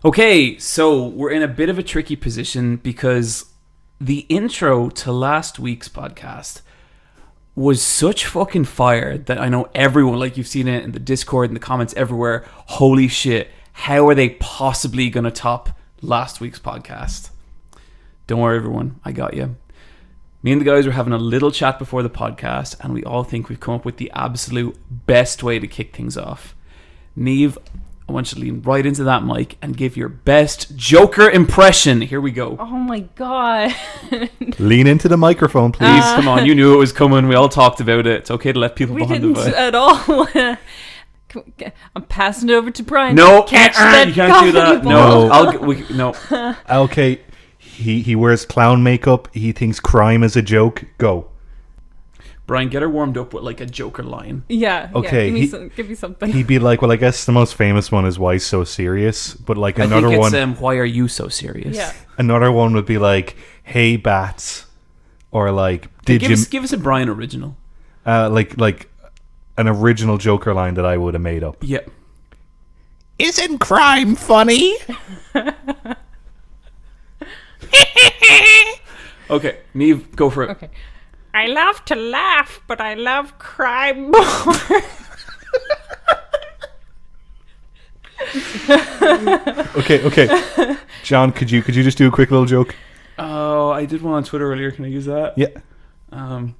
Okay, so we're in a bit of a tricky position because the intro to last week's podcast was such fucking fire that I know everyone, like you've seen it in the Discord and the comments everywhere, holy shit, how are they possibly going to top last week's podcast? Don't worry, everyone, I got you. Me and the guys were having a little chat before the podcast, and we all think we've come up with the absolute best way to kick things off. Niamh, I want you to lean right into that mic and give your best Joker impression. Here we go. Oh my god. Lean into the microphone, please. Come on, you knew it was coming. We all talked about it. It's okay to let people behind the We didn't at all. I'm passing it over to Bryan. No, Catch that you can't do that. ball. No, Okay, he wears clown makeup. He thinks crime is a joke. Go. Bryan, get her warmed up with like a Joker line. Yeah. Okay, Yeah, give me something. He'd be like, well, I guess the most famous one is "Why So Serious," but like I another think it's, one, why are you so serious? Yeah. another one would be like, "Hey, bats," or like, "Did Give us a Bryan original. like an original Joker line that I would have made up. Yeah. Isn't crime funny? Okay, Niamh, go for it. Okay. I love to laugh, but I love crime more. Okay. John, could you just do a quick little joke? Oh, I did one on Twitter earlier. Can I use that? Yeah. I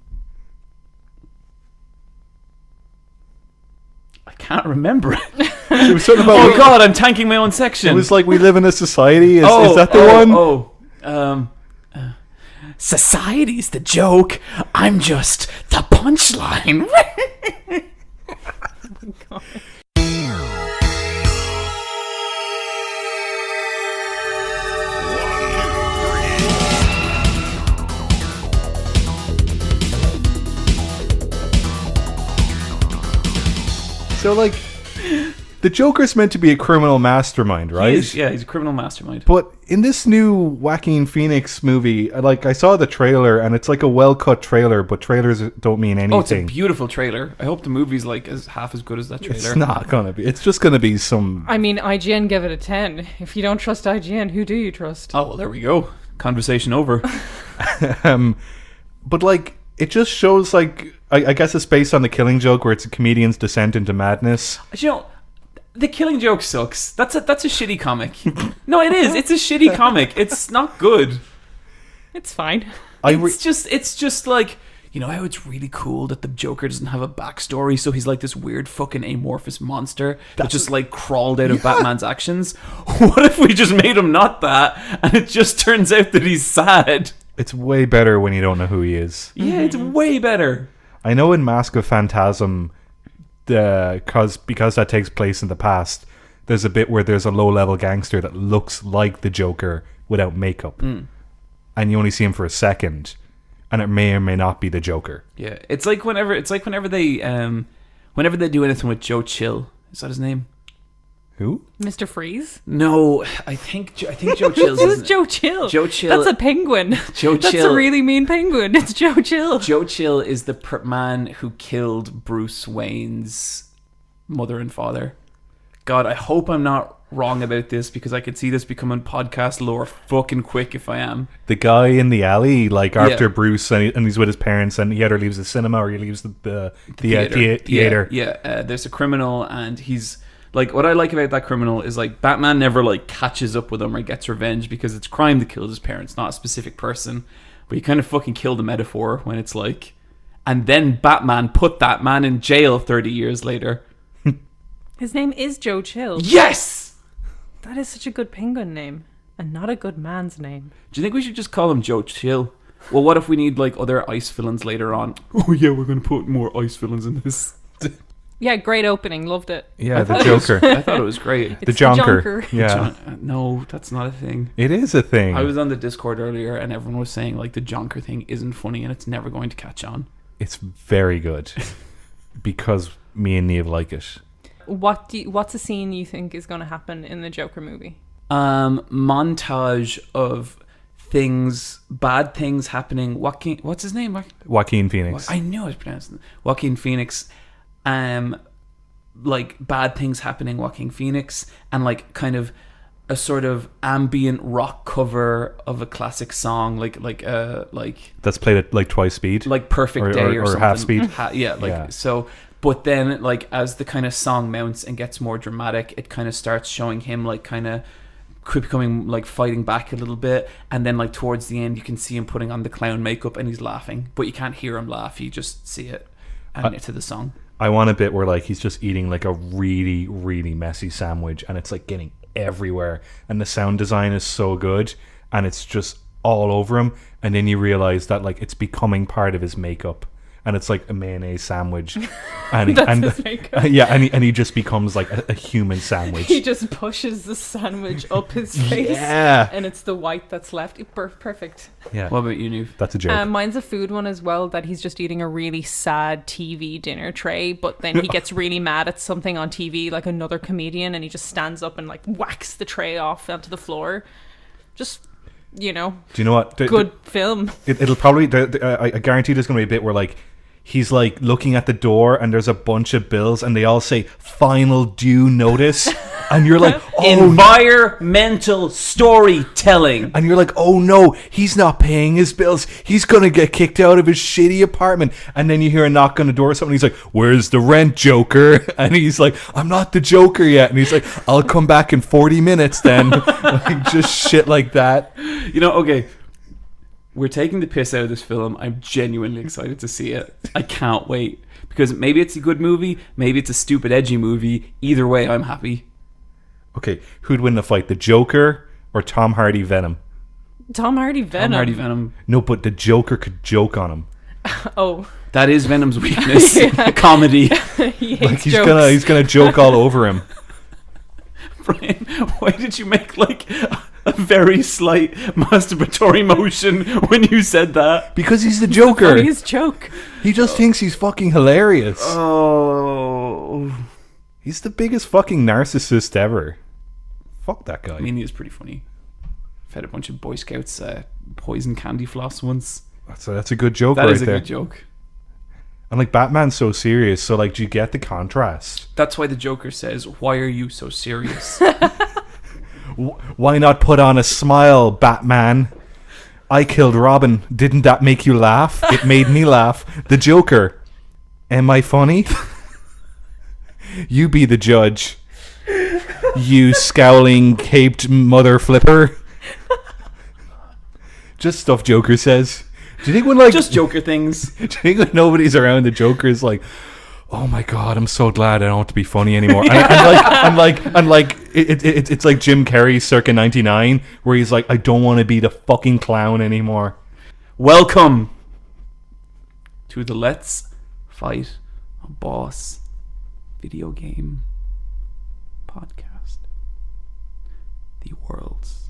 can't remember it. It was something about. Oh God, I'm tanking my own section. It was like we live in a society. Is that the one? Society's the joke. I'm just the punchline. God. So like, the Joker's meant to be a criminal mastermind, right? He's a criminal mastermind. But in this new Joaquin Phoenix movie, I saw the trailer, and it's like a well-cut trailer, but trailers don't mean anything. Oh, it's a beautiful trailer. I hope the movie's like half as good as that trailer. It's not gonna be. It's just gonna be some. I mean, IGN gave it a 10. If you don't trust IGN, who do you trust? Oh, well, there we go. Conversation over. But like, it just shows like. I guess it's based on The Killing Joke, where it's a comedian's descent into madness. You know, The Killing Joke sucks. That's a shitty comic. No, it is. It's a shitty comic. It's not good. It's fine. It's just like, you know how it's really cool that the Joker doesn't have a backstory, so he's like this weird fucking amorphous monster that just like crawled out of Batman's actions. What if we just made him not that, and it just turns out that he's sad? It's way better when you don't know who he is. Yeah, it's way better. I know in Mask of Phantasm, because that takes place in the past, there's a bit where there's a low-level gangster that looks like the Joker without makeup. And you only see him for a second, and it may or may not be the Joker. Yeah, it's like whenever they do anything with Joe Chill. Is that his name? Who? Mr. Freeze? No, I think Joe Chill's. Who's Joe Chill? Joe Chill. That's a penguin. Joe That's Chill. a really mean penguin. It's Joe Chill. Joe Chill is the man who killed Bruce Wayne's mother and father. God, I hope I'm not wrong about this, because I could see this becoming podcast lore fucking quick if I am. The guy in the alley, like after Bruce, and he's with his parents, and he either leaves the cinema or he leaves the theater. Yeah. There's a criminal, and he's like, what I like about that criminal is like Batman never like catches up with him or gets revenge, because it's crime to kill his parents, not a specific person. But you kind of fucking kill the metaphor when it's like, and then Batman put that man in jail 30 years later. His name is Joe Chill. Yes! That is such a good penguin name, and not a good man's name. Do you think we should just call him Joe Chill? Well, what if we need like other ice villains later on? Oh yeah, we're going to put more ice villains in this. Yeah, great opening. Loved it. Yeah, the Joker. I thought it was great. The Jonker. Yeah. No, that's not a thing. It is a thing. I was on the Discord earlier and everyone was saying like the Jonker thing isn't funny and it's never going to catch on. It's very good. Because me and Niamh like it. What's a scene you think is going to happen in the Joker movie? Montage of bad things happening. What's his name? Joaquin Phoenix. I knew I was pronouncing it. Joaquin Phoenix. Like bad things happening, Joaquin Phoenix, and like kind of a sort of ambient rock cover of a classic song, like That's played at like twice speed, like Perfect Day or something. half speed. So. But then, like, as the kind of song mounts and gets more dramatic, it kind of starts showing him, like, kind of becoming, like, fighting back a little bit. And then, like, towards the end, you can see him putting on the clown makeup and he's laughing. But you can't hear him laugh. You just see it to the song. I want a bit where, like, he's just eating, like, a really, really messy sandwich and it's, like, getting everywhere. And the sound design is so good and it's just all over him. And then you realize that, like, it's becoming part of his makeup. And it's like a mayonnaise sandwich, and he just becomes like a human sandwich. He just pushes the sandwich up his face, and it's the white that's left. Perfect. Yeah. What about you, Niamh? That's a joke. Mine's a food one as well. That he's just eating a really sad TV dinner tray, but then he gets really mad at something on TV, like another comedian, and he just stands up and like whacks the tray off onto the floor. Just. Do you know what? Good film. It'll probably. I guarantee there's going to be a bit where like he's like looking at the door and there's a bunch of bills and they all say "final due notice," and you're like, "Oh, environmental storytelling." And you're like, "Oh no, he's not paying his bills. He's gonna get kicked out of his shitty apartment." And then you hear a knock on the door. Somebody's like, "Where's the rent, Joker?" And he's like, "I'm not the Joker yet." And he's like, "I'll come back in 40 minutes then." Like, just shit like that. Okay. We're taking the piss out of this film. I'm genuinely excited to see it. I can't wait. Because maybe it's a good movie, maybe it's a stupid, edgy movie. Either way, I'm happy. Okay, who'd win the fight? The Joker or Tom Hardy Venom? Tom Hardy Venom. No, but the Joker could joke on him. Oh. That is Venom's weakness. Comedy. He hates jokes. He's gonna joke all over him. Bryan, why did you make like a very slight masturbatory motion when you said that? Because he's the Joker. The funniest joke. He just thinks he's fucking hilarious. Oh. He's the biggest fucking narcissist ever. Fuck that guy. I mean, he is pretty funny. Fed a bunch of Boy Scouts poison candy floss once. That's a good joke. That right is a there. good joke. And like Batman's so serious, so like, do you get the contrast? That's why the Joker says, "Why are you so serious?" Why not put on a smile, Batman? I killed Robin. Didn't that make you laugh? It made me laugh. The Joker. Am I funny? You be the judge. You scowling, caped mother flipper. Just stuff Joker says. Do you think when like just Joker things? Do you think when nobody's around, the Joker is like, "Oh my god, I'm so glad I don't have to be funny anymore." And it's like Jim Carrey circa 99, where he's like, "I don't want to be the fucking clown anymore." Welcome to the Let's Fight a Boss video game podcast, the world's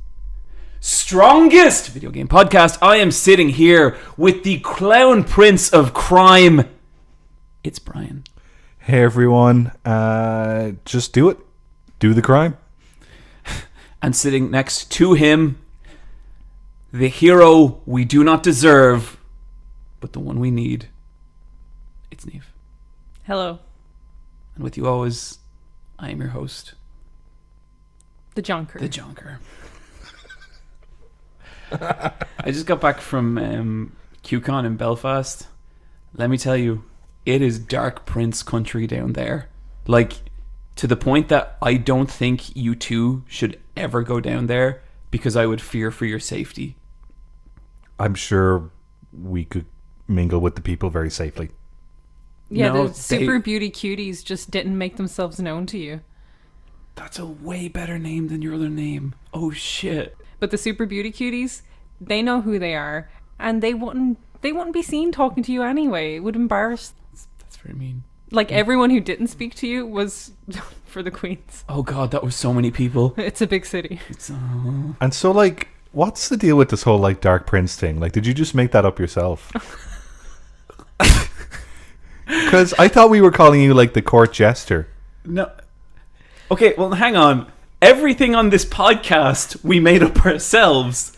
strongest video game podcast. I am sitting here with the clown prince of crime. It's Bryan. Hey everyone, just do it. Do the crime. And sitting next to him, the hero we do not deserve, but the one we need. It's Niamh. Hello. And with you always, I am your host, The Jonker. The Jonker. I just got back from QCon in Belfast. Let me tell you, it is Dark Prince country down there. Like, to the point that I don't think you two should ever go down there because I would fear for your safety. I'm sure we could mingle with the people very safely. Yeah, No, the super beauty cuties just didn't make themselves known to you. That's a way better name than your other name. Oh shit. But the super beauty cuties, they know who they are, and they wouldn't be seen talking to you anyway. It would embarrass. That's very mean. Like, everyone who didn't speak to you was for the Queens. Oh god, that was so many people. It's a big city. And so, like, what's the deal with this whole, like, Dark Prince thing? Like, did you just make that up yourself? Because I thought we were calling you, like, the court jester. No. Okay, well, hang on. Everything on this podcast we made up ourselves.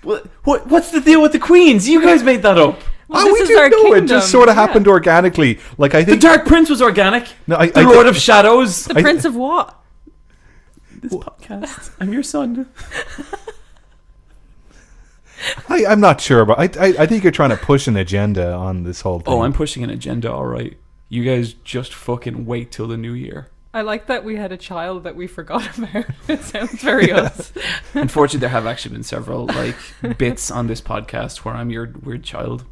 What's the deal with the Queens? You guys made that up. Well, We this is didn't our know. kingdom. It just sort of happened organically. Like, I The think Dark Prince was organic. No, the Lord of Shadows. The Prince of what? this podcast. I'm your son. I'm not sure, but I think you're trying to push an agenda on this whole thing. Oh, I'm pushing an agenda, all right. You guys just fucking wait till the new year. I like that we had a child that we forgot about. It sounds very us. Unfortunately, there have actually been several like bits on this podcast where I'm your weird child.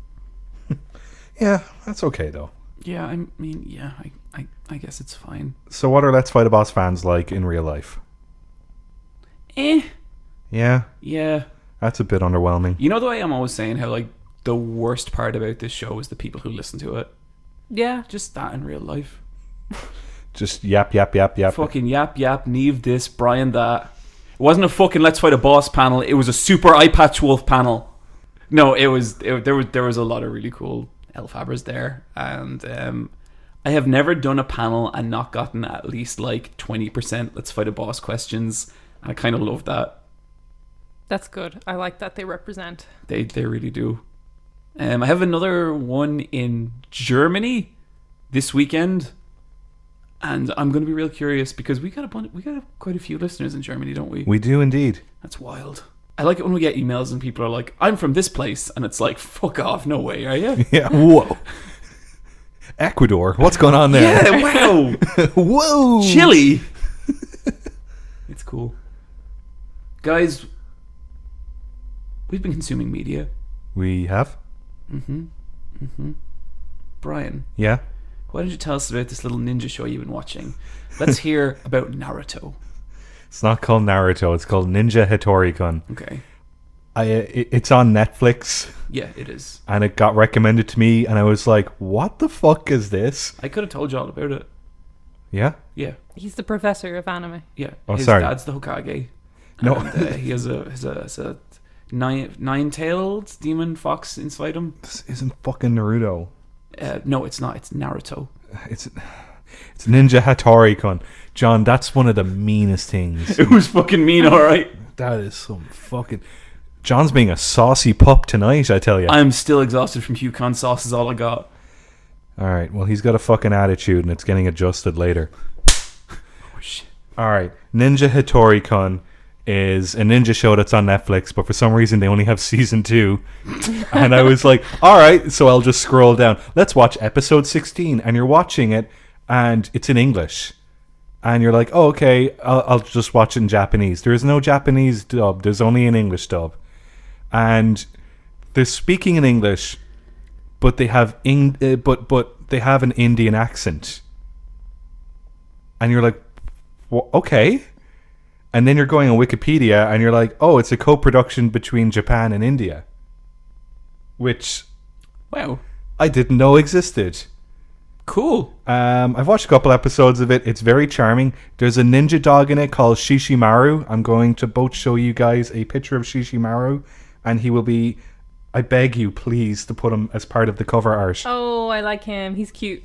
Yeah, that's okay though. Yeah, I mean, yeah, I guess it's fine. So what are Let's Fight a Boss fans like in real life? Yeah, Yeah. that's a bit underwhelming. You know the way I'm always saying how like the worst part about this show is the people who listen to it. Yeah. Just that in real life. Just yap. Fucking yap, Niamh this, Bryan that. It wasn't a fucking Let's Fight a Boss panel. It was a super Eye Patch Wolf panel. No, there was a lot of really cool Elfhabers there, and I have never done a panel and not gotten at least like 20% Let's Fight a Boss questions, and I kind of love that. That's good. I like that they represent. They really do. I have another one in Germany this weekend, and I'm going to be real curious because we got quite a few listeners in Germany, don't we? We do indeed. That's wild. I like it when we get emails and people are like, "I'm from this place," and it's like, "Fuck off, no way, are you?" Yeah. Whoa. Ecuador. What's going on there? Yeah. Wow. Whoa. Chile. It's cool, guys. We've been consuming media. We have. Bryan, Yeah. why don't you tell us about this little ninja show you've been watching? Let's hear about Naruto. It's not called Naruto. It's called Ninja Hattori-kun. Okay. It's on Netflix, Yeah, it is. and it got recommended to me, and I was like, "What the fuck is this?" I could have told you all about it. Yeah. Yeah, He's the professor of anime. yeah. Oh, His sorry. dad's the Hokage. No. And, he has a nine-tailed demon fox inside him. This isn't fucking Naruto. No, it's not. It's Naruto. It's Ninja Hattori-kun. John, that's one of the meanest things. It was fucking mean, all right. That is some fucking... John's being a saucy pup tonight, I tell you. I'm still exhausted from Hugh sauce is all I got. Alright, well, he's got a fucking attitude, and it's getting adjusted later. Oh, shit. Alright, Ninja Hattori-kun is a ninja show that's on Netflix, but for some reason they only have season 2. And I was like, alright, so I'll just scroll down. Let's watch episode 16. And you're watching it, and it's in English. And you're like, oh, okay, I'll just watch it in Japanese. There is no Japanese dub. There's only an English dub. And they're speaking in English, but they have but they have an Indian accent. And you're like, well, okay. And then you're going on Wikipedia, and you're like, oh, it's a co-production between Japan and India. Which Wow. I didn't know existed. Cool. I've watched a couple episodes of it. It's very charming. There's a ninja dog in it called Shishimaru. I'm going to both show you guys a picture of Shishimaru, and he will be... I beg you, please, to put him as part of the cover art. Oh, I like him. He's cute.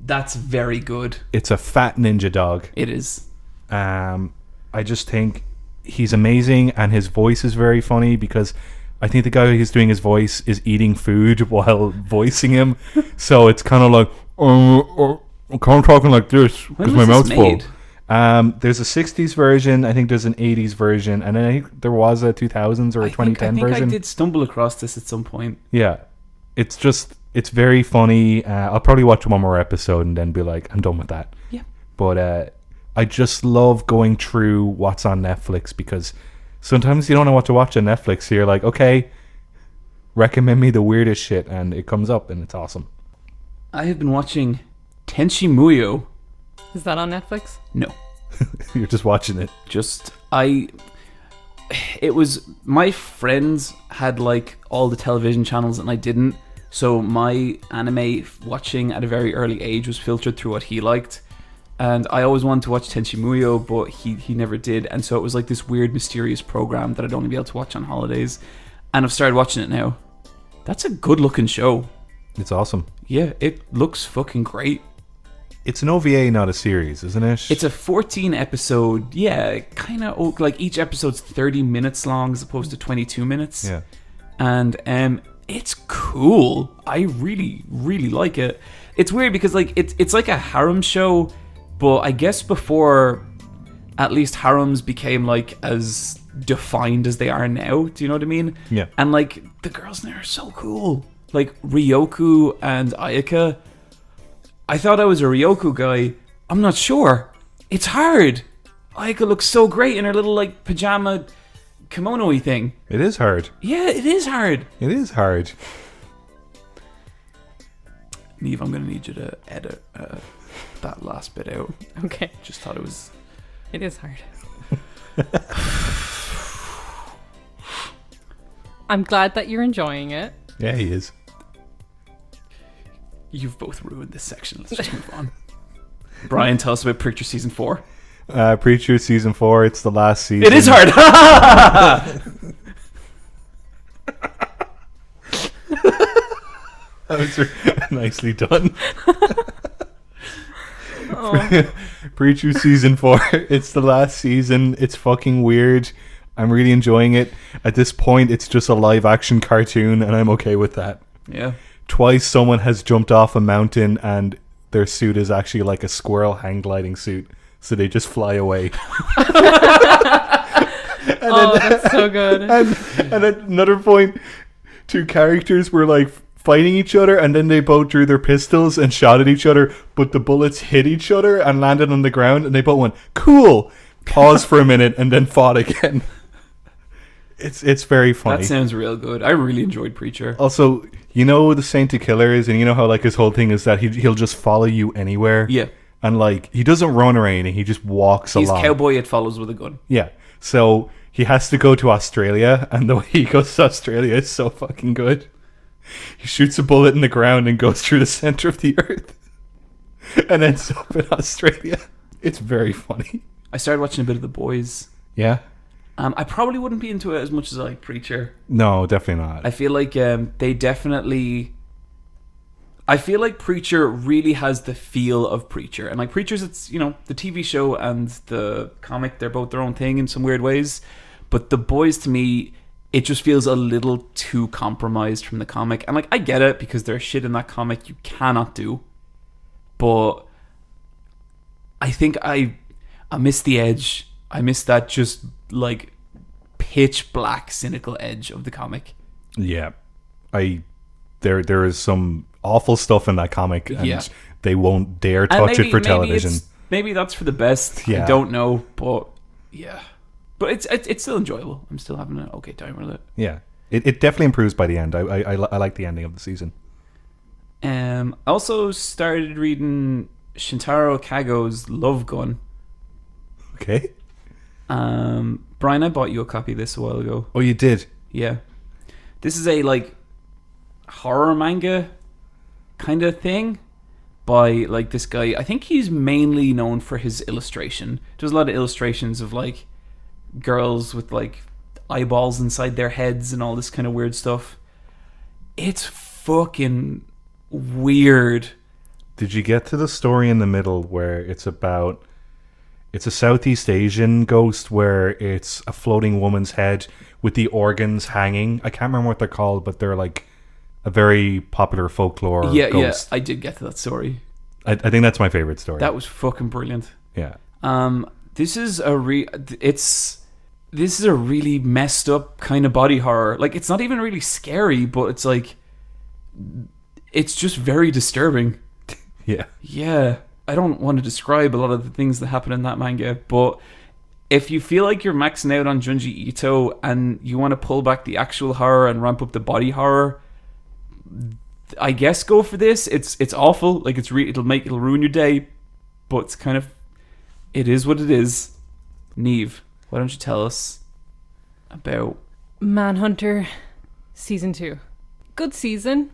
That's very good. It's a fat ninja dog. It is. I just think he's amazing, and his voice is very funny because I think the guy who's doing his voice is eating food while voicing him. So it's kind of like, I'm kind of talking like this because my mouth's full. There's a 60s version, I think there's an 80s version, and then I think there was a 2000s or a 2010 version. I think I did stumble across this at some point. Yeah. It's very funny. I'll probably watch one more episode and then be like, I'm done with that. Yeah. But I just love going through what's on Netflix because sometimes you don't know what to watch on Netflix. So you're like, okay, recommend me the weirdest shit, and it comes up and it's awesome. I have been watching Tenchi Muyo. Is that on Netflix? No. You're just watching it. It was, my friends had like all the television channels and I didn't. So my anime watching at a very early age was filtered through what he liked. And I always wanted to watch Tenchi Muyo, but he never did. And so it was like this weird, mysterious program that I'd only be able to watch on holidays. And I've started watching it now. That's a good looking show. It's awesome. Yeah, it looks fucking great. It's an OVA, not a series, isn't it? It's a 14 episode, yeah, kind of like each episode's 30 minutes long as opposed to 22 minutes. Yeah. And it's cool. I really, really like it. It's weird because like it's like a harem show, but I guess before at least harems became like as defined as they are now. Do you know what I mean? Yeah. And like the girls in there are so cool. Like Ryoku and Ayaka. I thought I was a Ryoku guy. I'm not sure. It's hard. Ayaka looks so great in her little like pajama kimono-y thing. It is hard. Yeah, it is hard. It is hard. Niamh, I'm going to need you to edit that last bit out. Okay. Just thought it was... It is hard. I'm glad that you're enjoying it. Yeah, he is. You've both ruined this section. Let's just move on. Bryan, tell us about Preacher Season 4. Preacher Season 4, it's the last season. It is hard! That was nicely done. Oh. Preacher Season 4, it's the last season. It's fucking weird. I'm really enjoying it. At this point, it's just a live action cartoon, and I'm okay with that. Yeah. Twice someone has jumped off a mountain and their suit is actually like a squirrel hang gliding suit, so they just fly away. That's so good. And at another point, two characters were like fighting each other, and then they both drew their pistols and shot at each other, but the bullets hit each other and landed on the ground, and they both went, cool, paused for a minute, and then fought again. It's very funny. That sounds real good. I really enjoyed Preacher. Also, you know the Saint of Killers, and you know how like his whole thing is that he'll just follow you anywhere. Yeah. And like he doesn't run or anything, he just walks He's along. cowboy, it follows with a gun. Yeah. So he has to go to Australia, and the way he goes to Australia is so fucking good. He shoots a bullet in the ground and goes through the center of the earth and ends up in Australia. It's very funny. I started watching a bit of The Boys. Yeah. I probably wouldn't be into it as much as I like Preacher. No, definitely not. I feel like they definitely... I feel like Preacher really has the feel of Preacher. And like Preacher's, it's, you know, the TV show and the comic, they're both their own thing in some weird ways. But The Boys, to me, it just feels a little too compromised from the comic. And like, I get it, because there's shit in that comic you cannot do. But I think I miss the edge. I miss that just like pitch black cynical edge of the comic. Yeah. There is some awful stuff in that comic, and they won't dare touch it for television. Maybe that's for the best. Yeah. I don't know, but yeah. But it's still enjoyable. I'm still having an okay time with it. Yeah. It definitely improves by the end. I like the ending of the season. I also started reading Shintaro Kago's Love Gun. Okay. Bryan, I bought you a copy of this a while ago. Oh, you did? Yeah. This is a like horror manga kind of thing by like this guy. I think he's mainly known for his illustration. Does a lot of illustrations of like girls with like eyeballs inside their heads and all this kind of weird stuff. It's fucking weird. Did you get to the story in the middle where it's a Southeast Asian ghost where it's a floating woman's head with the organs hanging? I can't remember what they're called, but they're like a very popular folklore ghost. Yeah, I did get to that story. I think that's my favorite story. That was fucking brilliant. Yeah. This is a really messed up kind of body horror. Like, it's not even really scary, but it's like, it's just very disturbing. Yeah. Yeah. I don't want to describe a lot of the things that happen in that manga, but if you feel like you're maxing out on Junji Ito and you want to pull back the actual horror and ramp up the body horror, I guess go for this. It's awful. Like, it'll ruin your day, but it is what it is. Niamh, why don't you tell us about Manhunter Season 2. Good season.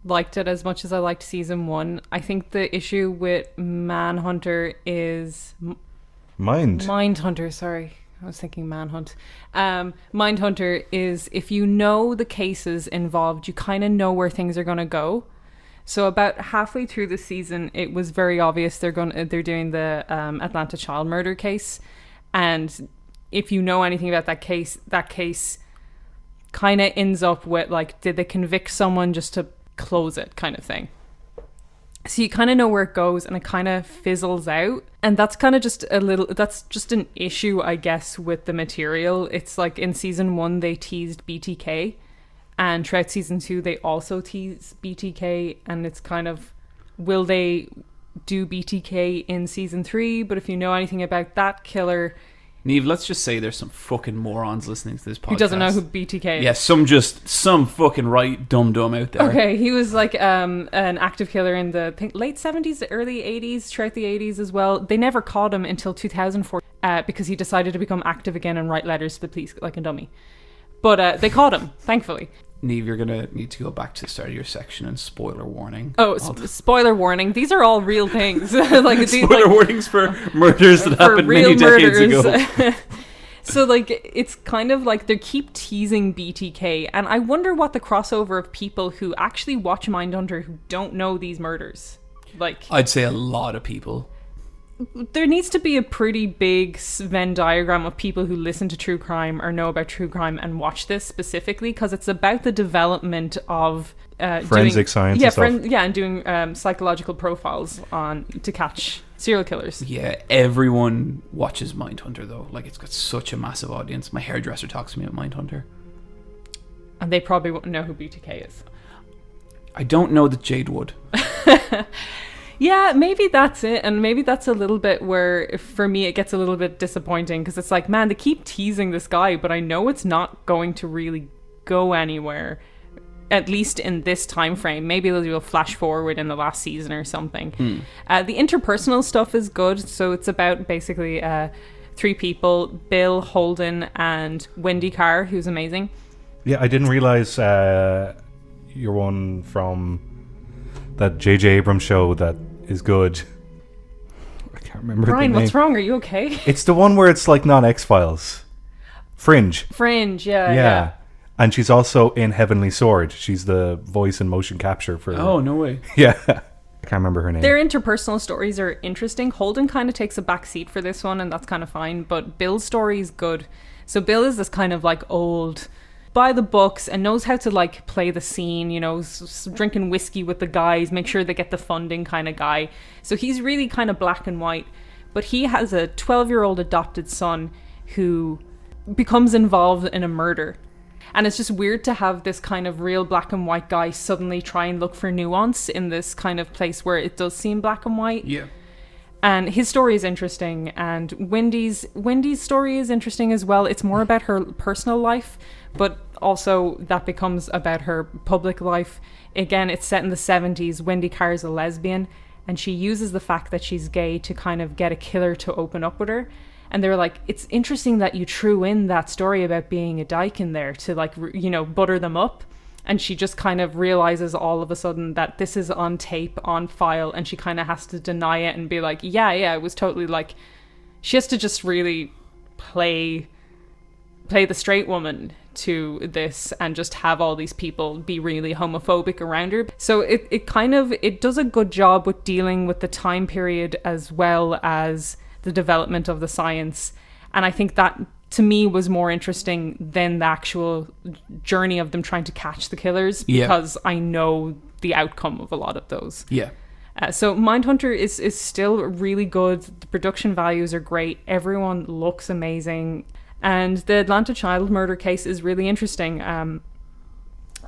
Liked it as much as I liked Season 1. I think the issue with Manhunter is... Mindhunter, sorry. I was thinking Manhunt. Mindhunter is, if you know the cases involved, you kind of know where things are going to go. So about halfway through the season, it was very obvious they're doing the Atlanta child murder case. And if you know anything about that case kind of ends up with, like, did they convict someone just to close it kind of thing? So you kind of know where it goes and it kind of fizzles out. And that's kind of just that's just an issue, I guess, with the material. It's like in season 1, they teased BTK. And throughout season 2, they also tease BTK. And it's kind of, will they do BTK in season 3? But if you know anything about that killer... Niamh, let's just say there's some fucking morons listening to this podcast. Who doesn't know who BTK is? Yeah, some fucking right dumb out there. Okay, he was like an active killer in the late 70s, early 80s, throughout the 80s as well. They never caught him until 2004 because he decided to become active again and write letters to the police like a dummy. But they caught him, thankfully. Niamh, you're going to need to go back to the start of your section and spoiler warning. Oh, spoiler warning. These are all real things. Like spoiler warnings for murders that happened many decades ago. So, like, it's kind of like they keep teasing BTK, and I wonder what the crossover of people who actually watch Mindhunter who don't know these murders. Like, I'd say a lot of people. There needs to be a pretty big Venn diagram of people who listen to true crime or know about true crime and watch this specifically, because it's about the development of forensic science. And doing psychological profiles to catch serial killers. Yeah, everyone watches Mindhunter though. Like, it's got such a massive audience. My hairdresser talks to me about Mindhunter, and they probably won't know who BTK is. I don't know that Jade would. Yeah, maybe that's it. And maybe that's a little bit where, for me, it gets a little bit disappointing, because it's like, man, they keep teasing this guy, but I know it's not going to really go anywhere, at least in this time frame. Maybe they'll do a flash forward in the last season or something. The interpersonal stuff is good. So it's about basically 3 people, Bill, Holden, and Wendy Carr, who's amazing. Yeah, I didn't realize you're one from that J.J. Abrams show that is good. I can't remember Bryan, the name. what's wrong? Are you okay? It's the one where it's like not X-Files. Fringe, yeah. And she's also in Heavenly Sword. She's the voice and motion capture for... Oh, no way. Yeah. I can't remember her name. Their interpersonal stories are interesting. Holden kind of takes a back seat for this one, and that's kind of fine. But Bill's story is good. So Bill is this kind of like old... by the books and knows how to like play the scene, you know, drinking whiskey with the guys, make sure they get the funding kind of guy. So he's really kind of black and white, but he has a 12-year-old adopted son who becomes involved in a murder. And it's just weird to have this kind of real black and white guy suddenly try and look for nuance in this kind of place where it does seem black and white. Yeah. And his story is interesting, and Wendy's story is interesting as well. It's more about her personal life, but also that becomes about her public life. Again, it's set in the 70s. Wendy Carr is a lesbian, and she uses the fact that she's gay to kind of get a killer to open up with her. And they were like, it's interesting that you threw in that story about being a dyke in there to, like, you know, butter them up. And she just kind of realizes all of a sudden that this is on tape, on file, and she kind of has to deny it and be like, yeah, it was totally like... She has to just really play the straight woman to this and just have all these people be really homophobic around her. So it does a good job with dealing with the time period as well as the development of the science. And I think that, to me, was more interesting than the actual journey of them trying to catch the killers, because I know the outcome of a lot of those. Yeah. So Mindhunter is still really good. The production values are great. Everyone looks amazing. And the Atlanta child murder case is really interesting.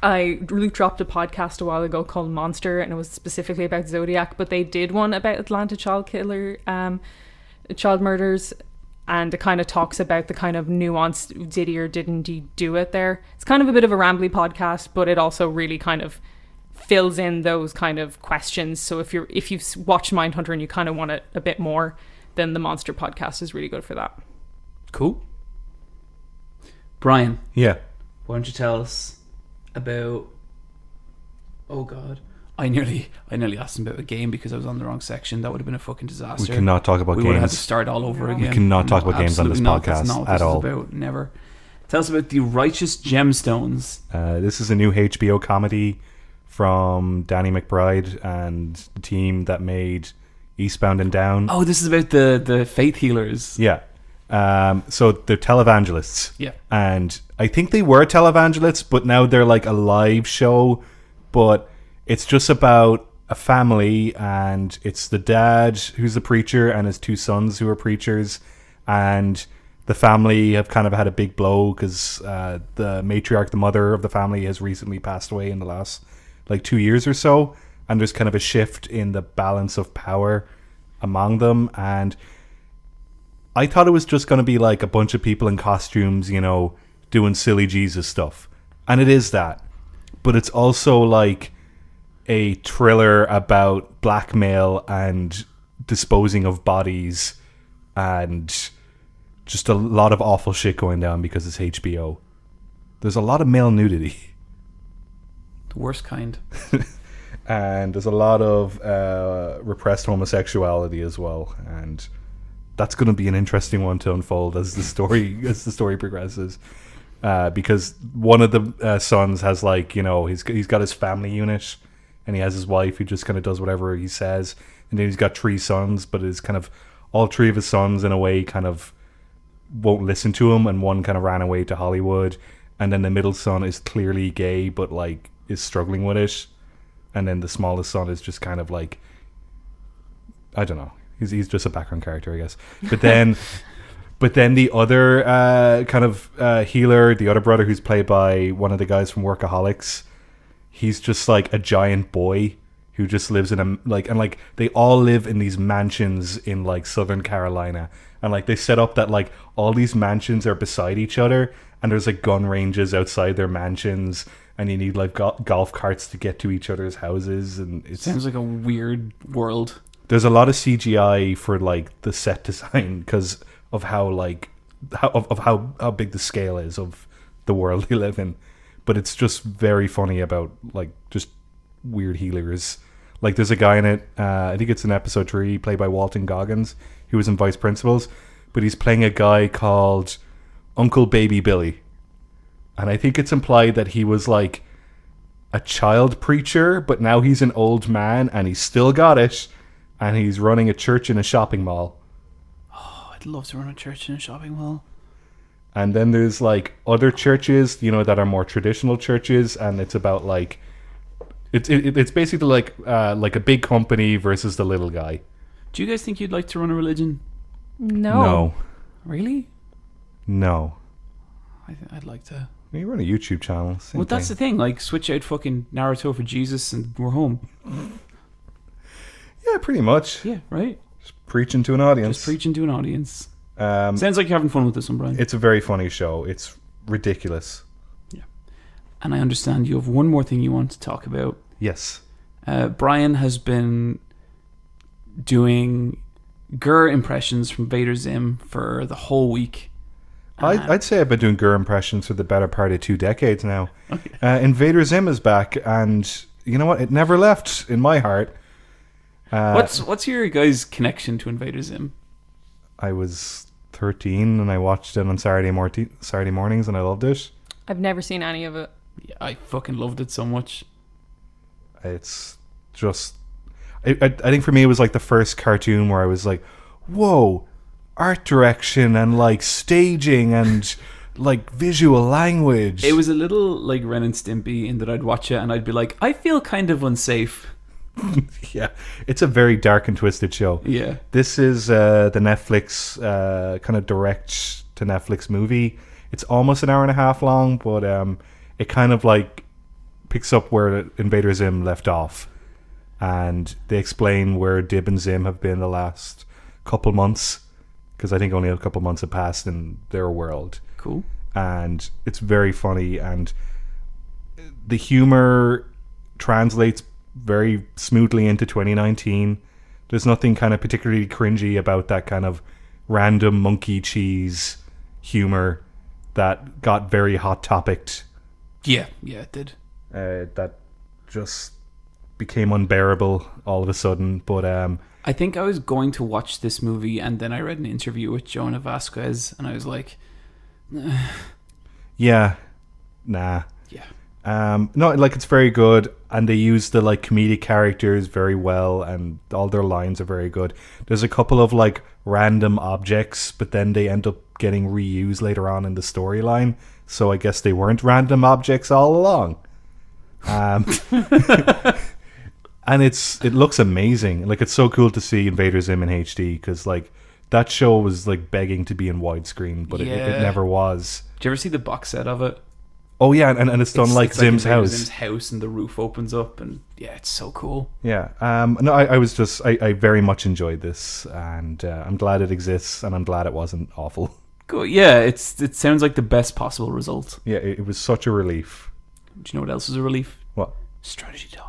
I really dropped a podcast a while ago called Monster, and it was specifically about Zodiac, but they did one about Atlanta child murders. And it kind of talks about the kind of nuance, did he or didn't he do it there. It's kind of a bit of a rambly podcast, but it also really kind of fills in those kind of questions. So if you've watched Mindhunter and you kind of want it a bit more, then the Monster podcast is really good for that. Cool. Bryan. Yeah. Why don't you tell us about... Oh, God. I nearly asked him about a game because I was on the wrong section. That would have been a fucking disaster. We cannot talk about we games. would have had to start all over again. We cannot talk about games on this not. podcast That's not what at this all. Is about. Never. Tell us about the Righteous Gemstones. This is a new HBO comedy from Danny McBride and the team that made Eastbound and Down. Oh, this is about the faith healers. Yeah. So they're televangelists. Yeah. And I think they were televangelists, but now they're like a live show, but it's just about a family, and it's the dad who's the preacher and his two sons who are preachers, and the family have kind of had a big blow because the matriarch, the mother of the family, has recently passed away in the last 2 years or so, and there's kind of a shift in the balance of power among them. And I thought it was just going to be a bunch of people in costumes, doing silly Jesus stuff, and it is that, but it's also a thriller about blackmail and disposing of bodies and just a lot of awful shit going down because it's HBO. There's a lot of male nudity. The worst kind. And there's a lot of repressed homosexuality as well. And that's going to be an interesting one to unfold as the story progresses. Because one of the sons has he's got his family unit, and he has his wife who just kind of does whatever he says. And then he's got 3 sons, but it's kind of all 3 of his sons in a way kind of won't listen to him, and one kind of ran away to Hollywood. And then the middle son is clearly gay, but is struggling with it. And then the smallest son is just kind of I don't know. He's just a background character, I guess. But then the other kind of healer, the other brother who's played by one of the guys from Workaholics, he's just a giant boy who just lives in and they all live in these mansions in Southern Carolina, and they set up that all these mansions are beside each other, and there's gun ranges outside their mansions, and you need golf carts to get to each other's houses, and it sounds like a weird world. There's a lot of CGI for the set design because of how how big the scale is of the world they live in, but it's just very funny about just weird healers. There's a guy in it, I think it's in episode 3, played by Walton Goggins, who was in Vice Principals, but he's playing a guy called Uncle Baby Billy, and I think it's implied that he was a child preacher, but now he's an old man and he's still got it, and he's running a church in a shopping mall. I'd love to run a church in a shopping mall. And then there's other churches, that are more traditional churches, and it's about it's basically a big company versus the little guy. Do you guys think you'd like to run a religion? No. Really? No. I'd like to. You run a YouTube channel. Well, that's the thing. Switch out fucking Naruto for Jesus, and we're home. Yeah, pretty much. Yeah, right. Preaching to an audience. Just preaching to an audience. Sounds like you're having fun with this one, Bryan. It's a very funny show. It's ridiculous. Yeah. And I understand you have one more thing you want to talk about. Yes. Bryan has been doing Gur impressions from Vader Zim for the whole week. I'd say I've been doing Gur impressions for the better part of 2 decades now. Okay. Invader Zim is back, and you know what? It never left in my heart. What's your guys' connection to Invader Zim? I was 13 and I watched it on Saturday mornings, and I loved it. I've never seen any of it. Yeah, I fucking loved it so much. It's just I think for me it was the first cartoon where I was whoa, art direction and staging and visual language. It was a little Ren and Stimpy in that I'd watch it and I'd be I feel kind of unsafe. Yeah, it's a very dark and twisted show. Yeah. This is the Netflix kind of direct to Netflix movie. It's almost an hour and a half long, but it kind of picks up where Invader Zim left off, and they explain where Dib and Zim have been the last couple months, because I think only a couple months have passed in their world. Cool. And it's very funny, and the humor translates very smoothly into 2019. There's nothing kind of particularly cringy about that kind of random monkey cheese humor that got very hot topicked. Yeah, it did. That just became unbearable all of a sudden. But I think I was going to watch this movie, and then I read an interview with Jonah Vasquez, and I was yeah, nah. Yeah. No, it's very good, and they use the comedic characters very well, and all their lines are very good. There's a couple of random objects, but then they end up getting reused later on in the storyline, so I guess they weren't random objects all along. And it looks amazing. Like, it's so cool to see Invader Zim in HD, because like that show was like begging to be in widescreen, but it never was. Did you ever see the box set of it? Oh yeah, and it's done like Zim's Invader house. Zim's house, and the roof opens up, and yeah, it's so cool. Yeah. No, I very much enjoyed this, and I'm glad it exists, and I'm glad it wasn't awful. Cool. Yeah, it sounds like the best possible result. Yeah, it was such a relief. Do you know what else is a relief? What? Strategy talk.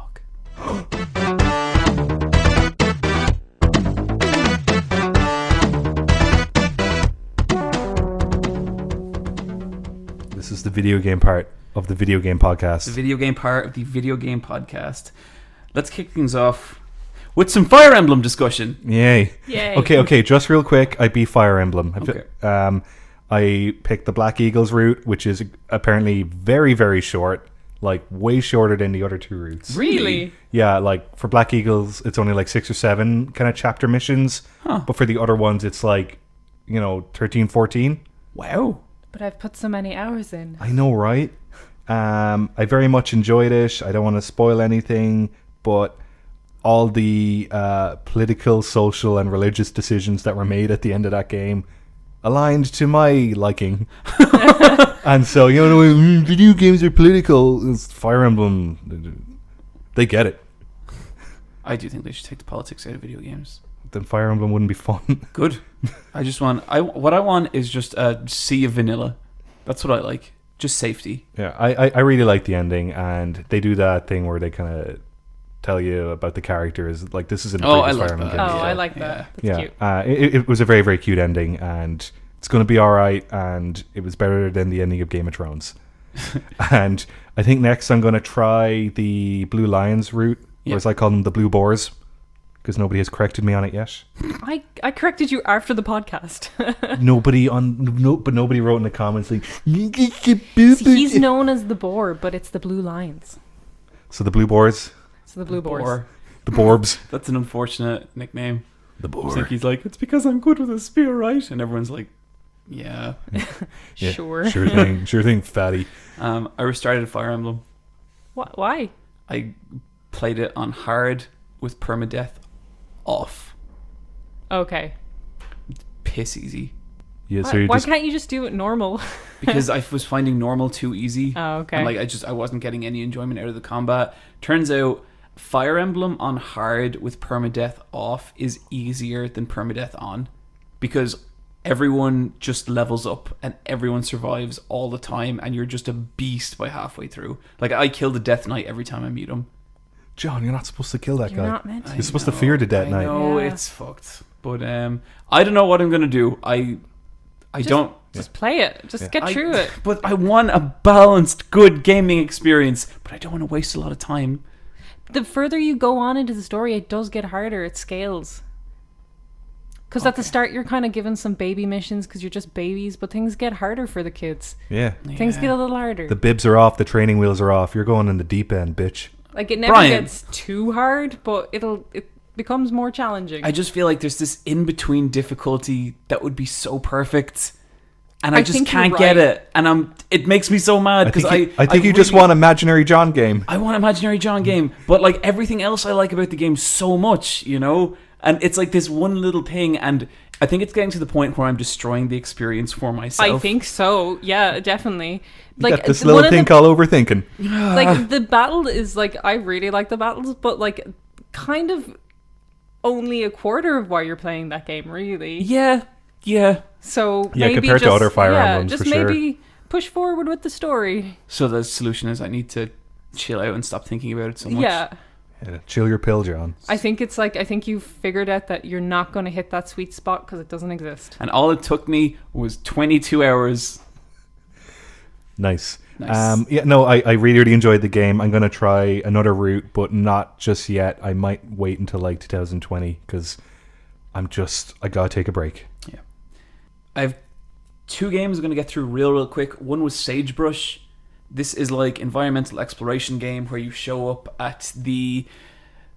This is the video game part of the video game podcast. The video game part of the video game podcast. Let's kick things off with some Fire Emblem discussion. Yay. Yay. Okay, just real quick, I beat Fire Emblem. Okay. I picked the Black Eagles route, which is apparently very, very short, like way shorter than the other two routes. Really? Yeah, like for Black Eagles, it's only like 6 or 7 kind of chapter missions. Huh. But for the other ones, it's like, 13, 14. Wow. But I've put so many hours in. I know, right? I very much enjoyed it. I don't want to spoil anything, but all the political, social, and religious decisions that were made at the end of that game aligned to my liking. And so, video games are political. It's Fire Emblem. They get it. I do think they should take the politics out of video games. Then Fire Emblem wouldn't be fun. Good. What I want is just a sea of vanilla. That's what I like. Just safety. Yeah, I really like the ending, and they do that thing where they kind of tell you about the characters. Like, this is in the previous Fire Emblem game. I like that. That's cute. It was a very, very cute ending, and it's going to be all right, and it was better than the ending of Game of Thrones. And I think next I'm going to try the Blue Lions route, or as I call them, the Blue Boars, because nobody has corrected me on it yet. I corrected you after the podcast. Nobody wrote in the comments like, He's known as the Boar, but it's the Blue Lions. So the Blue Boars, So the Blue Boars. Boar. the Borbs. That's an unfortunate nickname. The I Boar. think he's like, it's because I'm good with a spear, right? And everyone's like, yeah. Yeah, Sure. Sure thing, fatty. I restarted Fire Emblem. Why? I played it on hard with permadeath off. Okay. Piss easy. Yeah, so Why can't you just do it normal? Because I was finding normal too easy. Oh, okay. And I wasn't getting any enjoyment out of the combat. Turns out Fire Emblem on hard with permadeath off is easier than permadeath on, because everyone just levels up and everyone survives all the time, and you're just a beast by halfway through. Like, I kill the Death Knight every time I meet him. John, you're not supposed to kill that You're guy. not meant to. You're supposed to fear the Death Knight. No, Yeah. it's fucked. But I don't know what I'm gonna do. I don't. Just play it. Just get through it. But I want a balanced, good gaming experience. But I don't want to waste a lot of time. The further you go on into the story, it does get harder. It scales. Because at the start, you're kind of given some baby missions because you're just babies, but things get harder for the kids. Yeah. Things get a little harder. The bibs are off, the training wheels are off. You're going in the deep end, bitch. Like, it never Bryan. gets too hard, but it becomes more challenging. I just feel like there's this in-between difficulty that would be so perfect, and I just think you're can't get right. it, and it makes me so mad because I think you just want Imaginary John game. I want Imaginary John game, but like everything else I like about the game so much, and it's like this one little thing, and I think it's getting to the point where I'm destroying the experience for myself. I think so. Yeah, definitely. You got this little thing called overthinking. Like, the battle is like, I really like the battles, but like kind of only a quarter of why you're playing that game, really. Yeah. So Yeah, maybe compared to just, other Fire Emblems, just for sure. maybe push forward with the story. So the solution is I need to chill out and stop thinking about it so much. Yeah. Yeah, chill your pill, John. I think you've figured out that you're not going to hit that sweet spot because it doesn't exist. And all it took me was 22 hours. Nice. Nice. I really, really enjoyed the game. I'm going to try another route, but not just yet. I might wait until like 2020 because I got to take a break. Yeah. I have 2 games I'm going to get through real quick. One was Sagebrush. This is like environmental exploration game where you show up at the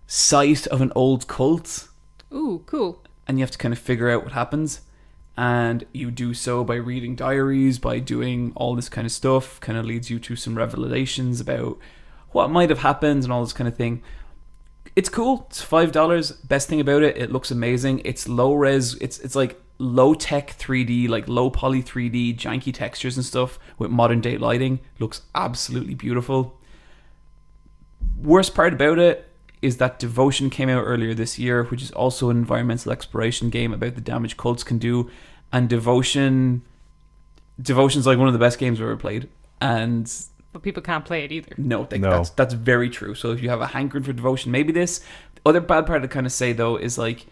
site of an old cult Ooh, cool. and you have to kind of figure out what happens. And you do so by reading diaries, by doing all this kind of stuff. Kind of leads you to some revelations about what might have happened and all this kind of thing. It's cool. It's $5. Best thing about it, it looks amazing. It's low res. It's like low tech 3D, like low poly 3D, janky textures and stuff with modern day lighting. Looks absolutely beautiful. Worst part about it is that Devotion came out earlier this year, which is also an environmental exploration game about the damage cults can do. And Devotion's like one of the best games I've ever played. And But people can't play it either. no, No. that's very true. So if you have a hankering for Devotion, maybe this. The other bad part to kind of say though is like,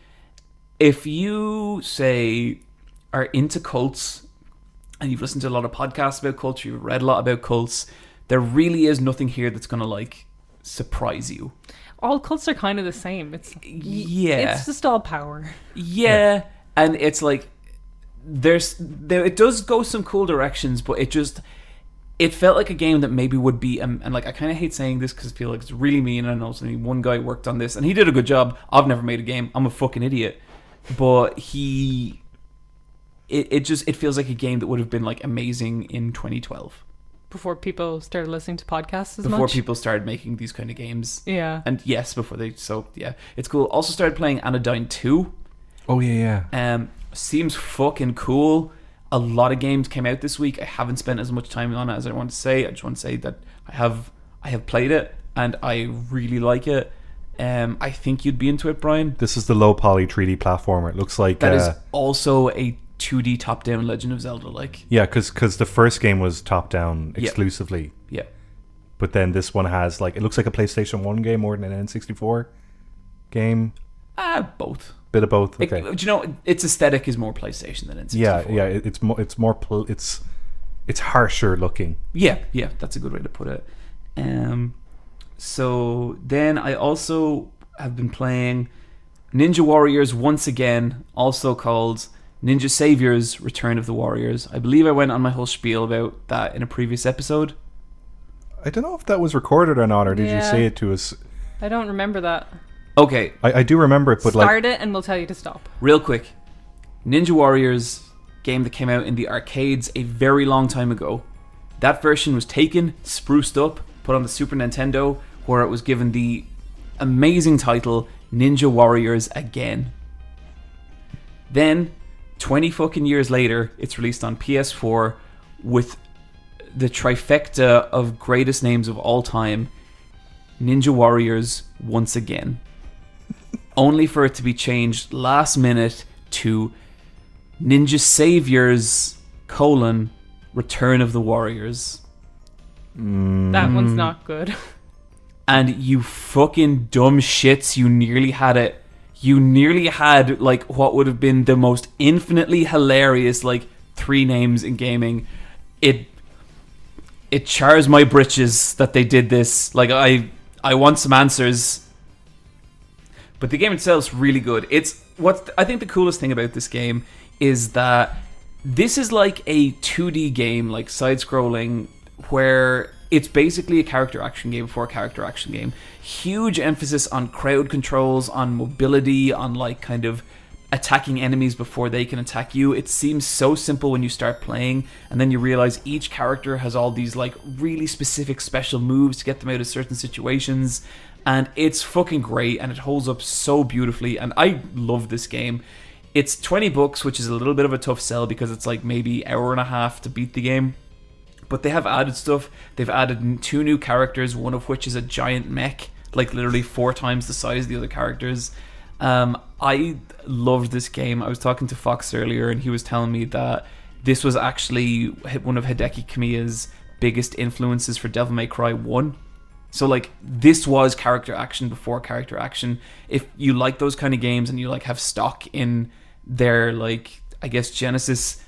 if you say are into cults and you've listened to a lot of podcasts about cults, you've read a lot about cults, there really is nothing here that's gonna like surprise you. All cults are kind of the same. Yeah. It's just all power. Yeah, and it's like it does go some cool directions, but it felt like a game that maybe would be and like I kind of hate saying this because I feel like it's really mean. And I know one guy worked on this and he did a good job. I've never made a game. I'm a fucking idiot, but it feels like a game that would have been like amazing in 2012 Before people started listening to podcasts as before much. people started making these kind of games. Yeah. And yes, before they it's cool. Also started playing Anodyne 2. Oh yeah. Seems fucking cool. A lot of games came out this week. I haven't spent as much time on it as I want to say. I just want to say that I have played it and I really like it. I think you'd be into it, Brian. This is the low poly 3D platformer. It looks like That is also a 2D top-down Legend of Zelda. Like, yeah, because the first game was top down exclusively. yeah, But then this one has like, it looks like a PlayStation 1 game more than an N64 game. both. Bit of both. Okay. Do you know its aesthetic is more PlayStation than N64? Yeah. It's harsher looking. Yeah, that's a good way to put it. So then I also have been playing Ninja Warriors once again, also called Ninja Saviors Return of the Warriors. I believe I went on my whole spiel about that in a previous episode. I don't know if that was recorded or not, or did you Yeah. say it to us? I don't remember that. Okay, I do remember it, but like, Start it and we'll tell you to stop. real quick. Ninja Warriors, game that came out in the arcades a very long time ago. That version was taken, spruced up, put on the Super Nintendo, where it was given the amazing title Ninja Warriors Again. Then 20 fucking years later, it's released on PS4 with the trifecta of greatest names of all time, Ninja Warriors once again. Only for it to be changed last minute to Ninja Saviors, Return of the Warriors. That one's not good. And you fucking dumb shits, you nearly had it. You nearly had like what would have been the most infinitely hilarious like 3 names in gaming. It chars my britches that they did this. Like I want some answers. But the game itself is really good. I think the coolest thing about this game is that this is like a 2D game, like side-scrolling, where it's basically a character action game for a character action game. Huge emphasis on crowd controls, on mobility, on like kind of attacking enemies before they can attack you. It seems so simple when you start playing, and then you realize each character has all these like really specific special moves to get them out of certain situations, and it's fucking great, and it holds up so beautifully, and I love this game. It's $20, which is a little bit of a tough sell because it's like maybe hour and a half to beat the game. But they have added stuff. They've added 2 new characters, one of which is a giant mech, like literally 4 times the size of the other characters. I loved this game. I was talking to Fox earlier, and he was telling me that this was actually one of Hideki Kamiya's biggest influences for Devil May Cry 1. So like this was character action before character action. If you like those kind of games and you like have stock in their like I guess Genesis,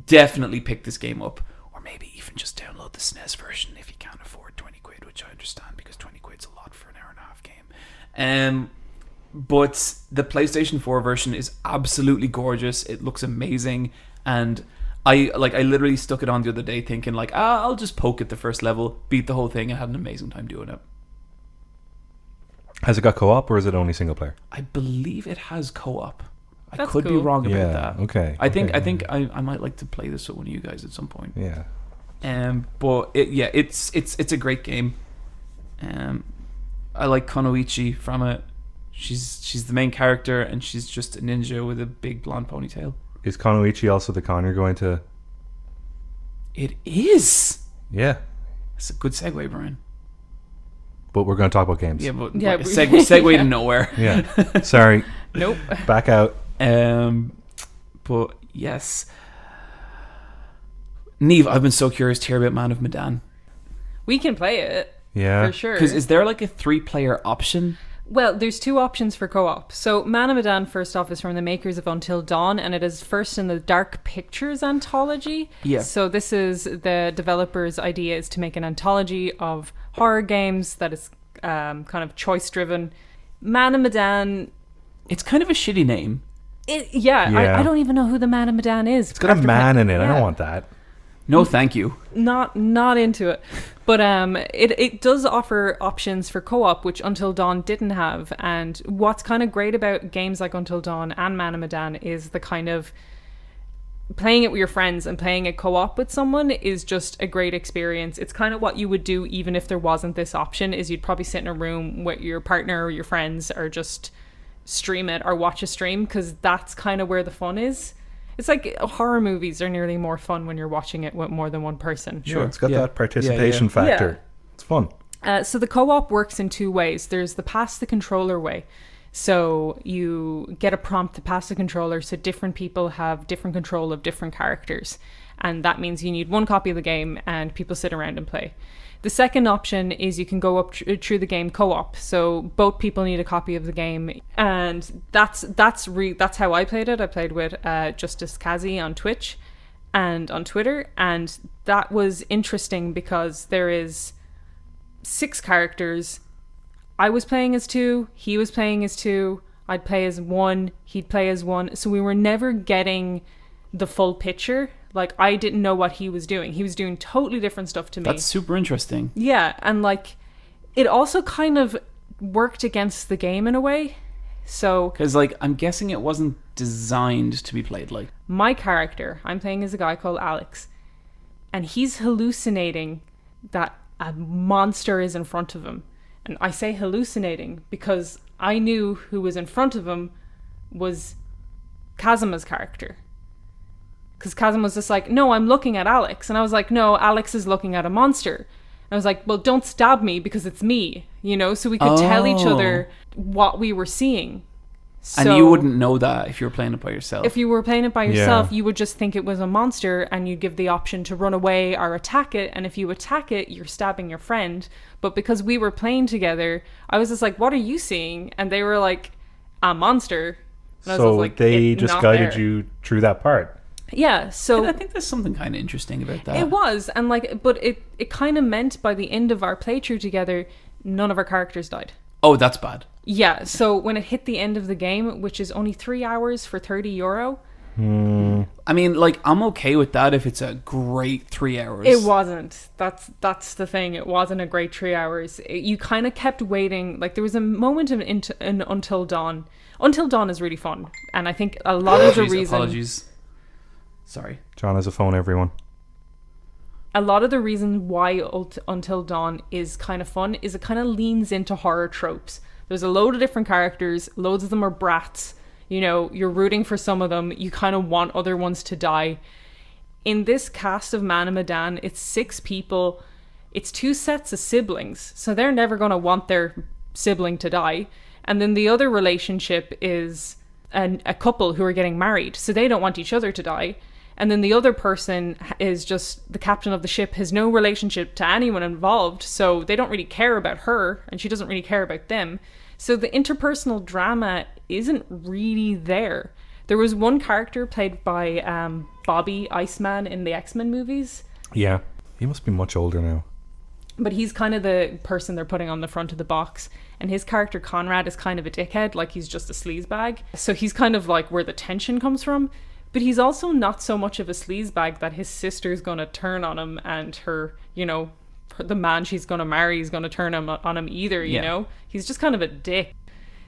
definitely pick this game up, or maybe even just download the SNES version if you can't afford 20 quid, which I understand because 20 quid's a lot for an hour and a half game. But the PlayStation 4 version is absolutely gorgeous. It looks amazing, and I literally stuck it on the other day thinking like, I'll just poke at the first level, beat the whole thing, and had an amazing time doing it. Has it got co-op or is it only single player? I believe it has co-op. I That's could be cool. wrong about Yeah, that. okay, I think okay. I might like to play this with one of you guys at some point. Yeah. But it's a great game. I like Konoichi from it. She's the main character, and she's just a ninja with a big blonde ponytail. Is Konoichi also the con you're going to? It is. Yeah. That's a good segue, Brian. But we're going to talk about games. Yeah, but Yeah, segue to nowhere. Yeah. Sorry. Nope. Back out. But yes. Niamh, I've been so curious to hear about Man of Medan. We can play it. Yeah. For sure. Because is there like a 3-player option? Well, there's 2 options for co-op. So, Man of Medan, first off, is from the makers of Until Dawn, and it is first in the Dark Pictures anthology. Yeah. So, this is the developer's idea is to make an anthology of horror games that is kind of choice-driven. Man of Medan... It's kind of a shitty name. Yeah. I don't even know who the Man of Medan is. It's got a man in it. I don't want that. No, thank you. Not into it. But it does offer options for co-op, which Until Dawn didn't have. And what's kind of great about games like Until Dawn and Man of Medan is the kind of playing it with your friends and playing it co-op with someone is just a great experience. It's kind of what you would do even if there wasn't this option, is you'd probably sit in a room with your partner or your friends, or just stream it or watch a stream, because that's kind of where the fun is. It's like horror movies are nearly more fun when you're watching it with more than one person. Sure. It's got that participation Yeah. factor. It's fun. So the co-op works in 2 ways. There's the pass the controller way. So you get a prompt to pass the controller, so different people have different control of different characters. And that means you need 1 copy of the game and people sit around and play. The second option is you can go up through the game co-op. So both people need a copy of the game, and that's how I played it. I played with Justice Kazi on Twitch and on Twitter, and that was interesting because there is 6 characters. I was playing as 2, he was playing as 2, I'd play as 1, he'd play as 1. So we were never getting the full picture. Like, I didn't know what he was doing. He was doing totally different stuff to me. That's super interesting. Yeah, and like, it also kind of worked against the game in a way. So, Because, like, I'm guessing it wasn't designed to be played like. my character, I'm playing as a guy called Alex, and he's hallucinating that a monster is in front of him. And I say hallucinating because I knew who was in front of him was Kazuma's character. Because Kazuma was just like, no, I'm looking at Alex. And I was like, no, Alex is looking at a monster. And I was like, well, don't stab me because it's me, you know? So we could tell each other what we were seeing. So And you wouldn't know that if you were playing it by yourself. if you were playing it by yourself, Yeah. you would just think it was a monster, and you'd give the option to run away or attack it. And if you attack it, you're stabbing your friend. But because we were playing together, I was just like, what are you seeing? And they were like, a monster. And I was So like, they "It's just not guided there." you through that part. Yeah, so I think there's something kind of interesting about that. it was, and like, but it kind of meant by the end of our playthrough together, none of our characters died. Oh, that's bad. Yeah, so when it hit the end of the game, which is only 3 hours for €30, I mean, like, I'm okay with that if it's a great 3 hours. it wasn't. That's the thing. It wasn't a great 3 hours. You kind of kept waiting. Like, there was a moment in Until Dawn. Until Dawn is really fun, and I think a lot of the reason. Apologies. Sorry. John has a phone, everyone. A lot of the reason why Until Dawn is kind of fun is it kind of leans into horror tropes. There's a load of different characters. Loads of them are brats. You know, you're rooting for some of them. You kind of want other ones to die. In this cast of Man of Medan, it's 6 people. It's 2 sets of siblings. So they're never going to want their sibling to die. And then the other relationship is a couple who are getting married. So they don't want each other to die. And then the other person is just the captain of the ship, has no relationship to anyone involved. So they don't really care about her, and she doesn't really care about them. So the interpersonal drama isn't really there. There was one character played by Bobby Iceman in the X-Men movies. Yeah. He must be much older now. But he's kind of the person they're putting on the front of the box. And his character, Conrad, is kind of a dickhead. Like, he's just a sleazebag. So he's kind of like where the tension comes from. But he's also not so much of a sleazebag that his sister's going to turn on him, and her, you know, the man she's going to marry is going to turn on him either, you know? He's just kind of a dick.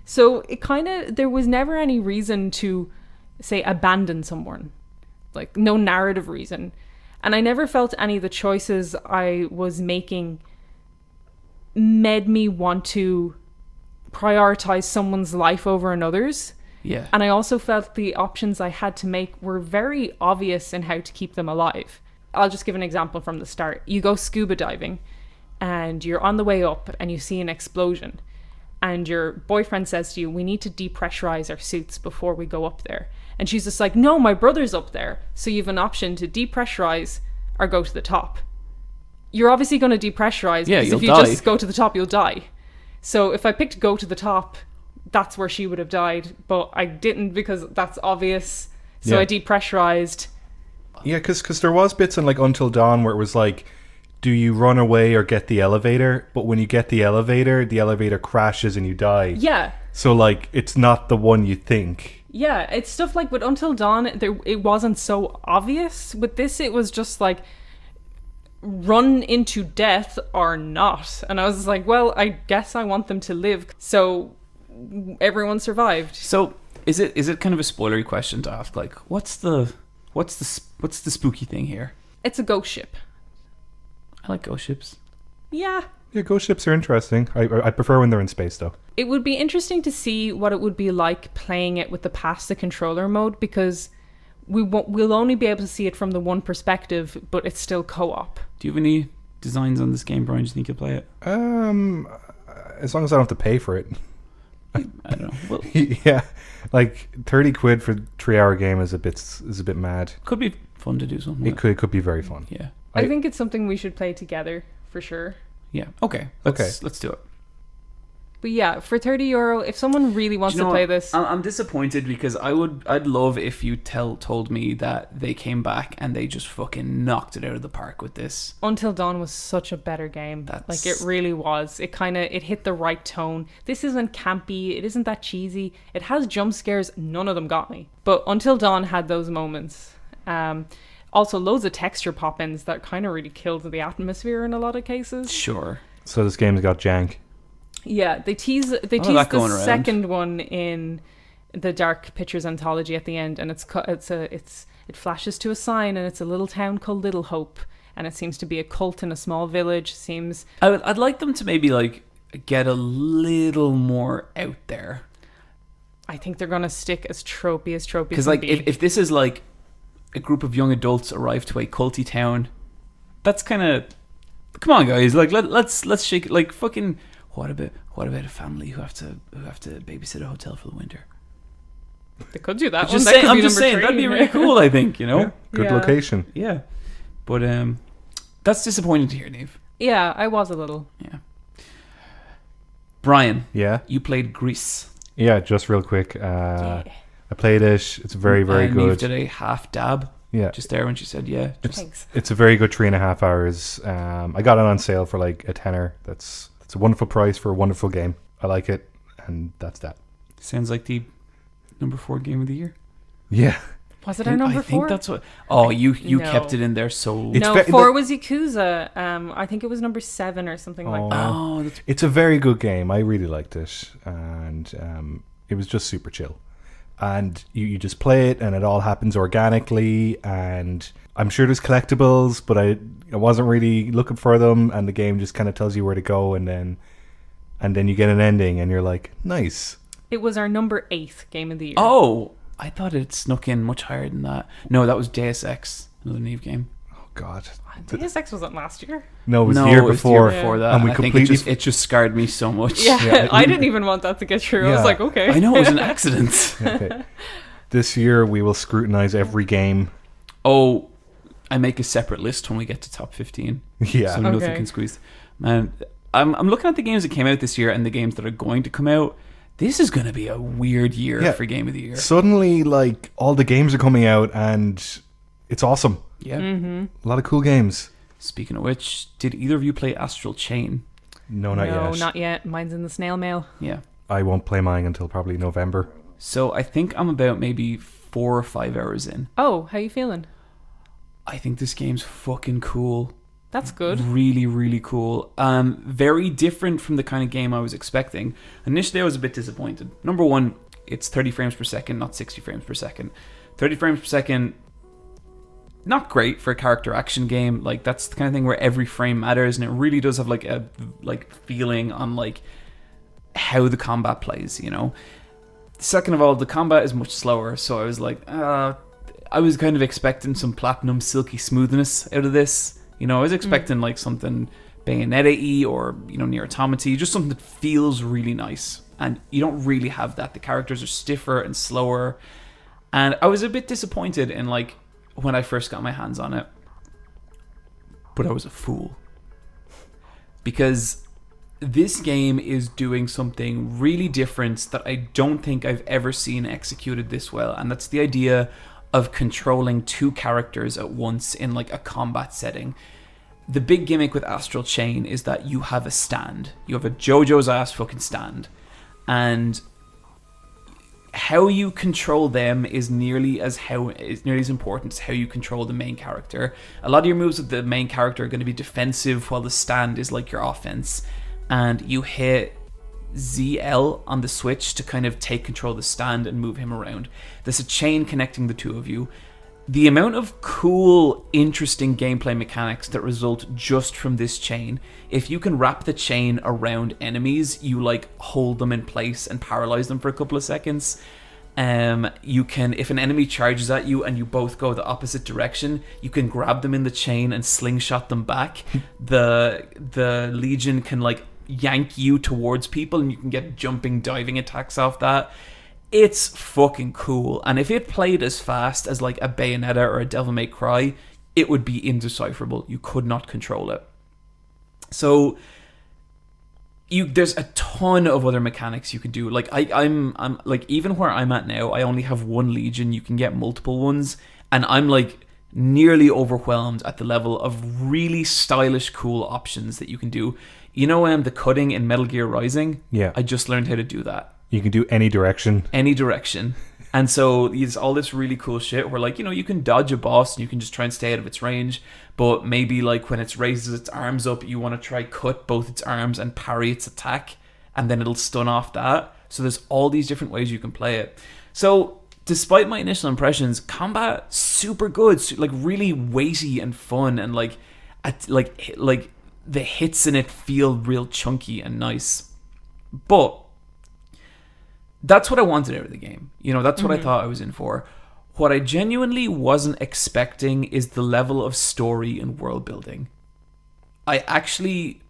So it kind of, there was never any reason to, say, abandon someone. Like, no narrative reason. And I never felt any of the choices I was making made me want to prioritize someone's life over another's. Yeah. And I also felt the options I had to make were very obvious in how to keep them alive. I'll just give an example from the start. You go scuba diving and you're on the way up and you see an explosion. And your boyfriend says to you, we need to depressurize our suits before we go up there. And she's just like, no, my brother's up there. So you have an option to depressurize or go to the top. You're obviously going to depressurize, because if you just go to the top, you'll die. So if I picked go to the top, that's where she would have died. But I didn't, because that's obvious. So I depressurized. Yeah, because there was bits in like Until Dawn where it was like, do you run away or get the elevator? But when you get the elevator crashes and you die. Yeah. So like, it's not the one you think. Yeah, it's stuff like with Until Dawn, it wasn't so obvious. With this, it was just like, run into death or not. And I was just like, well, I guess I want them to live. So everyone survived. So is it kind of a spoilery question to ask? Like, what's the spooky thing here? It's a ghost ship. I like ghost ships. Yeah. Yeah, ghost ships are interesting. I prefer when they're in space, though. It would be interesting to see what it would be like playing it with the pass the controller mode, because we'll only be able to see it from the one perspective, but it's still co-op. Do you have any designs on this game, Bryan? Do you think you'll play it? As long as I don't have to pay for it. I don't know. Well, yeah, like 30 quid for a 3-hour game is a bit mad. could be fun to do something. It could be very fun. Yeah. I think it's something we should play together for sure. Yeah. Okay. Let's do it. But yeah, for €30, if someone really wants to play this, I'm disappointed, because I'd love if you told me that they came back and they just fucking knocked it out of the park with this. Until Dawn was such a better game. Like, it really was. It hit the right tone. This isn't campy. It isn't that cheesy. It has jump scares. None of them got me. But Until Dawn had those moments. Also, loads of texture pop-ins that kind of really killed the atmosphere in a lot of cases. Sure. So this game's got jank. Yeah, they tease the second one in the Dark Pictures anthology at the end, and it flashes to a sign, and it's a little town called Little Hope, and it seems to be a cult in a small village. I'd like them to maybe like get a little more out there. I think they're gonna stick as tropey as tropey. Because like if this is like a group of young adults arrive to a culty town, that's kind of, come on guys, like let's shake it. Like fucking, what about a family who have to babysit a hotel for the winter? They could do that. I'm just saying that'd be really cool. I think, Yeah, good location. Yeah, but that's disappointing to hear, Niamh. Yeah, I was a little. Yeah. Bryan, Yeah. you played Gris. Yeah, just real quick. I played it. It's very, very good. Niamh did a half dab. Yeah. Just there when she said yeah. Thanks. It's a very good 3.5 hours. I got it on sale for like a tenner. It's a wonderful price for a wonderful game. I like it, and that's that. Sounds like the number 4 game of the year. Yeah. Was it our number 4? I think that's what. Oh, you No. kept it in there so. It's No, 4 was Yakuza. I think it was number 7 or something like that. Oh, that's, It's a very good game. I really liked it, and it was just super chill. And you just play it, and it all happens organically. And I'm sure there's collectibles, but I wasn't really looking for them. And the game just kind of tells you where to go, and then you get an ending, and you're like, nice. It was our number 8 game of the year. oh, I thought it snuck in much higher than that. No, that was Deus Ex, another Niamh game. Oh God. Deus Ex wasn't last year. No, it was No, the year it was the before. before that. And we I think completely it just scarred me so much. Yeah, I didn't even want that to get through. I was Yeah. like, okay. I know it was an accident. Okay. This year we will scrutinize every game. Oh, I make a separate list when we get to top 15. Yeah. So nothing Okay. can squeeze. Man, I'm looking at the games that came out this year and the games that are going to come out. This is going to be a weird year for Game of the Year. Suddenly, like, all the games are coming out, and it's awesome. Yeah. Mm-hmm. A lot of cool games. Speaking of which, did either of you play Astral Chain? No, not No, yet. not yet. Mine's in the snail mail. Yeah. I won't play mine until probably November. So I think I'm about maybe 4 or 5 hours in. Oh, how you feeling? I think this game's fucking cool. That's good. Really, really cool. Very different from the kind of game I was expecting. Initially, I was a bit disappointed. Number one, it's 30 frames per second, not 60 frames per second. 30 frames per second, not great for a character action game. Like, that's the kind of thing where every frame matters, and it really does have like a feeling on like how the combat plays, you know. Second of all, the combat is much slower, so I was like, I was kind of expecting some platinum silky smoothness out of this. You know, I was expecting like something Bayonetta-y or, you know, Nier Automata, just something that feels really nice. And you don't really have that. The characters are stiffer and slower. And I was a bit disappointed in like when I first got my hands on it. But I was a fool. Because this game is doing something really different that I don't think I've ever seen executed this well. And that's the idea of controlling two characters at once in like a combat setting. The big gimmick with Astral Chain is that you have a stand. You have a JoJo's ass fucking stand. And how you control them is nearly as important as how you control the main character. A lot of your moves with the main character are going to be defensive, while the stand is like your offense. And you hit ZL on the Switch to kind of take control of the stand and move him around. There's a chain connecting the two of you. The amount of cool, interesting gameplay mechanics that result just from this chain. If you can wrap the chain around enemies, you like hold them in place and paralyze them for a couple of seconds. You can, if an enemy charges at you and you both go the opposite direction, you can grab them in the chain and slingshot them back. The Legion can like yank you towards people and you can get jumping, diving attacks off that. It's fucking cool. And if it played as fast as like a Bayonetta or a Devil May Cry, it would be indecipherable. You could not control it. So there's a ton of other mechanics you can do. Like I'm like, even where I'm at now, I only have one Legion. You can get multiple ones, and I'm like nearly overwhelmed at the level of really stylish, cool options that you can do. You know, the cutting in Metal Gear Rising? Yeah. I just learned how to do that. You can do any direction. Any direction. And so there's all this really cool shit where, like, you know, you can dodge a boss and you can just try and stay out of its range. But maybe, like, when it raises its arms up, you want to try cut both its arms and parry its attack. And then it'll stun off that. So there's all these different ways you can play it. So despite my initial impressions, combat, super good. Like, really weighty and fun. And, like the hits in it feel real chunky and nice. But that's what I wanted out of the game. You know, that's what I thought I was in for. What I genuinely wasn't expecting is the level of story and world building. I actually,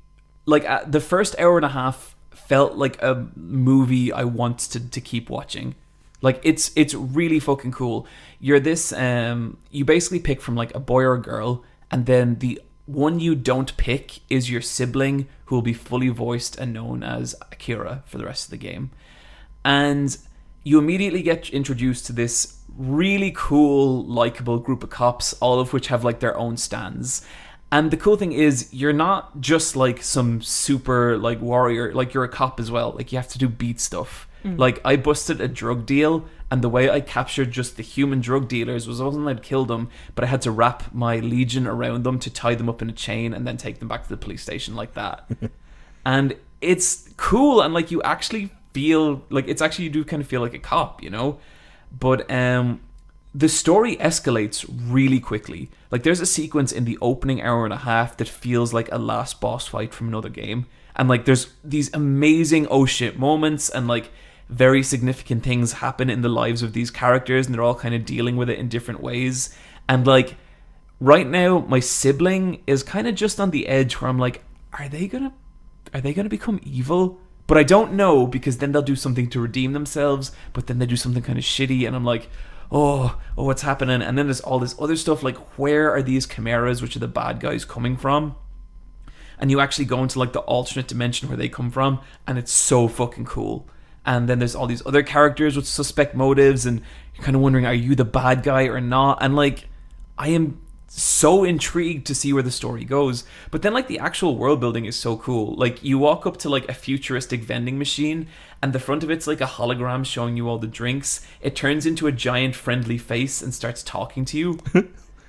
like, the first hour and a half felt like a movie I wanted to keep watching. Like, it's really fucking cool. You're this, you basically pick from like a boy or a girl, and then the one you don't pick is your sibling, who will be fully voiced and known as Akira for the rest of the game. And you immediately get introduced to this really cool, likable group of cops, all of which have like their own stands. And the cool thing is, you're not just like some super like warrior, like you're a cop as well. Like, you have to do beat stuff. Like, I busted a drug deal, and the way I captured just the human drug dealers was I wasn't allowed to kill them, but I had to wrap my Legion around them to tie them up in a chain and then take them back to the police station like that. And it's cool, and like, you actually feel like you do kind of feel like a cop, you know. But the story escalates really quickly. Like, there's a sequence in the opening hour and a half that feels like a last boss fight from another game, and like, there's these amazing oh shit moments, and like, very significant things happen in the lives of these characters, and they're all kind of dealing with it in different ways. And like, right now my sibling is kind of just on the edge where I'm like, are they gonna become evil? But I don't know, because then they'll do something to redeem themselves, but then they do something kind of shitty, and I'm like, oh, what's happening? And then there's all this other stuff, like, where are these chimeras, which are the bad guys, coming from? And you actually go into like the alternate dimension where they come from, and it's so fucking cool. And then there's all these other characters with suspect motives, and you're kind of wondering, are you the bad guy or not? And like, I am so intrigued to see where the story goes. But then like, the actual world building is so cool. Like, you walk up to like a futuristic vending machine, and the front of it's like a hologram showing you all the drinks. It turns into a giant friendly face and starts talking to you.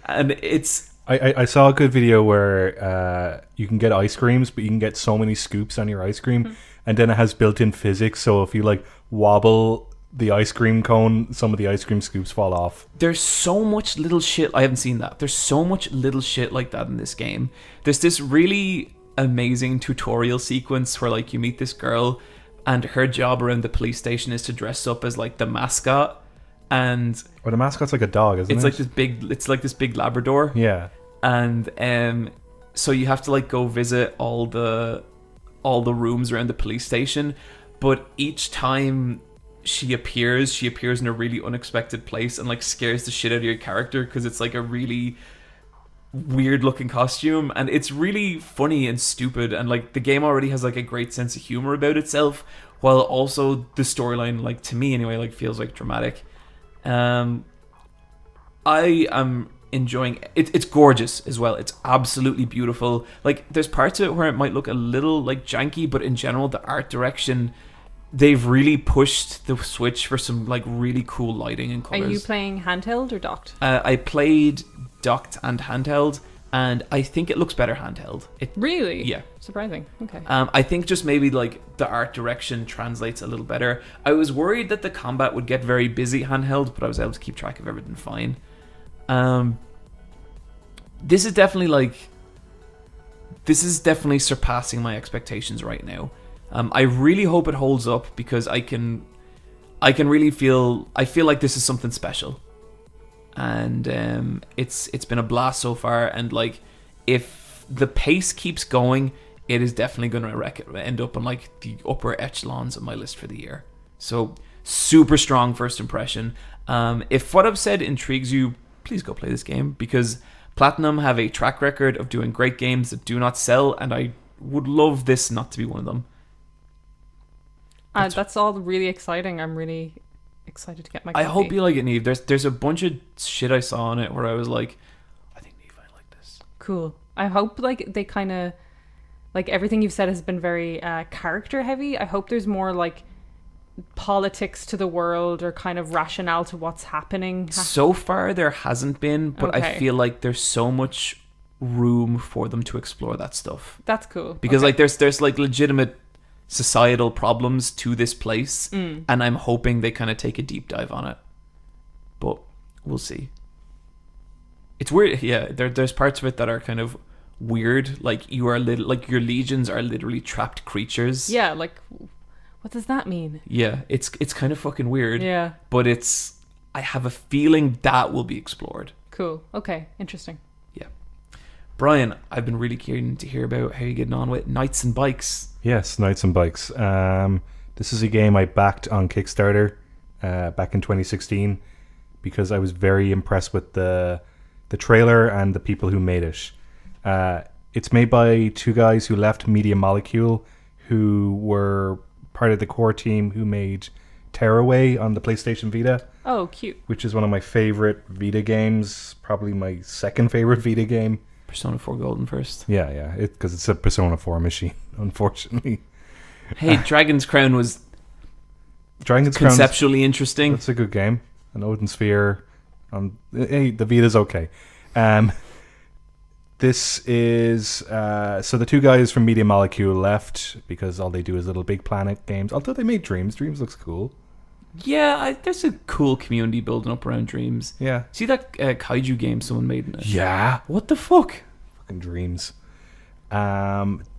And it's... I saw a good video where you can get ice creams, but you can get so many scoops on your ice cream, and then it has built-in physics, so if you like wobble the ice cream cone, some of the ice cream scoops fall off. There's so much little shit. I haven't seen that. There's so much little shit like that in this game. There's this really amazing tutorial sequence where like, you meet this girl, and her job around the police station is to dress up as like the mascot, and Or the mascot's like a dog, isn't it's it? like this big Labrador. Yeah. And so you have to like go visit all the rooms around the police station, but each time she appears in a really unexpected place and like scares the shit out of your character because it's like a really weird looking costume, and it's really funny and stupid, and like the game already has like a great sense of humor about itself, while also the storyline, like to me anyway, like feels like dramatic. I am enjoying it. It's gorgeous as well. It's absolutely beautiful. Like there's parts of it where it might look a little like janky, but in general the art direction, they've really pushed the switch for some like really cool lighting and colors. Are you playing handheld or docked? I played docked and handheld, and I think it looks better handheld. Really? Yeah. Surprising. Okay. I think just maybe like the art direction translates a little better. I was worried that the combat would get very busy handheld, but I was able to keep track of everything fine. This is definitely surpassing my expectations right now. I really hope it holds up because I really feel like this is something special. And it's been a blast so far, and like if the pace keeps going, it is definitely going to end up on like the upper echelons of my list for the year. So super strong first impression. If what I've said intrigues you, please go play this game, because Platinum have a track record of doing great games that do not sell, and I would love this not to be one of them. That's all really exciting. I'm really excited to get my copy. I hope you like it, Niamh. There's a bunch of shit I saw on it where I was like, I think Niamh might like this. Cool. I hope like they kind of like everything you've said has been very character heavy. I hope there's more like politics to the world or kind of rationale to what's happening. So far there hasn't been, but I Okay. feel like there's so much room for them to explore that stuff. That's cool. Because Okay. like there's like legitimate societal problems to this place, and I'm hoping they kind of take a deep dive on it. But we'll see. It's weird, yeah. There's parts of it that are kind of weird. Like you are like your legions are literally trapped creatures. Yeah, like what does that mean? Yeah, it's kind of fucking weird. Yeah. But I have a feeling that will be explored. Cool. Okay. Interesting. Yeah. Bryan, I've been really keen to hear about how you're getting on with Knights and Bikes. Yes, Knights and Bikes. This is a game I backed on Kickstarter back in 2016 because I was very impressed with the trailer and the people who made it. It's made by two guys who left Media Molecule, who were part of the core team who made Tearaway on the PlayStation Vita. Oh, cute. Which is one of my favorite Vita games, probably my second favorite Vita game. Persona 4 Golden first. Yeah, because it's a Persona 4 machine, unfortunately. Hey, Dragon's Crown was Dragon's Crown conceptually interesting. It's a good game. An Odin Sphere. Hey, the Vita's okay. This is so the two guys from Media Molecule left because all they do is Little Big Planet games. Although they made Dreams. Dreams looks cool. Yeah, there's a cool community building up around Dreams. Yeah. See that kaiju game someone made in it? Yeah. What the fuck? Fucking Dreams.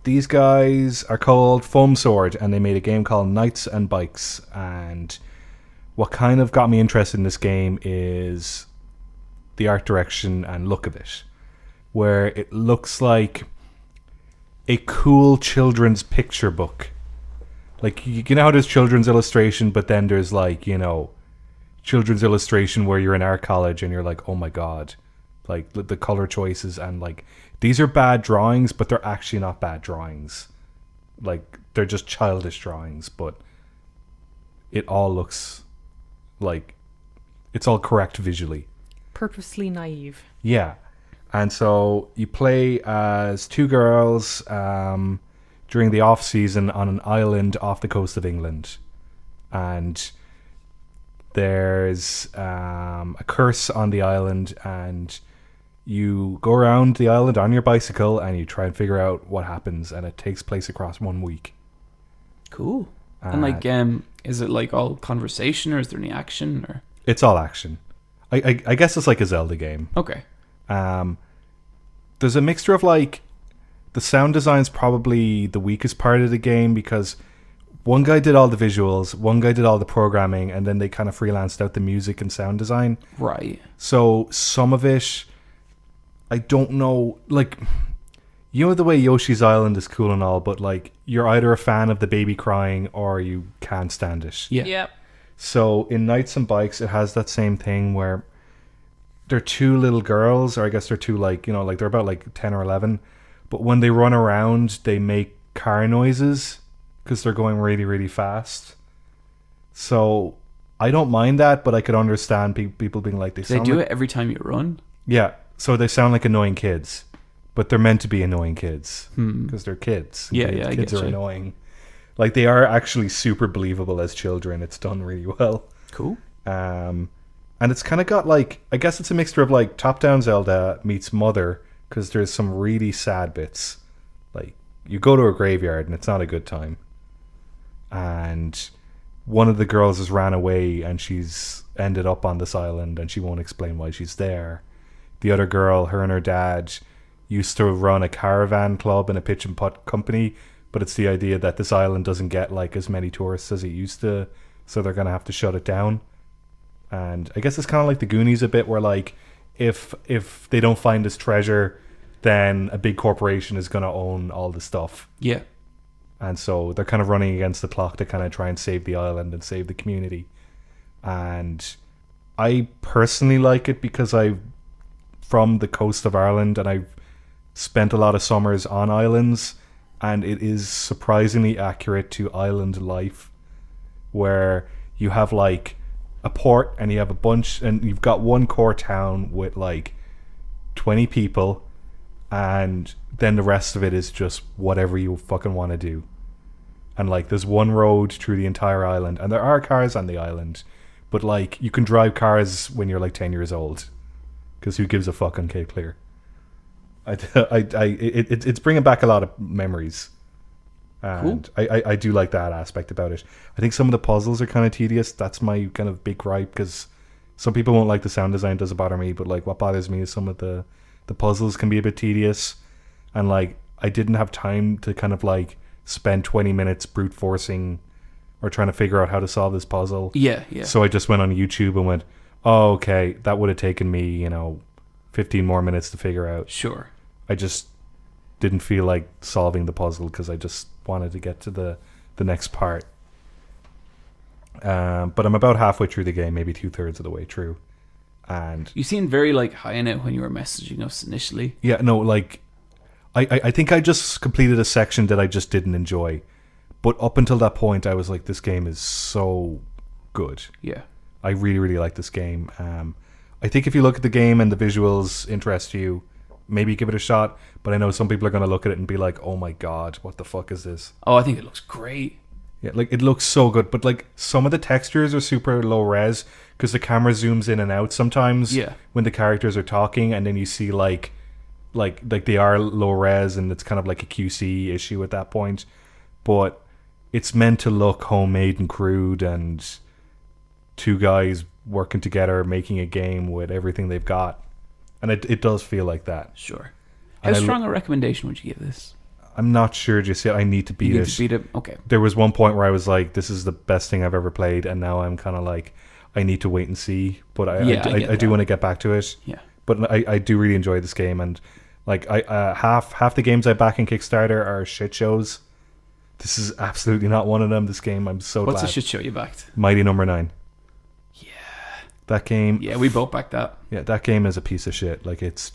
These guys are called Foam Sword, and they made a game called Knights and Bikes. And what kind of got me interested in this game is the art direction and look of it, where it looks like a cool children's picture book. Like, you know how there's children's illustration, but then there's like, you know, children's illustration where you're in art college and you're like, oh my god, like the color choices, and like these are bad drawings, but they're actually not bad drawings. Like, they're just childish drawings, but it all looks like it's all correct visually. Purposely naive. Yeah. And so you play as two girls during the off season on an island off the coast of England, and there's a curse on the island, and you go around the island on your bicycle and you try and figure out what happens, and it takes place across 1 week. Cool. And like, is it like all conversation, or is there any action? Or It's all action. I guess it's like a Zelda game. okay. There's a mixture of like, the sound design's probably the weakest part of the game, because one guy did all the visuals, one guy did all the programming, and then they kind of freelanced out the music and sound design. Right. So some of it, I don't know, like, you know the way Yoshi's Island is cool and all, but like you're either a fan of the baby crying or you can't stand it. Yeah. Yep. So in Knights and Bikes, it has that same thing where they're two little girls, or I guess they're two, like, you know, like they're about like 10 or 11, but when they run around, they make car noises because they're going really, really fast. So I don't mind that, but I could understand people being like, They sound do like, it every time you run. yeah, so they sound like annoying kids, but they're meant to be annoying kids because they're kids. Yeah, Kids- yeah, I kids get are you. annoying. Like, they are actually super believable as children. It's done really well. Cool. And it's kind of got, like, I guess it's a mixture of like top-down Zelda meets Mother, because there's some really sad bits. Like, you go to a graveyard and it's not a good time, and one of the girls has ran away and she's ended up on this island and she won't explain why she's there. The other girl, her and her dad used to run a caravan club and a pitch and putt company, but it's the idea that this island doesn't get like as many tourists as it used to, so they're gonna have to shut it down. And I guess it's kind of like the Goonies a bit, where like if they don't find this treasure, then a big corporation is gonna own all the stuff. Yeah. And so they're kind of running against the clock to kind of try and save the island and save the community. And I personally like it because I'm from the coast of Ireland and I've spent a lot of summers on islands, and it is surprisingly accurate to island life, where you have like a port and you have a bunch, and you've got one core town with like 20 people, and then the rest of it is just whatever you fucking want to do. And like there's one road through the entire island, and there are cars on the island, but like you can drive cars when you're like 10 years old, because who gives a fuck on Cape Clear? It's bringing back a lot of memories, and Cool. I do like that aspect about it. I think some of the puzzles are kind of tedious. That's my kind of big gripe, because some people won't like the sound design. Doesn't bother me, but like what bothers me is some of the puzzles can be a bit tedious, and like I didn't have time to kind of like spend 20 minutes brute forcing or trying to figure out how to solve this puzzle. Yeah. So I just went on YouTube and went, oh, okay, that would have taken me 15 more minutes to figure out. Sure. I just didn't feel like solving the puzzle because I just wanted to get to the next part. But I'm about halfway through the game, maybe 2/3 of the way through. And You seemed very like high in it when you were messaging us initially. yeah, no, like I think I just completed a section that I just didn't enjoy. But up until that point, I was like, this game is so good. Yeah. I really, really like this game. I think if you look at the game and the visuals interest you, maybe give it a shot. But I know some people are going to look at it and be like, oh my god, what the fuck is this? Oh, I think it looks great. Yeah, like it looks so good. But like some of the textures are super low res because the camera zooms in and out sometimes. Yeah. When the characters are talking, and then you see like they are low res, and it's kind of like a QC issue at that point. But it's meant to look homemade and crude, and two guys working together making a game with everything they've got, and it does feel like that. Sure. How And strong a recommendation would you give this? I'm not sure just yet. I need to beat You need it. to beat it? Okay. There was one point where I was like, this is the best thing I've ever played, and now I'm kind of like, I need to wait and see. But I do want to get back to it. Yeah. But I do really enjoy this game, and like half the games I back in Kickstarter are shit shows. This is absolutely not one of them. This game, I'm so What's glad. the shit show you backed? Mighty Number 9. Yeah. That game. Yeah, we both backed that. Yeah, that game is a piece of shit. Like it's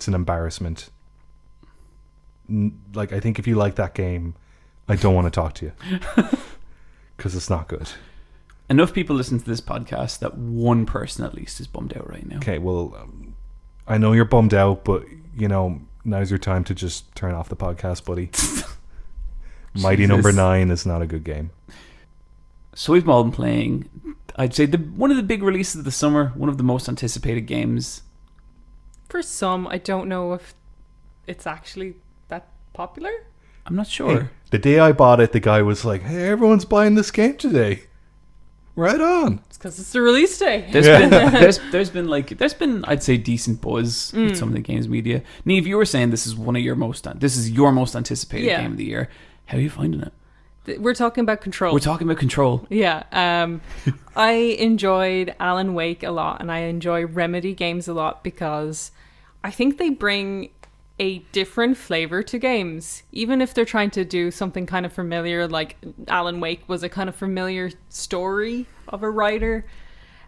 an embarrassment. Like I think if you like that game, I don't want to talk to you because it's not good. Enough people listen to this podcast that one person at least is bummed out right now. Okay, well, I know you're bummed out, but now's your time to just turn off the podcast, buddy. Mighty Number 9 is not a good game. So we've all been playing, I'd say, one of the big releases of the summer, one of the most anticipated games. For some, I don't know if it's actually that popular. I'm not sure. Hey, the day I bought it, the guy was like, hey, everyone's buying this game today. Right on. It's because it's the release day. There's been I'd say decent buzz with some of the games media. Niamh, you were saying this is your most anticipated Yeah. game of the year. How are you finding it? We're talking about Control. We're talking about Control. Yeah. I enjoyed Alan Wake a lot, and I enjoy Remedy games a lot because I think they bring a different flavor to games. Even if they're trying to do something kind of familiar, like Alan Wake was a kind of familiar story of a writer,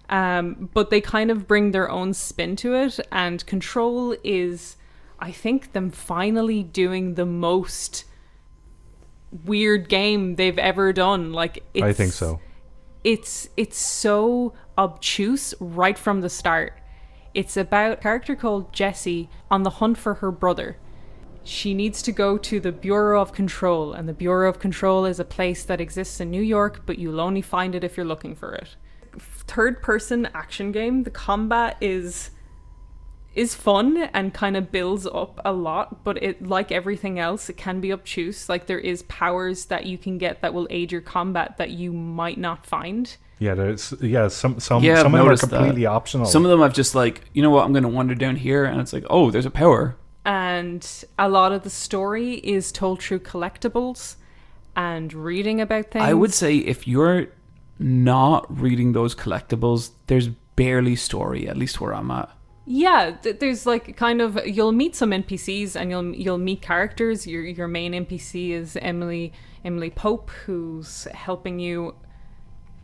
but they kind of bring their own spin to it, and Control is, I think, them finally doing the most weird game they've ever done. Like, I think so. It's so obtuse right from the start. It's about a character called Jessie on the hunt for her brother. She needs to go to the Bureau of Control, and the Bureau of Control is a place that exists in New York, but you'll only find it if you're looking for it. Third-person action game. The combat is fun and kind of builds up a lot, but it, like everything else, it can be obtuse. Like, there is powers that you can get that will aid your combat that you might not find. Yeah, some of Yeah, I've them are noticed completely that. optional. Some of them I've just like, you know what, I'm going to wander down here, and it's like, oh, there's a power. And a lot of the story is told through collectibles and reading about things. I would say if you're not reading those collectibles, there's barely story, at least where I'm at. Yeah, there's like kind of, you'll meet some NPCs and you'll meet characters. Your main NPC is Emily Pope, who's helping you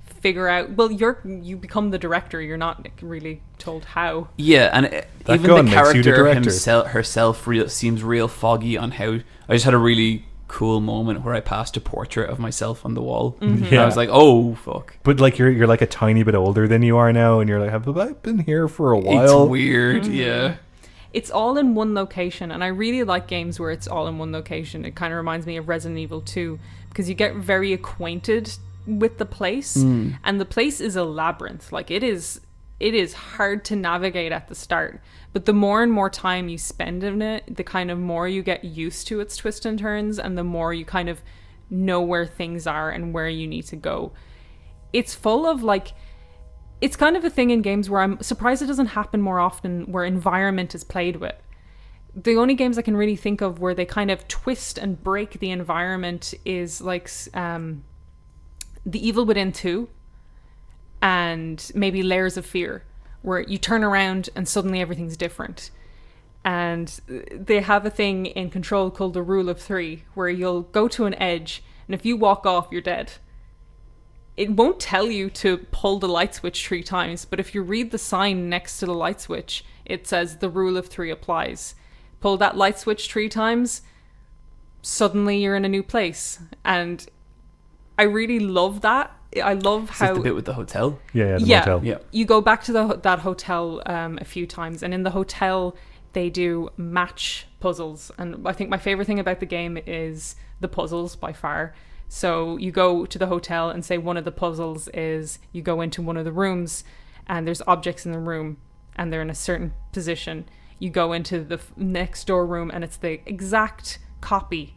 figure out. Well, you become the director. You're not really told how. Yeah, and even gun the makes you the character director. herself seems real foggy on how. I just had a really cool moment where I passed a portrait of myself on the wall. Mm-hmm. And I was like, oh fuck. But like you're like a tiny bit older than you are now, and you're like, have I been here for a while? It's weird, yeah. It's all in one location, and I really like games where it's all in one location. It kind of reminds me of Resident Evil 2, because you get very acquainted with the place, and the place is a labyrinth. Like, it is hard to navigate at the start, but the more and more time you spend in it, the kind of more you get used to its twists and turns, and the more you kind of know where things are and where you need to go. It's full of like, it's kind of a thing in games where I'm surprised it doesn't happen more often, where environment is played with. The only games I can really think of where they kind of twist and break the environment is like The Evil Within 2 and maybe Layers of Fear, where you turn around and suddenly everything's different. And they have a thing in Control called the Rule of 3, where you'll go to an edge, and if you walk off, you're dead. It won't tell you to pull the light switch 3 times, but if you read the sign next to the light switch, it says the Rule of 3 applies. Pull that light switch 3 times, suddenly you're in a new place. And I really love that. I love how... Is this the bit with the hotel? Yeah, the Yeah. motel. Yeah. You go back to that hotel a few times, and in the hotel they do match puzzles. And I think my favorite thing about the game is the puzzles by far. So you go to the hotel and say one of the puzzles is you go into one of the rooms and there's objects in the room and they're in a certain position. You go into the next door room and it's the exact copy,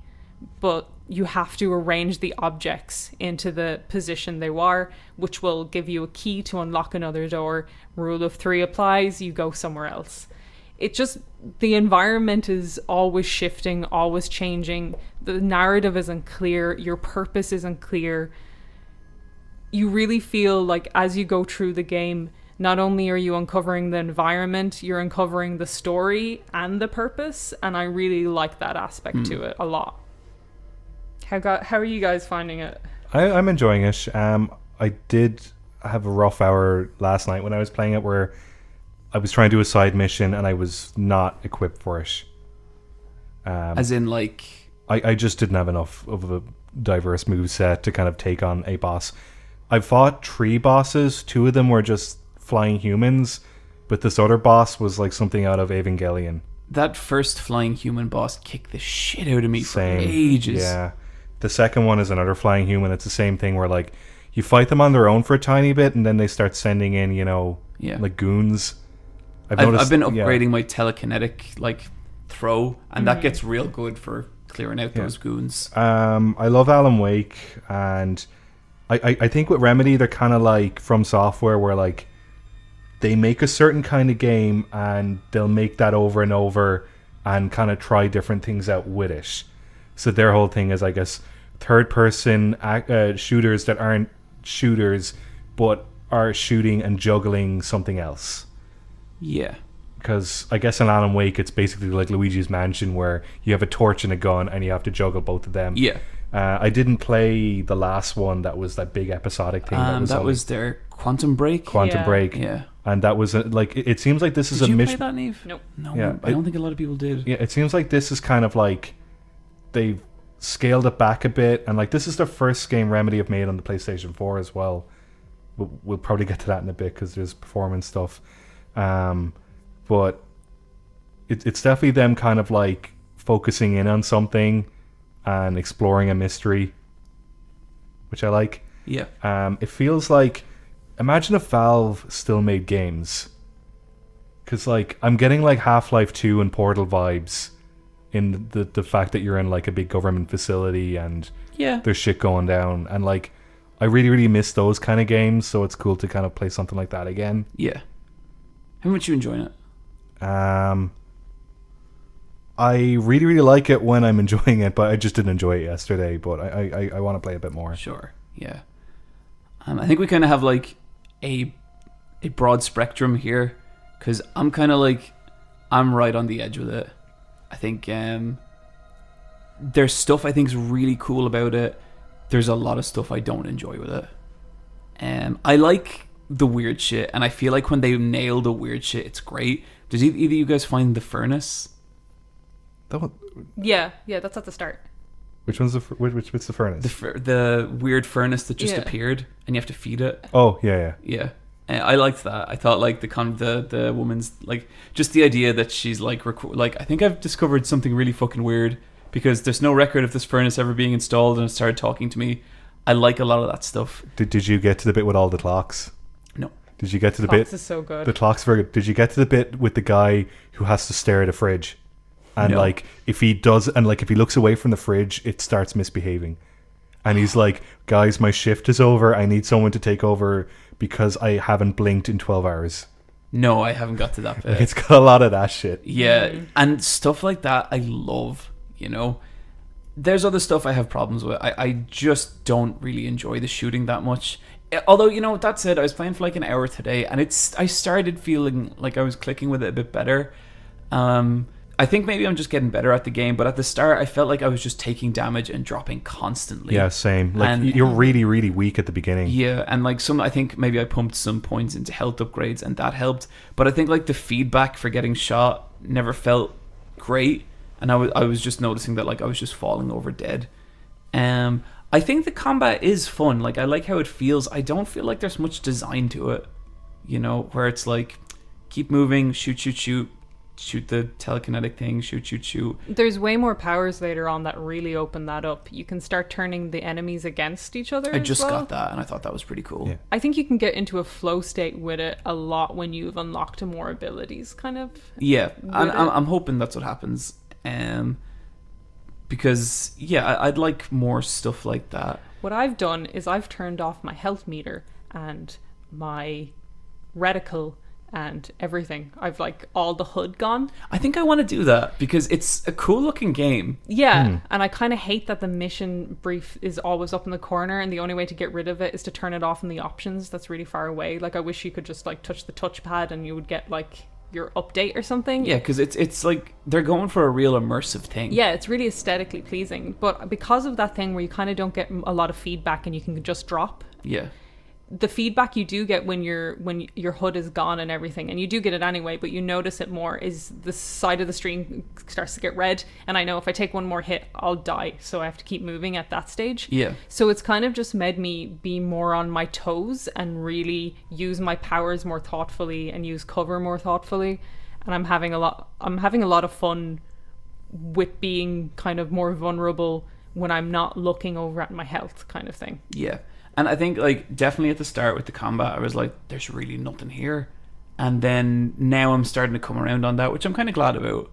but you have to arrange the objects into the position they were, which will give you a key to unlock another door. Rule of 3 applies, you go somewhere else. It just, the environment is always shifting, always changing. The narrative isn't clear, your purpose isn't clear. You really feel like as you go through the game, not only are you uncovering the environment, you're uncovering the story and the purpose, and I really like that aspect to it a lot. How are you guys finding it? I'm enjoying it. I did have a rough hour last night when I was playing it where I was trying to do a side mission and I was not equipped for it. As in, like... I just didn't have enough of a diverse moveset to kind of take on a boss. I fought 3 bosses. 2 of them were just flying humans, but this other boss was like something out of Evangelion. That first flying human boss kicked the shit out of me Same. for ages. Yeah. The second one is another flying human. It's the same thing where like you fight them on their own for a tiny bit and then they start sending in, like goons. I've been upgrading my telekinetic like throw, and that gets real good for clearing out those goons. I love Alan Wake, and I think with Remedy they're kind of like From Software, where like they make a certain kind of game and they'll make that over and over and kind of try different things out with it. So their whole thing is, I guess, third-person shooters that aren't shooters, but are shooting and juggling something else. Yeah. Because I guess in Alan Wake, it's basically like Luigi's Mansion, where you have a torch and a gun, and you have to juggle both of them. Yeah. I didn't play the last one. That was that big episodic thing. That was their Quantum Break. Quantum Break. Yeah. And that was like it seems like this is Did a you mission. play that, Niamh? Nope. No, Yeah, I don't think a lot of people did. Yeah, it seems like this is kind of like they've scaled it back a bit, and like this is the first game Remedy have made on the PlayStation 4 as well. We'll probably get to that in a bit because there's performance stuff, but it's definitely them kind of like focusing in on something and exploring a mystery, which I like. Yeah. It feels like, imagine if Valve still made games, because like I'm getting like Half-Life 2 and Portal vibes in the fact that you're in like a big government facility and Yeah. there's shit going down, and like I really really miss those kind of games, so it's cool to kind of play something like that again. Yeah. How much you enjoying it? I really really like it when I'm enjoying it, but I just didn't enjoy it yesterday, but I want to play a bit more. Sure. Yeah. I think we kind of have like a broad spectrum here, because I'm kind of like, I'm right on the edge with it. I think there's stuff I think is really cool about it. There's a lot of stuff I don't enjoy with it. I like the weird shit, and I feel like when they nail the weird shit, it's great. Did either of you guys find the furnace? That one, Yeah, that's at the start. which one's which the furnace? The weird furnace that just Yeah. appeared, and you have to feed it. Oh yeah. Yeah. I liked that. I thought like the woman's like just the idea that she's like like I think I've discovered something really fucking weird, because there's no record of this furnace ever being installed, and it started talking to me. I like a lot of that stuff. Did you get to the bit with all the clocks? No. Did you get to the Fox bit? is so good. The clock's very good. Did you get to the bit with the guy who has to stare at a fridge, and No. like if he looks away from the fridge, it starts misbehaving, and he's like, "Guys, my shift is over. I need someone to take over because I haven't blinked in 12 hours." No, I haven't got to that bit. It's got a lot of that shit. Yeah, and stuff like that I love, you know. There's other stuff I have problems with. I just don't really enjoy the shooting that much. Although, you know, that said, I was playing for like an hour today, and I started feeling like I was clicking with it a bit better. I think maybe I'm just getting better at the game, but at the start I felt like I was just taking damage and dropping constantly. Yeah, same. Like And- you're really, really weak at the beginning. Yeah, and like I think maybe I pumped some points into health upgrades, and that helped. But I think like the feedback for getting shot never felt great, and I was just noticing that like I was just falling over dead. I think the combat is fun. Like I like how it feels. I don't feel like there's much design to it, you know, where it's like keep moving, shoot, shoot the telekinetic thing, shoot. There's way more powers later on that really open that up. You can start turning the enemies against each other. I as just well. got that, and I thought that was pretty cool. Yeah. I think you can get into a flow state with it a lot when you've unlocked more abilities, kind of. Yeah, and Would it? I'm hoping that's what happens. Because yeah, I'd like more stuff like that. What I've done is I've turned off my health meter and my reticle and everything. I've like all the HUD gone. I think I want to do that because it's a cool looking game. Yeah, and I kind of hate that the mission brief is always up in the corner, and the only way to get rid of it is to turn it off in the options. That's really far away. Like I wish you could just like touch the touchpad and you would get like your update or something. Yeah, because it's like they're going for a real immersive thing. Yeah, it's really aesthetically pleasing, but because of that thing where you kind of don't get a lot of feedback and you can just drop, Yeah. the feedback you do get when your HUD is gone and everything, and you do get it anyway, but you notice it more, is the side of the screen starts to get red, and I know if I take one more hit I'll die, so I have to keep moving at that stage. Yeah. So it's kind of just made me be more on my toes and really use my powers more thoughtfully and use cover more thoughtfully, and I'm having a lot of fun with being kind of more vulnerable when I'm not looking over at my health, kind of thing. Yeah. And I think like definitely at the start with the combat I was like, there's really nothing here. And then now I'm starting to come around on that, which I'm kind of glad about.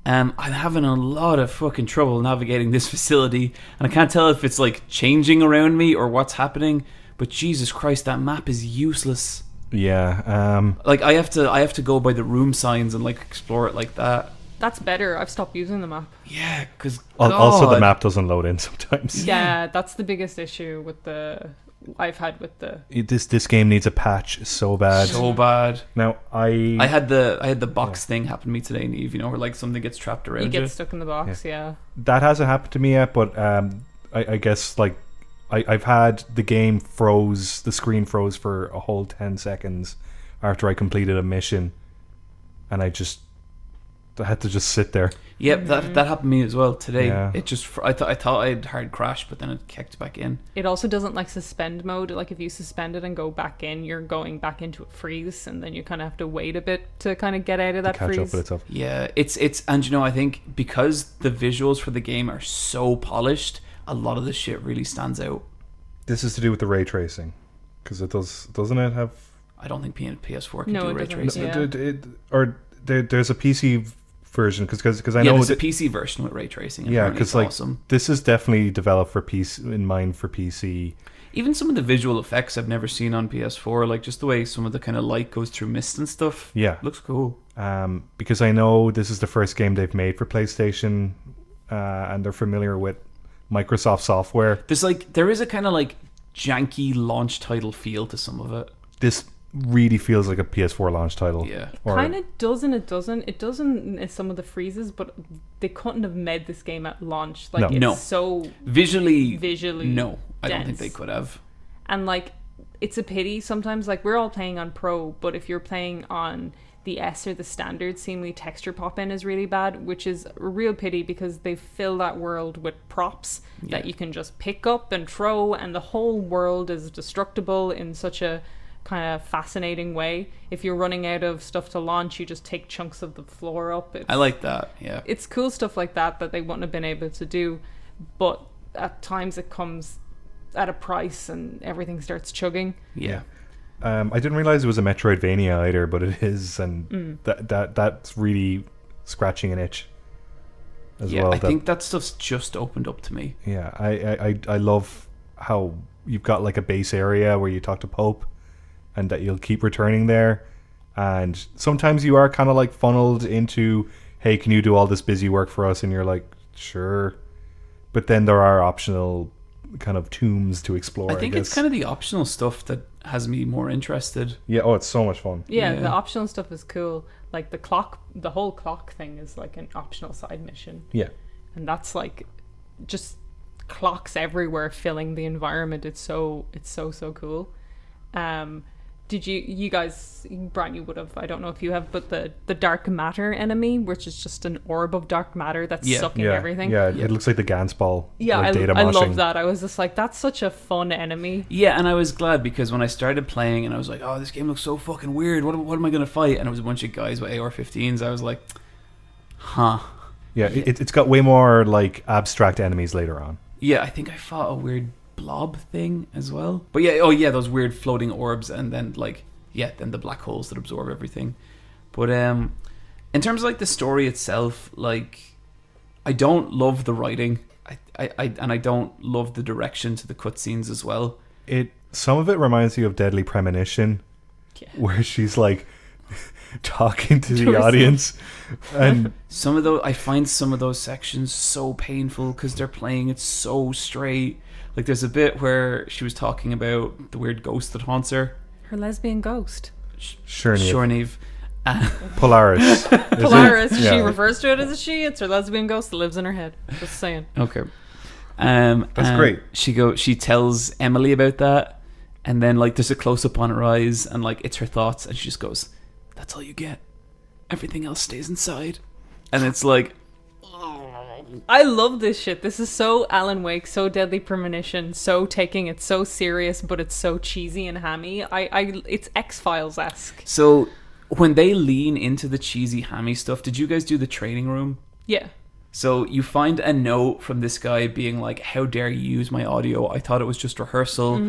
I'm having a lot of fucking trouble navigating this facility, and I can't tell if it's like changing around me or what's happening, but Jesus Christ, that map is useless. Yeah. Like I have to go by the room signs and like explore it like that. That's better. I've stopped using the map. Yeah, because Also, the map doesn't load in sometimes. Yeah, that's the biggest issue with I've had with the. This game needs a patch so bad. so bad. Now I had the box thing happen to me today, Niamh. You know, where like something gets trapped around You you. get stuck in the box, yeah. that hasn't happened to me yet, but I guess like I've had the screen froze for a whole 10 seconds after I completed a mission, and I had to just sit there. Yep, that happened to me as well today. Yeah. It just I thought I'd hard crashed, but then it kicked back in. It also doesn't like suspend mode. Like if you suspend it and go back in, you're going back into a freeze, and then you kind of have to wait a bit to kind of get out of that Catch freeze. up with itself. Yeah, it's and you know, I think because the visuals for the game are so polished, a lot of the shit really stands out. This is to do with the ray tracing, because it doesn't it have? I don't think PS4 can No, do it ray doesn't, tracing. yeah. There's a PC version because I know there's a PC version with ray tracing. yeah, Apparently because it's like awesome. this is definitely developed for PC in mind for PC. Even some of the visual effects I've never seen on PS4, like just the way some of the kind of light goes through mist and stuff. Yeah, Looks cool. because I know this is the first game they've made for PlayStation, and they're familiar with Microsoft software. There is a kind of like janky launch title feel to some of it. This really feels like a PS4 launch title. Yeah. Kind of does and it doesn't. It doesn't in some of the freezes, but they couldn't have made this game at launch. Like No. it's so Visually, no, I don't think dense. they could have. And like it's a pity sometimes. Like we're all playing on Pro, but if you're playing on the S or the standard, seemingly texture pop in is really bad, which is a real pity because they fill that world with props that you can just pick up and throw, and the whole world is destructible in such a kind of fascinating way. If you're running out of stuff to launch, you just take chunks of the floor up. I like that. Yeah. It's cool stuff like that they wouldn't have been able to do, but at times it comes at a price and everything starts chugging. Yeah. I didn't realize it was a Metroidvania either, but it is, and that's really scratching an itch as well. I think that stuff's just opened up to me. Yeah, I love how you've got like a base area where you talk to Pope, and that you'll keep returning there, and sometimes you are kind of like funneled into, hey, can you do all this busy work for us? And you're like, sure, but then there are optional kind of tombs to explore. I think it's kind of the optional stuff that has me more interested. Yeah, oh, it's so much fun. Yeah, the optional stuff is cool. Like the whole clock thing is like an optional side mission. Yeah. And that's like just clocks everywhere filling the environment. It's so cool. Did you guys, Bryan, you would have, I don't know if you have, but the dark matter enemy, which is just an orb of dark matter that's sucking everything. Yeah, it looks like the Gans ball. Yeah, like data I moshing. love that. I was just like, that's such a fun enemy. Yeah, and I was glad because when I started playing and I was like, oh, this game looks so fucking weird. What am I going to fight? And it was a bunch of guys with AR-15s. I was like, huh. Yeah, it's got way more like abstract enemies later on. Yeah, I think I fought a weird blob thing as well. But yeah, those weird floating orbs, and then then the black holes that absorb everything. But in terms of like the story itself, like I don't love the writing. I don't love the direction to the cutscenes as well. Some of it reminds you of Deadly Premonition, where she's like talking to the audience, and I find some of those sections so painful because they're playing it so straight. Like there's a bit where she was talking about the weird ghost that haunts her. Her lesbian ghost. Sure, Niamh. Polaris. Polaris. Yeah. She refers to it as a she. It's her lesbian ghost that lives in her head. Just saying. Okay. That's great. She tells Emily about that, and then like there's a close up on her eyes, and like it's her thoughts, and she just goes, "That's all you get. Everything else stays inside." And it's like, I love this shit. This is so Alan Wake, so Deadly Premonition, so taking it so serious, but it's so cheesy and hammy. It's X-Files-esque. so when they lean into the cheesy hammy stuff, did you guys do the training room? Yeah. So you find a note from this guy being like, how dare you use my audio? I thought it was just rehearsal.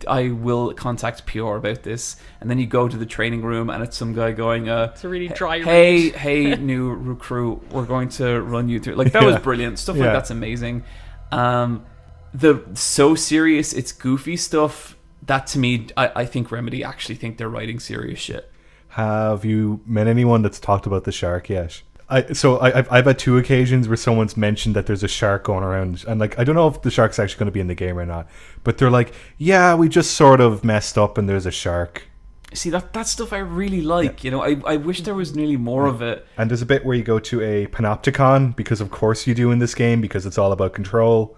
I will contact PR about this. And then you go to the training room and it's some guy going, It's a really dry read. hey, new recruit, we're going to run you through. Like, that was brilliant. Stuff like that's amazing. The so serious, it's goofy stuff, that to me, I think Remedy actually think they're writing serious shit. Have you met anyone that's talked about the shark yet? I've had 2 occasions where someone's mentioned that there's a shark going around, and like I don't know if the shark's actually going to be in the game or not, but they're like, yeah, we just sort of messed up and there's a shark. See, that stuff I really like. You know, I wish there was nearly more of it. And there's a bit where you go to a panopticon, because of course you do in this game, because it's all about control,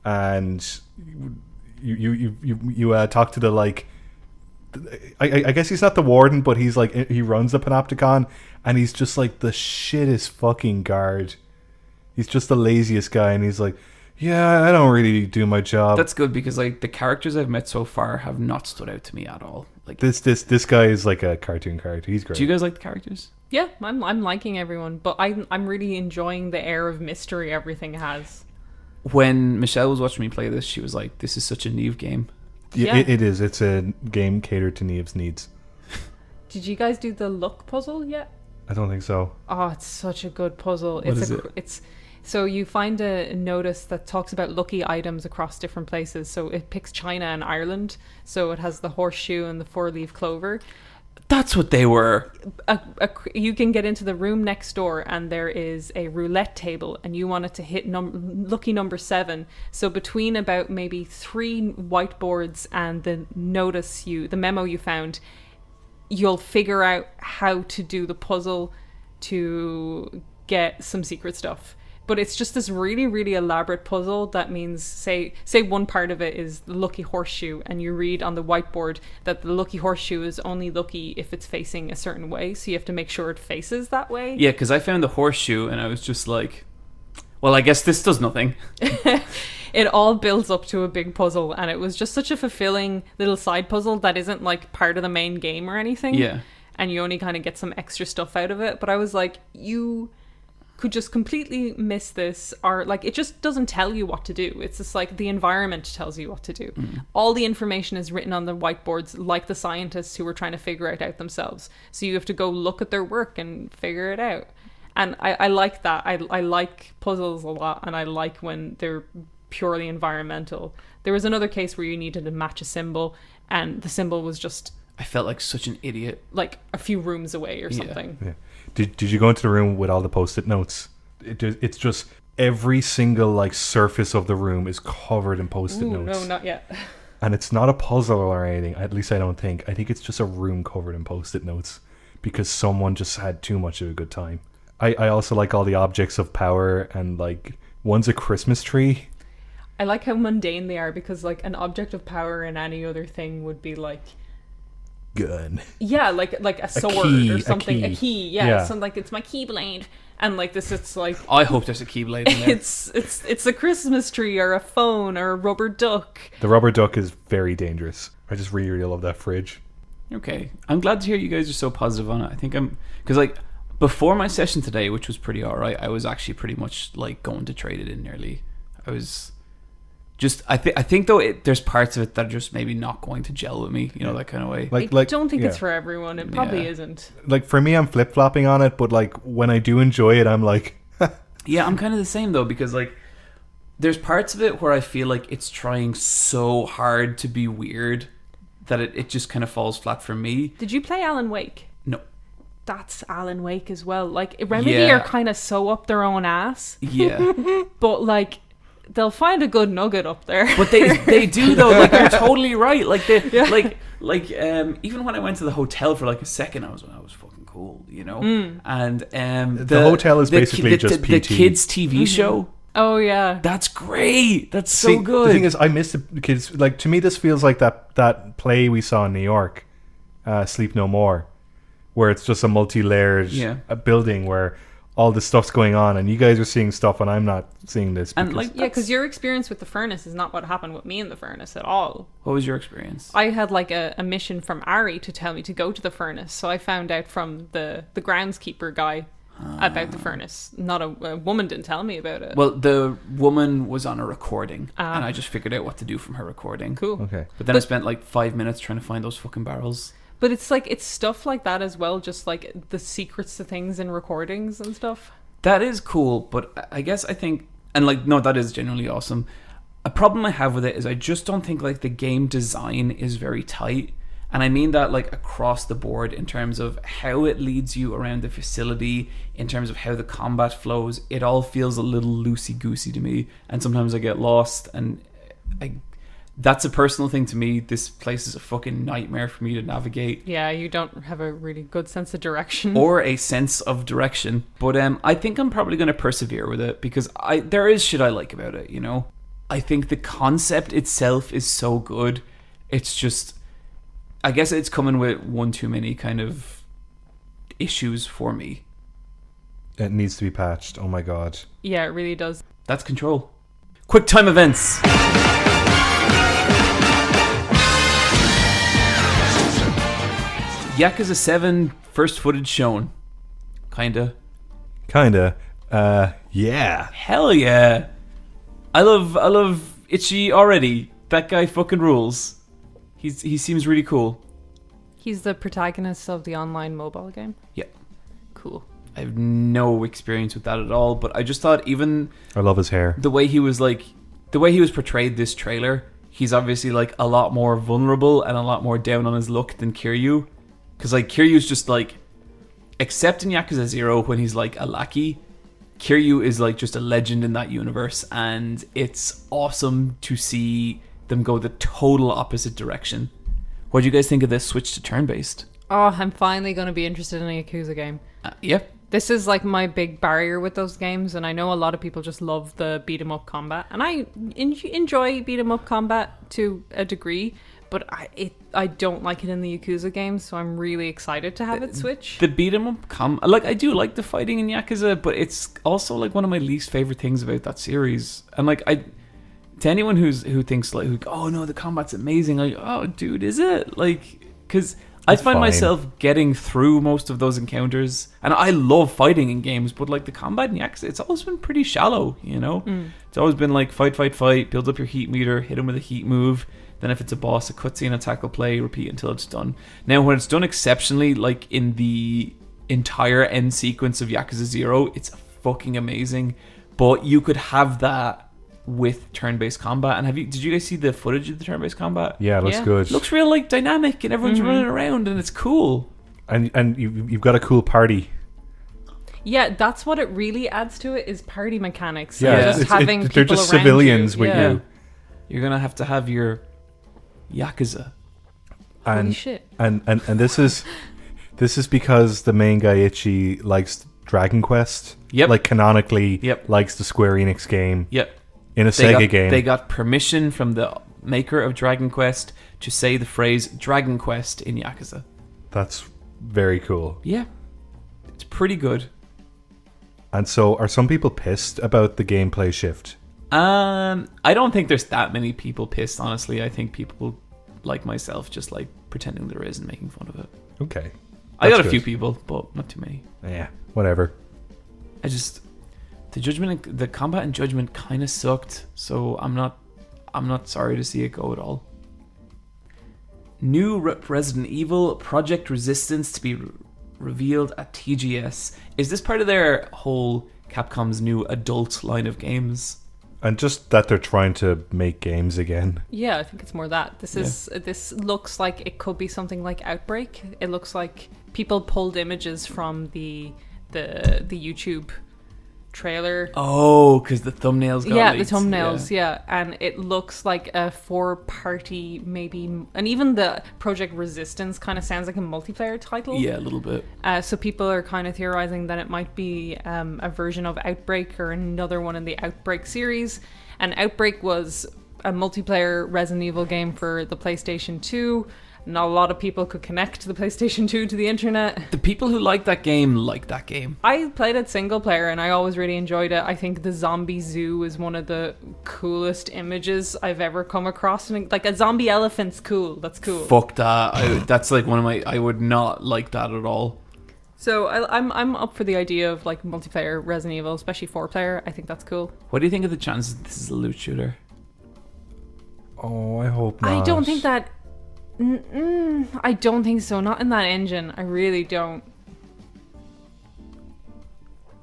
and you talk to the like. I guess he's not the warden, but he's like, he runs the panopticon, and he's just like the shittest fucking guard. He's just the laziest guy, and he's like, yeah, I don't really do my job. That's good, because like the characters I've met so far have not stood out to me at all. Like this guy is like a cartoon character. He's great. Do you guys like the characters? Yeah, I'm liking everyone, but I'm really enjoying the air of mystery everything has. When Michelle was watching me play this, she was like, "This is such a Niamh game." Yeah, it is. It's a game catered to Niamh's needs. Did you guys do the look puzzle yet? I don't think so. Oh, it's such a good puzzle. What is it? It's so you find a notice that talks about lucky items across different places. So it picks China and Ireland. So it has the horseshoe and the 4-leaf clover. That's what they were. You can get into the room next door, and there is a roulette table, and you want it to hit lucky number 7. So between about maybe 3 whiteboards and the memo you found, you'll figure out how to do the puzzle to get some secret stuff. But it's just this really, really elaborate puzzle that means, say one part of it is the lucky horseshoe, and you read on the whiteboard that the lucky horseshoe is only lucky if it's facing a certain way, so you have to make sure it faces that way. Yeah, because I found the horseshoe, and I was just like, well, I guess this does nothing. It all builds up to a big puzzle, and it was just such a fulfilling little side puzzle that isn't like part of the main game or anything. Yeah. And you only kind of get some extra stuff out of it. But I was like, you could just completely miss this, or like it just doesn't tell you what to do. It's just like the environment tells you what to do. All the information is written on the whiteboards, like the scientists who were trying to figure it out themselves. So you have to go look at their work and figure it out. And I like that. I like puzzles a lot, and I like when they're purely environmental. There was another case where you needed to match a symbol, and the symbol was just, I felt like such an idiot. like a few rooms away or something. Yeah. Did you go into the room with all the post-it notes? It's just every single like surface of the room is covered in post-it Ooh, notes. no, not yet. And it's not a puzzle or anything. At least I don't think. I think it's just a room covered in post-it notes because someone just had too much of a good time. I also like all the objects of power, and like one's a Christmas tree. I like how mundane they are, because like an object of power in any other thing would be like, Gun. yeah, like a sword key, or something, a a key. key, yeah, Yeah. something like it's my keyblade, and like this, it's like I hope there's a keyblade in there. it's a Christmas tree or a phone or a rubber duck. The rubber duck is very dangerous. I just really, really love that fridge. Okay, I'm glad to hear you guys are so positive on it. I think because like before my session today, which was pretty alright, I was actually pretty much like going to trade it in nearly. I was just I think though there's parts of it that are just maybe not going to gel with me, you know, that kind of way. I don't think it's for everyone. It probably isn't. Like for me, I'm flip flopping on it, but like when I do enjoy it, I'm like, Yeah, I'm kind of the same though, because like there's parts of it where I feel like it's trying so hard to be weird that it just kind of falls flat for me. Did you play Alan Wake? No. That's Alan Wake as well. Like Remedy Yeah. are kind of so up their own ass, Yeah. but like they'll find a good nugget up there. But they do though. Like you're totally right. Like they even when I went to the hotel for like a second, I was fucking cool, you know. And The hotel is basically just the PT. kids TV show. Oh yeah, That's great. That's so See, good. The thing is, I miss the kids. Like to me, this feels like that play we saw in New York, Sleep No More, where it's just a multi-layered a building where all this stuff's going on, and you guys are seeing stuff, and I'm not seeing this. And like because your experience with the furnace is not what happened with me in the furnace at all. what was your experience? I had like a mission from Ari to tell me to go to the furnace, so I found out from the groundskeeper guy about the furnace. Not a woman didn't tell me about it. Well, the woman was on a recording, and I just figured out what to do from her recording. Cool. Okay. But then I spent like 5 minutes trying to find those fucking barrels. But it's like it's stuff like that as well, just like the secrets to things in recordings and stuff. That is cool, but I guess I think, and like, no, that is genuinely awesome. A problem I have with it is I just don't think like the game design is very tight, And I mean that like across the board in terms of how it leads you around the facility, in terms of how the combat flows. It all feels a little loosey-goosey to me, and sometimes I get lost, and that's a personal thing to me. This place is a fucking nightmare for me to navigate. Yeah, you don't have a really good sense of direction. Or a sense of direction. But I think I'm probably going to persevere with it, because there is shit I like about it, you know? I think the concept itself is so good. It's just... I guess it's coming with one too many kind of issues for me. It needs to be patched. Oh my god. Yeah, it really does. That's Control. Quicktime Events. Yakuza 7 first footage shown. Kinda. Yeah. Hell yeah. I love Ichi already. That guy fucking rules. He seems really cool. He's the protagonist of the online mobile game? Yeah. Cool. I have no experience with that at all, but I just thought even I love his hair. the way he was portrayed this trailer, he's obviously like a lot more vulnerable and a lot more down on his luck than Kiryu. Because like Kiryu's just like, except in Yakuza 0 when he's like a lackey, Kiryu is like just a legend in that universe, and it's awesome to see them go the total opposite direction. What do you guys think of this switch to turn-based? Oh, I'm finally going to be interested in a Yakuza game. Yeah. This is like my big barrier with those games, and I know a lot of people just love the beat 'em up combat, and I enjoy beat 'em up combat to a degree, but I don't like it in the Yakuza games, so I'm really excited to have it switch. The beat 'em up like I do like the fighting in Yakuza, but it's also like one of my least favorite things about that series. And like to anyone who thinks like, oh no, the combat's amazing, like, oh dude, is it? Like, because I find fine. myself getting through most of those encounters, and I love fighting in games, but like the combat in Yakuza, it's always been pretty shallow, you know? It's always been like fight, build up your heat meter, hit him with a heat move, then if it's a boss, a cutscene, a tackle play, repeat until it's done. Now, when it's done exceptionally, like in the entire end sequence of Yakuza 0, it's fucking amazing, but you could have that with turn-based combat. And did you guys see the footage of the turn-based combat? Yeah, it looks good. It looks real like dynamic, and everyone's running around, and it's cool. And you've got a cool party. Yeah, that's what it really adds to it, is party mechanics. Yeah, Just having people they're just around civilians you. with Yeah. you. You're gonna have to have your Yakuza. Holy And shit. and this is because the main guy Ichi likes Dragon Quest. Yep. Like canonically Yep. likes the Square Enix game Yep. in a Sega game. They got permission from the maker of Dragon Quest to say the phrase Dragon Quest in Yakuza. That's very cool. Yeah. It's pretty good. And so are some people pissed about the gameplay shift? I don't think there's that many people pissed, honestly. I think people like myself just like pretending there is and making fun of it. Okay. I got a That's few good. people, but not too many. Yeah, whatever. The combat and Judgment kind of sucked, so I'm not sorry to see it go at all. New Resident Evil Project Resistance to be revealed at TGS. Is this part of their whole Capcom's new adult line of games? And just that they're trying to make games again. Yeah, I think it's more that. This looks like it could be something like Outbreak. It looks like people pulled images from the YouTube trailer. Oh, because the thumbnails got leaked. The thumbnails, yeah. And it looks like a 4-party maybe, and even the Project Resistance kind of sounds like a multiplayer title. Yeah, a little bit. So people are kind of theorizing that it might be a version of Outbreak or another one in the Outbreak series. And Outbreak was a multiplayer Resident Evil game for the PlayStation 2. Not a lot of people could connect the PlayStation 2 to the internet. The people who like that game. I played it single player and I always really enjoyed it. I think the zombie zoo is one of the coolest images I've ever come across. Like a zombie elephant's cool. That's cool. Fuck that. That's like one of my... I would not like that at all. So I'm up for the idea of like multiplayer Resident Evil, especially 4-player. I think that's cool. What do you think of the chances this is a loot shooter? Oh, I hope not. I don't think that... I don't think so. Not in that engine. I really don't.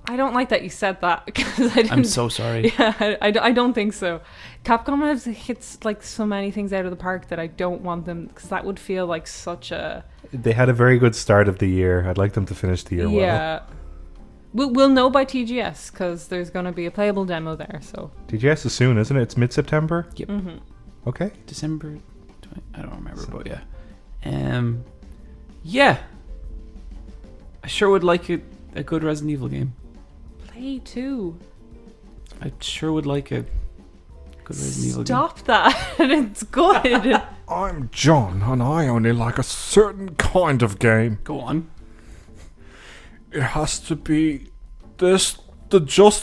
I don't like that you said that because I didn't. I'm so sorry. Yeah, I don't think so. Capcom has hits like so many things out of the park that I don't want them, because that would feel like such a. They had a very good start of the year. I'd like them to finish the year well. Yeah. We'll know by TGS because there's going to be a playable demo there. So TGS is soon, isn't it? It's mid-September? Yep. Mhm. Okay. December 20, I don't remember, but yeah. Yeah. I sure would like a good Resident Evil game. Play 2. I sure would like a good Resident Evil game. Stop that. It's good. I'm John, and I only like a certain kind of game. Go on. It has to be just the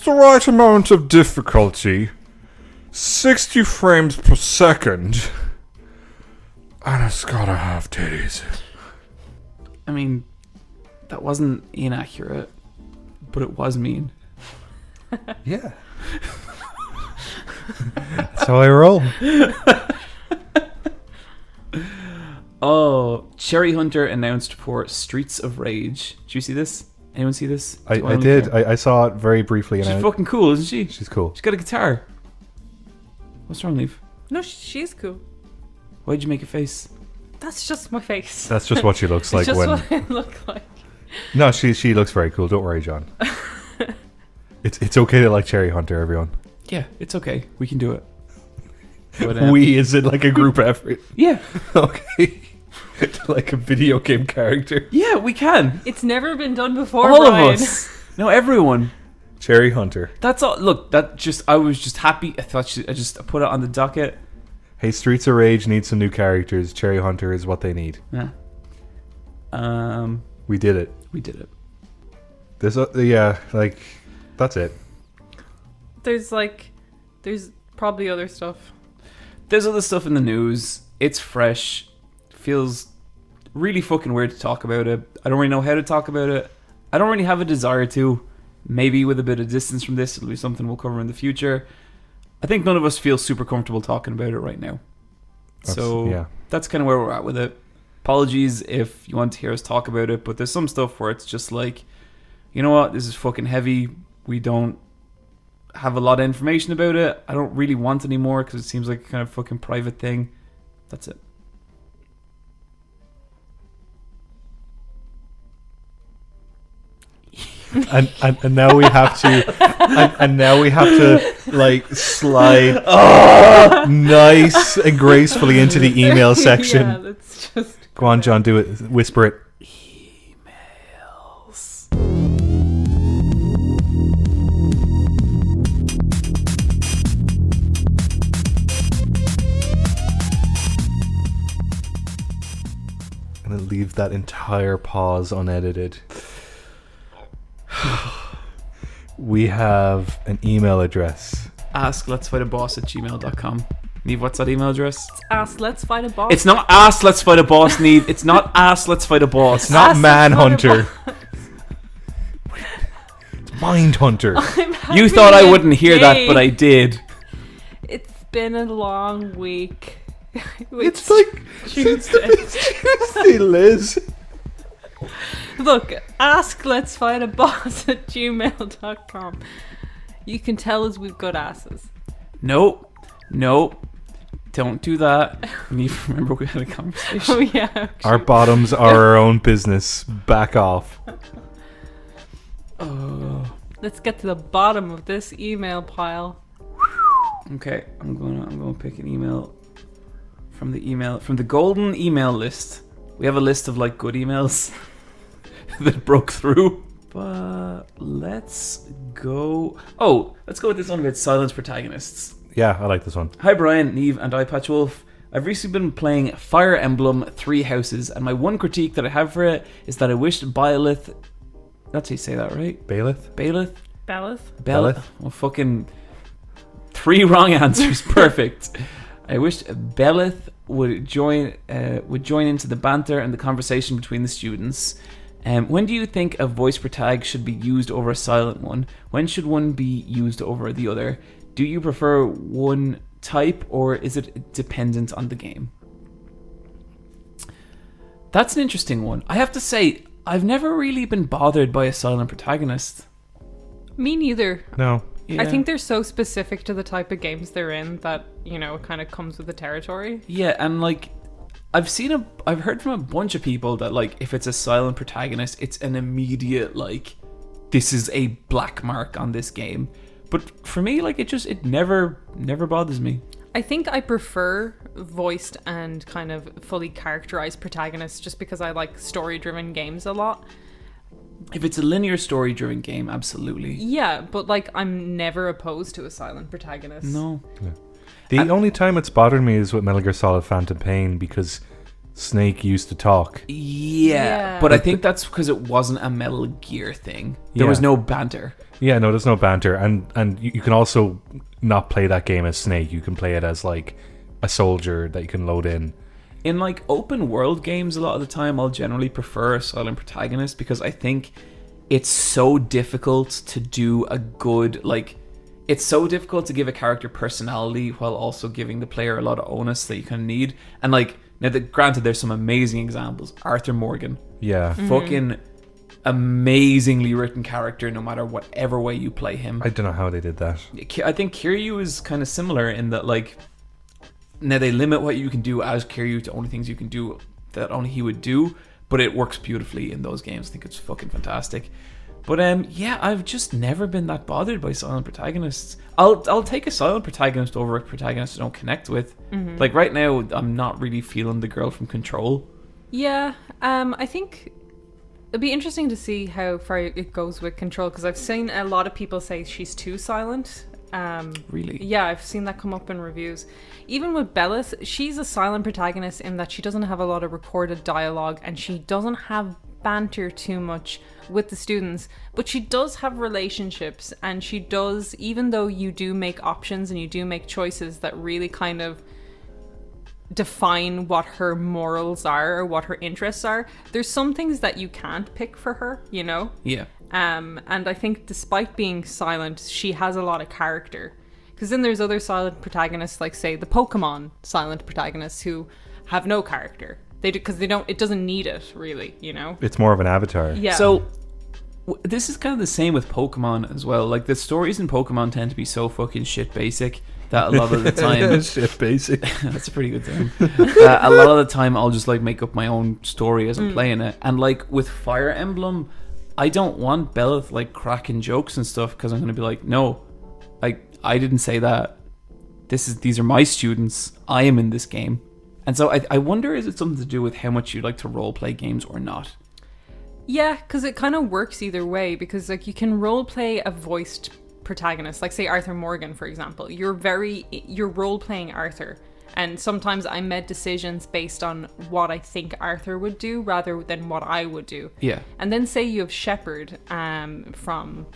right amount of difficulty, 60 frames per second, and it's gotta have titties. I mean, that wasn't inaccurate, but it was mean. Yeah. That's how I roll. Oh, Cherry Hunter announced for Streets of Rage. Did you see this? Anyone see this? I did. I saw it very briefly. She's fucking cool, isn't she? She's cool. She's got a guitar. What's wrong, Niamh? No, she's cool. Why'd you make a face? That's just my face. That's just what she looks like It's just when. what I look like. No, she looks very cool. Don't worry, John. It's okay to like Cherry Hunter, everyone. Yeah, it's okay. We can do it. But, Is it like a group effort? Yeah. Okay. Like a video game character. Yeah, we can. It's never been done before, All Bryan. of us. No, everyone. Cherry Hunter. That's all. Look, I was just happy. I thought I just put it on the docket. Hey, Streets of Rage needs some new characters. Cherry Hunter is what they need. Yeah. We did it. We did it. That's it. There's probably other stuff. There's other stuff in the news. It's fresh. Feels really fucking weird to talk about it. I don't really know how to talk about it. I don't really have a desire to. Maybe with a bit of distance from this, it'll be something we'll cover in the future. I think none of us feel super comfortable talking about it right now. That's kind of where we're at with it. Apologies if you want to hear us talk about it, but there's some stuff where it's just like, you know what, this is fucking heavy. We don't have a lot of information about it. I don't really want any more because it seems like a kind of fucking private thing. That's it. And now we have to and now we have to like slide nice and gracefully into the email section. Yeah, that's just. Go on, John, do it. Whisper it. Emails. I'm gonna leave that entire pause unedited. We have an email address. AskLet'sFightABoss@gmail.com. Niamh, what's that email address? Ask, let's fight a boss. It's not Ask Let's Fight a Boss, Niamh. It's not Ask Let's Fight a Boss. It's not Ask Manhunter. It's Mindhunter. You thought I wouldn't hear that, but I did. It's been a long week. It's like Tuesday, Liz. Look, ask let's fight a boss at gmail.com. You can tell us we've got asses. Nope. Don't do that. You need to remember we had a conversation. Oh yeah. Our bottoms are our own business. Back off. Let's get to the bottom of this email pile. Okay, I'm gonna pick an email from the golden email list. We have a list of like good emails that broke through. But let's go with this one about silence protagonists. Yeah, I like this one. Hi Bryan, Niamh, and I, Patchwolf. I've recently been playing Fire Emblem 3 Houses, and my one critique that I have for it is that I wished Byleth... That's how you say that, right? Bailiff? Bailiff? Belleth? Well, fucking 3 wrong answers. Perfect. I wished Belleth would join into the banter and the conversation between the students. When do you think a voice per tag should be used over a silent one? When should one be used over the other? Do you prefer one type, or is it dependent on the game? That's an interesting one. I have to say, I've never really been bothered by a silent protagonist. Me neither. No. Yeah. I think they're so specific to the type of games they're in that, you know, it kind of comes with the territory. Yeah, and like I've heard from a bunch of people that like if it's a silent protagonist, it's an immediate like this is a black mark on this game. But for me, like it never bothers me. I think I prefer voiced and kind of fully characterized protagonists just because I like story-driven games a lot. If it's a linear story-driven game, absolutely. Yeah, but like I'm never opposed to a silent protagonist. No. The only time it's bothered me is with Metal Gear Solid Phantom Pain because Snake used to talk. Yeah, but I think that's because it wasn't a Metal Gear thing. There was no banter. Yeah, no, there's no banter, and you can also not play that game as Snake. You can play it as like a soldier that you can load in. In like open world games, a lot of the time, I'll generally prefer a silent protagonist because I think it's so difficult to do a good like. It's so difficult to give a character personality while also giving the player a lot of onus that you kind of need. And like now, granted, there's some amazing examples. Arthur Morgan, Yeah. fucking amazingly written character, no matter whatever way you play him. I don't know how they did that. I think Kiryu is kind of similar in that like now they limit what you can do as Kiryu to only things you can do that only he would do, but it works beautifully in those games. I think it's fucking fantastic. But yeah, I've just never been that bothered by silent protagonists. I'll take a silent protagonist over a protagonist I don't connect with. Like right now, I'm not really feeling the girl from Control. Yeah, I think it'd be interesting to see how far it goes with Control because I've seen a lot of people say she's too silent. Really? Yeah, I've seen that come up in reviews. Even with Bellis, she's a silent protagonist in that she doesn't have a lot of recorded dialogue and she doesn't have banter too much with the students, but she does have relationships, and she does, even though you do make options and you do make choices that really kind of define what her morals are or what her interests are, there's some things that you can't pick for her, you know? Yeah. And I think despite being silent, she has a lot of character. Because then there's other silent protagonists, like say the Pokemon silent protagonists who have no character. Because they don't, it doesn't need it really, you know? It's more of an avatar. Yeah. So this is kind of the same with Pokemon as well. Like the stories in Pokemon tend to be so fucking shit basic that a lot of the time Shit, basic. that's a pretty good term. A lot of the time I'll just like make up my own story as I'm playing it. And like with Fire Emblem, I don't want Belith like cracking jokes and stuff because I'm going to be like, no, I didn't say that. These are my students. I am in this game. And so I wonder, is it something to do with how much you like to role play games or not? Yeah, because it kind of works either way, because like you can role play a voiced protagonist, like say Arthur Morgan, for example. You're role playing Arthur, and sometimes I made decisions based on what I think Arthur would do rather than what I would do. Yeah. And then say you have Shepard from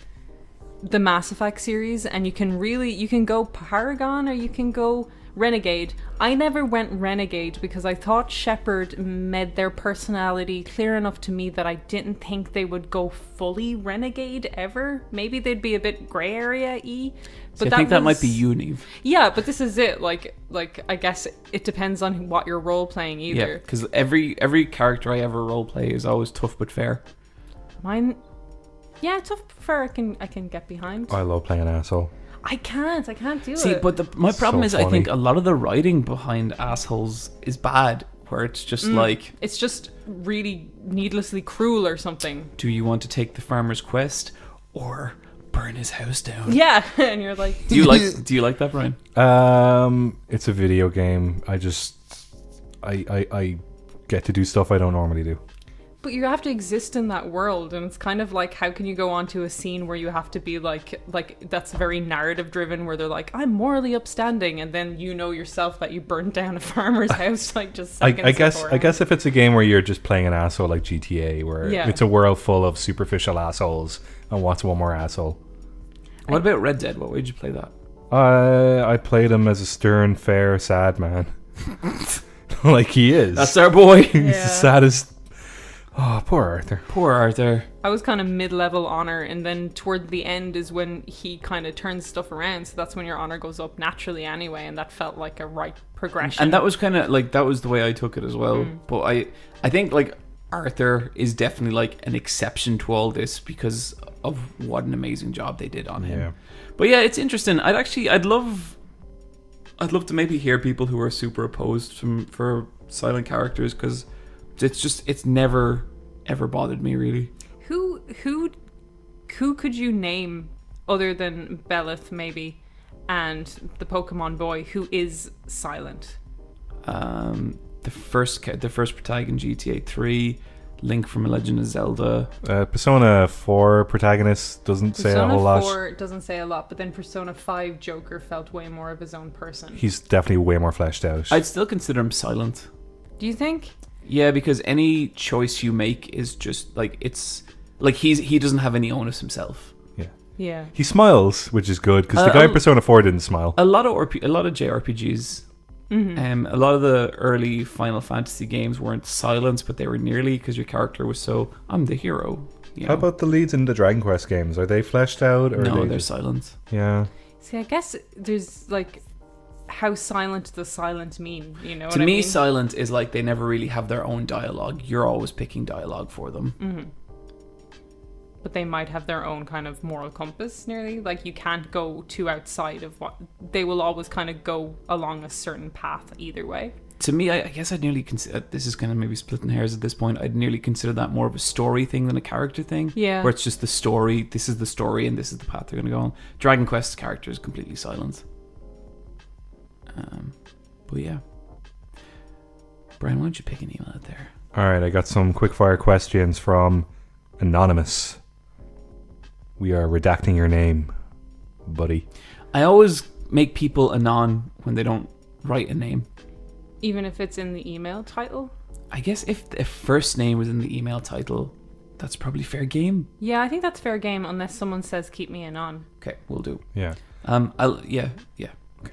the Mass Effect series, and you can go Paragon or you can go Renegade. I never went Renegade because I thought Shepard made their personality clear enough to me that I didn't think they would go fully Renegade ever. Maybe they'd be a bit grey area-y. But I think that might be you, Niamh. Yeah, but this is it. Like I guess it depends on what you're role playing either. Yeah, because every character I ever role play is always tough but fair. Mine, yeah, tough but fair. I can get behind. I love playing asshole. I can't do it. See, but my problem So is I funny. think a lot of the writing behind assholes is bad, where it's just like, it's just really needlessly cruel or something. do you want to take the farmer's quest or burn his house down? Yeah, and you're like, Do you like that, Bryan? It's a video game. I get to do stuff I don't normally do. but you have to exist in that world, and it's kind of like, how can you go onto a scene where you have to be like that's very narrative driven, where they're like, I'm morally upstanding, and then you know yourself that you burnt down a farmer's house like just seconds I guess beforehand. if it's a game where you're just playing an asshole like GTA, where Yeah. it's a world full of superficial assholes, and what's one more asshole? What about Red Dead? What way did you play that? I played him as a stern, fair, sad man. Like he is. That's our boy. He's the saddest. Oh, poor Arthur. Poor Arthur. I was kind of mid-level honor, and then toward the end is when he kind of turns stuff around, so that's when your honor goes up naturally anyway, and that felt like a right progression. And that was kind of like, that was the way I took it as well. But I think like Arthur is definitely like an exception to all this because of what an amazing job they did on him. Yeah. But yeah, it's interesting. I'd love to maybe hear people who are super opposed for silent characters, because it's never ever bothered me really. Who could you name other than Belith maybe, and the Pokemon boy who is silent? The first protagonist in GTA 3, Link from A Legend of Zelda. Persona 4 protagonist doesn't say a whole lot. Persona 4 doesn't say a lot, but then Persona 5 Joker felt way more of his own person. He's definitely way more fleshed out. I'd still consider him silent. Do you think? Yeah, because any choice you make is just like, it's like he doesn't have any onus himself. Yeah. He smiles, which is good, because the guy in Persona 4 didn't smile. A lot of JRPGs, a lot of the early Final Fantasy games weren't silent, but they were nearly, because your character was so, I'm the hero. You know? How about the leads in the Dragon Quest games? Are they fleshed out? Or No, are they they're just... silent. Yeah. See, I guess there's like, how silent does silent mean? You know To what me, I mean? silent is like they never really have their own dialogue. You're always picking dialogue for them. But they might have their own kind of moral compass nearly. Like, you can't go too outside of what... They will always kind of go along a certain path either way. To me, I guess I'd nearly consider, this is kind of maybe splitting hairs at this point, I'd nearly consider that more of a story thing than a character thing. Yeah. Where it's just the story, this is the story, and this is the path they're going to go on. Dragon Quest's character is completely silent. But yeah. Brian, why don't you pick an email out there? Alright, I got some quickfire questions from Anonymous. We are redacting your name, buddy. I always make people anon when they don't write a name. Even if it's in the email title? I guess if the first name was in the email title, that's probably fair game. Yeah, I think that's fair game unless someone says keep me anon. Okay, we'll do. Yeah. Yeah. Okay.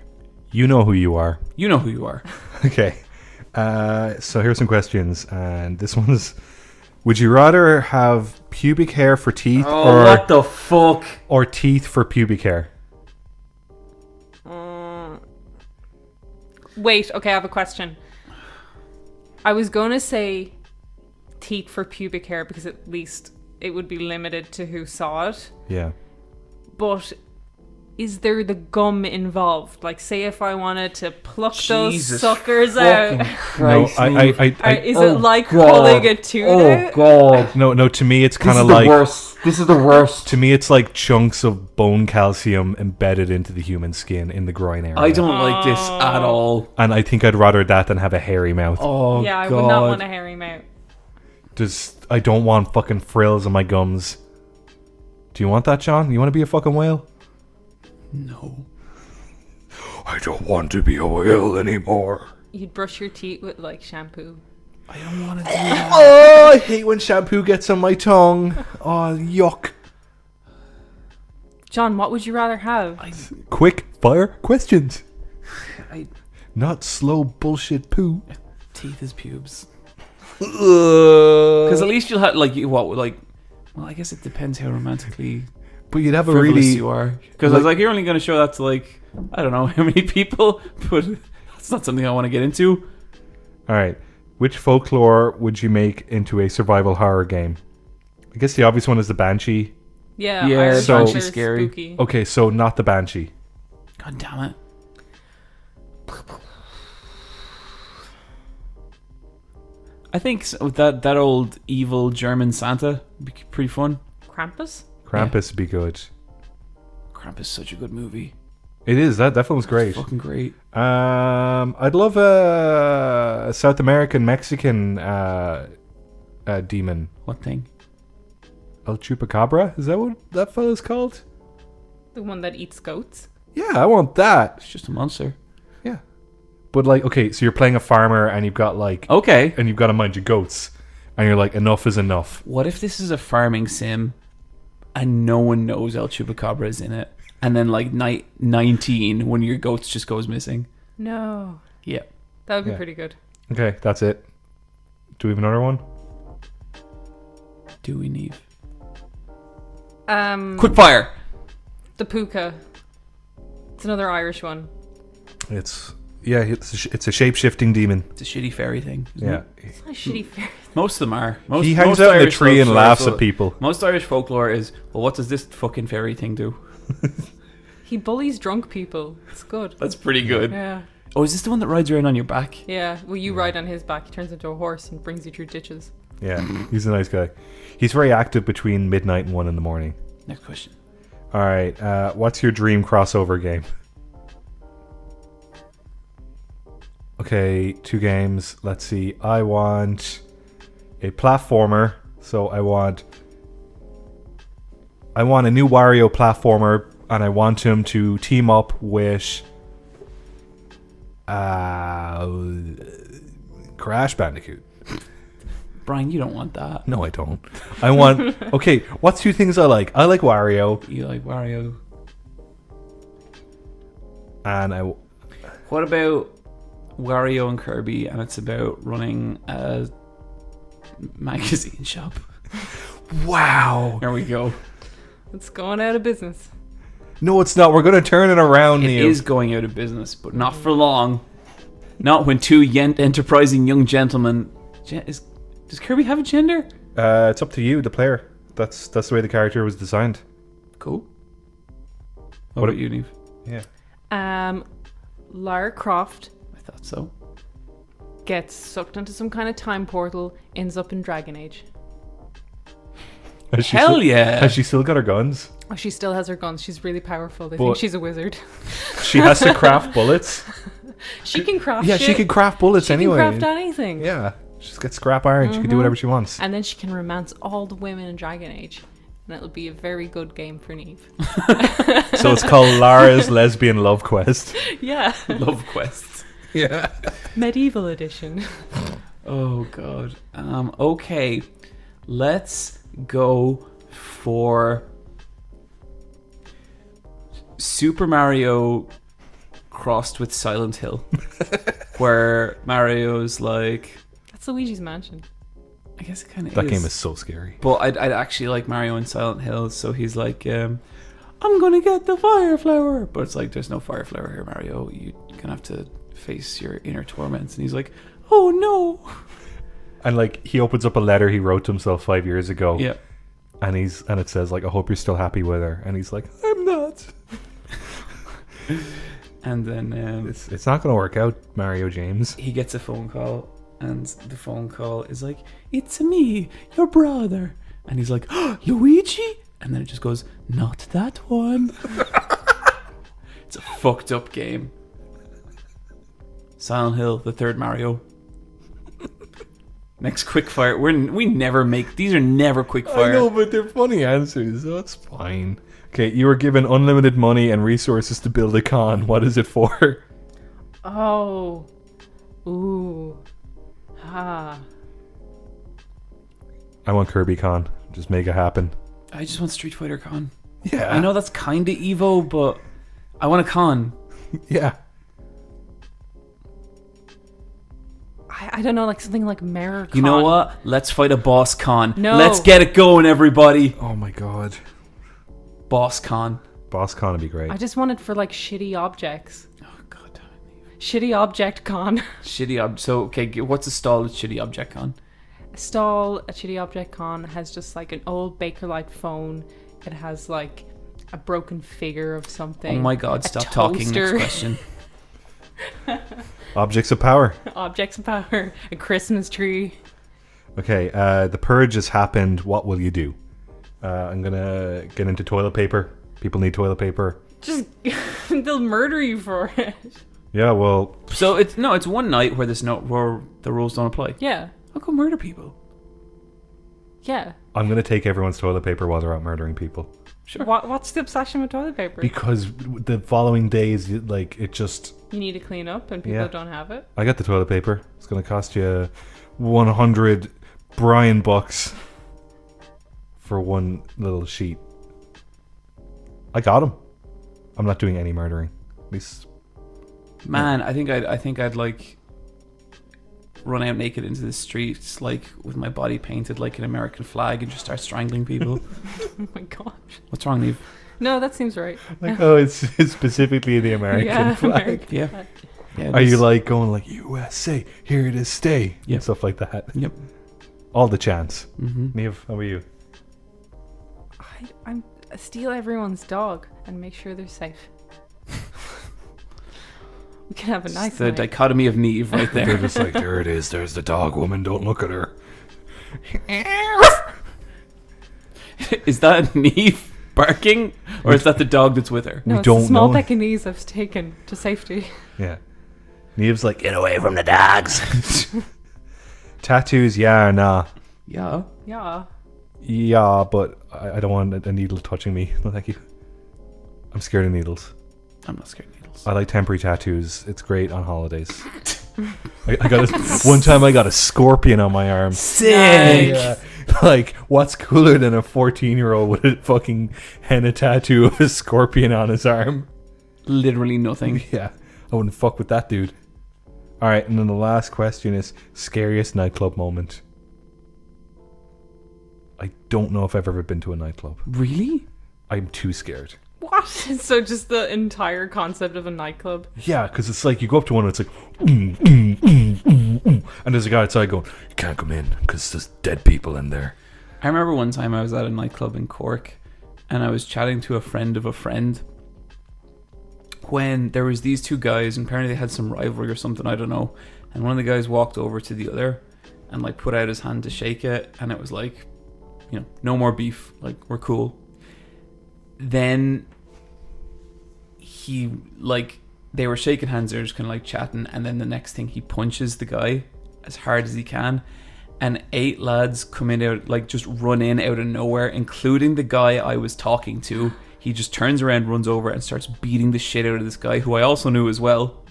You know who you are. You know who you are. Okay. So here's some questions, and this one's: would you rather have pubic hair for teeth, What the fuck? or teeth for pubic hair? Wait, okay, I have a question. I was going to say teeth for pubic hair because at least it would be limited to who saw it. Yeah. But is there the gum involved? Like, say if I wanted to pluck those suckers out. No, Is it like pulling a tooth out? God. no. To me, it's kind This of is the like worst. This is the worst. to me, it's like chunks of bone calcium embedded into the human skin in the groin area. I don't like this at all. and I think I'd rather that than have a hairy mouth. Oh, Yeah, I God. would not want a hairy mouth. I don't want fucking frills on my gums. Do you want that, John? You want to be a fucking whale? No. I don't want to be a whale anymore. You'd brush your teeth with, like, shampoo. I don't want to do that. Oh, I hate when shampoo gets on my tongue. Oh, yuck. John, what would you rather have? Quick fire questions. I Not slow bullshit poo. teeth is pubes. Because at least you'll have well, I guess it depends how romantically But you'd have a frivolous really... you are. Because I was like, you're only going to show that to like, I don't know how many people, but that's not something I want to get into. Alright. Which folklore would you make into a survival horror game? I guess the obvious one is the Banshee. Yeah, Yeah, Irish so- Banshee Banshee's scary. Spooky. Okay, so not the Banshee. God damn it. I think that old evil German Santa would be pretty fun. Krampus? Krampus would be good. Krampus is such a good movie. It is. That film was great. Fucking great. I'd love a South American Mexican demon. What thing? El Chupacabra? Is that what that fella's called? The one that eats goats? Yeah, I want that. It's just a monster. Yeah. But like, okay, so you're playing a farmer and you've got like, Okay. and you've got to mind your goats, and you're like, enough is enough. What if this is a farming sim and no one knows El Chupacabra is in it? And then like night 19 when your goats just goes missing. No. Yeah. That would be Yeah. pretty good. Okay, that's it. Do we have another one? Do we need? Quick Quickfire! The Puka. It's another Irish one. It's Yeah, it's a shape-shifting demon. It's a shitty fairy thing. Isn't Yeah. it? It's not a shitty fairy. Most of them are. He hangs out in a Irish tree and folklore laughs is- at people. Most Irish folklore is, well, what does this fucking fairy thing do? He bullies drunk people. It's good. That's pretty good. Yeah. Oh, is this the one that rides around on your back? Yeah. Well, you ride on his back. He turns into a horse and brings you through ditches. Yeah, he's a nice guy. He's very active between midnight and 1 in the morning. Next question. All right, what's your dream crossover game? Okay, 2 games. Let's see. I want a platformer. So I want a new Wario platformer, and I want him to team up with Crash Bandicoot. Bryan, you don't want that. No, I don't. I want... Okay, what's 2 things I like? I like Wario, You like Wario. and What about Wario and Kirby, and it's about running a magazine shop? Wow. There we go. It's going out of business. No, it's not. We're going to turn it around, It Neil. is going out of business, but not for long. Not when 2 enterprising young gentlemen... Does Kirby have a gender? It's up to you, the player. That's the way the character was designed. Cool. What What about you, Niamh? Yeah. Lara Croft I thought so. gets sucked into some kind of time portal, ends up in Dragon Age. Has she Hell still, yeah! Has she still got her guns? Oh, she still has her guns. She's really powerful. They But- think she's a wizard. She has to craft bullets. She can craft Yeah, shit. she can craft bullets She anyway. can craft anything. Yeah. She just gets scrap iron. She can do whatever she wants. And then she can romance all the women in Dragon Age. And it'll be a very good game for Niamh. So it's called Lara's Lesbian Love Quest. Yeah. Love quests. Yeah. Medieval edition. Oh god. Okay. Let's go for Super Mario crossed with Silent Hill. Where Mario's like, That's Luigi's Mansion. I guess it kind of That is. game is so scary. But I'd actually like Mario in Silent Hill, so he's like, I'm gonna get the fire flower. But it's like, there's no fire flower here, Mario. You're gonna have to face your inner torments. And he's like, oh no. And like he opens up a letter he wrote to himself 5 years ago. Yeah. And it says like, I hope you're still happy with her. And he's like, I'm not. And then It's not gonna work out, Mario James. he gets a phone call, and the phone call is like, it's me, your brother. And he's like, oh, Luigi? And then it just goes, not that one. It's a fucked up game. Silent Hill, the third Mario. Next quickfire. We never make... These are never quickfire. I know, but they're funny answers, so it's fine. Okay, you were given unlimited money and resources to build a con. What is it for? Oh. Ooh. Ah. I want Kirby Con. Just make it happen. I just want Street Fighter Con. Yeah. I know that's kind of Evo, but I want a con. Yeah. I don't know, like something like Mirror Con. You know what? Let's fight a boss con. No. Let's get it going, everybody. Oh my god. Boss con. Boss Con would be great. I just want it for like shitty objects. Oh god damn it. Shitty Object Con. So okay, what's a stall at Shitty Object Con? Stall at Shitty Object Con has just like an old Bakelite phone. It has like a broken figure of something. Oh my god, a stop talking. Next toaster. question. Objects of power. Objects of power. A Christmas tree. Okay, the purge has happened. What will you do? I'm gonna get into toilet paper. People need toilet paper. Just they'll murder you for it. Yeah, well, So it's one night where where the rules don't apply. Yeah. I'll go murder people. Yeah. I'm gonna take everyone's toilet paper while they're out murdering people. Sure. What's the obsession with toilet paper? Because the following days, like, it just... You need to clean up and people Yeah. don't have it. I got the toilet paper. It's gonna cost you 100 Bryan bucks for one little sheet. I got them. I'm not doing any murdering. At least... Man, I think I'd like run out naked into the streets, like with my body painted like an American flag, and just start strangling people. Oh my gosh. What's wrong, Niamh? No, that seems right. Like, oh, it's specifically the American Yeah, flag. American Yeah. flag. Yeah, Are you like going like USA, here it is, stay, Yep. and stuff like that? Yep. All the chance. Mm-hmm. Niamh, how about you? I steal everyone's dog and make sure they're safe. We can have a nice The night. dichotomy of Niamh right They're there. just like, there it is. There's the dog woman. Don't look at her. Is that Niamh barking, or is that the dog that's with her? No, We it's don't a small know. Pekingese I've taken to safety. Yeah. Niamh's like, get away from the dogs. Tattoos, yeah or nah? Yeah. Yeah. Yeah, but I don't want a needle touching me. No, thank you. I'm scared of needles. I'm not scared of needles. I like temporary tattoos. It's great on holidays. I got one time I got a scorpion on my arm. Sick. Yeah. Like, what's cooler than a 14-year-old with a fucking henna tattoo of a scorpion on his arm? Literally nothing. Yeah, I wouldn't fuck with that dude. Alright, and then the last question is scariest nightclub moment. I don't know if I've ever been to a nightclub. Really? I'm too scared. What? So just the entire concept of a nightclub. Yeah, because it's like you go up to one and it's like, and there's a guy outside going, you can't come in because there's dead people in there. I remember one time I was at a nightclub in Cork, and I was chatting to a friend of a friend when there was these two guys, and apparently they had some rivalry or something, I don't know. And one of the guys walked over to the other and like put out his hand to shake it, and it was like, you know, no more beef, like we're cool. Then he like they were shaking hands, they were just kind of like chatting, and then the next thing he punches the guy as hard as he can, and 8 lads come in out, like just run in out of nowhere, including the guy I was talking to. He just turns around, runs over, and starts beating the shit out of this guy who I also knew as well.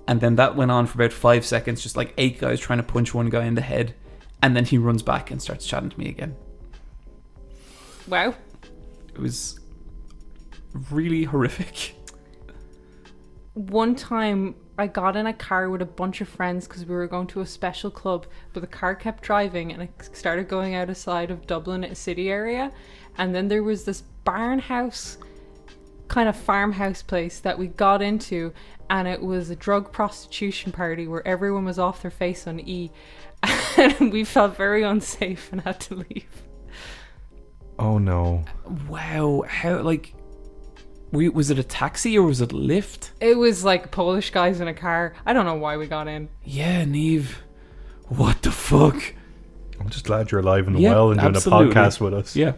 And then that went on for about 5 seconds, just like 8 guys trying to punch one guy in the head, and then he runs back and starts chatting to me again. Wow. It was really horrific. One time I got in a car with a bunch of friends because we were going to a special club, but the car kept driving and it started going outside of Dublin city area, and then there was this barn house kind of farmhouse place that we got into, and it was a drug prostitution party where everyone was off their face on E, and we felt very unsafe and had to leave. Oh no. Wow, how, like, was it a taxi or was it a Lyft? It was like Polish guys in a car. I don't know why we got in. Yeah, Niamh. What the fuck? I'm just glad you're alive and Yeah, well and doing absolutely. a podcast with us. Yeah.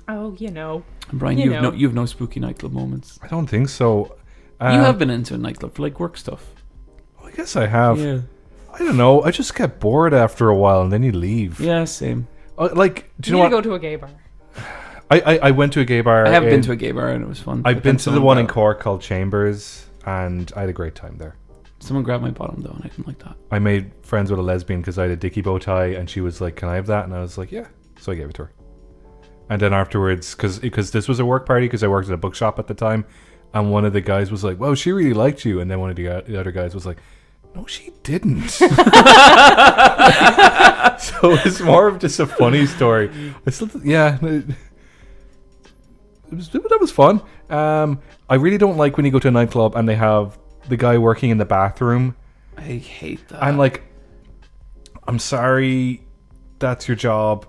Oh, you know. And Bryan, You you know. have no spooky nightclub moments. I don't think so. You have been into a nightclub for like work stuff. I guess I have. Yeah. I don't know. I just get bored after a while and then you leave. Yeah, same. Like, do You you know need to what? go to a gay bar. I went to a gay bar. I have been in- to a gay bar and it was fun. I've But been then to the someone one in gra- Cork called Chambers, and I had a great time there. Someone grabbed my bottom though, and I didn't like that. I made friends with a lesbian because I had a dicky bow tie, and she was like, "Can I have that?" And I was like, "Yeah." So I gave it to her. And then afterwards, because this was a work party, because I worked at a bookshop at the time, and one of the guys was like, "Well, she really liked you," and then one of the other guys was like, "No, she didn't." So it's more of just a funny story. I still, yeah. That was fun. I really don't like when you go to a nightclub and they have the guy working in the bathroom. I hate that. I'm like, I'm sorry, that's your job,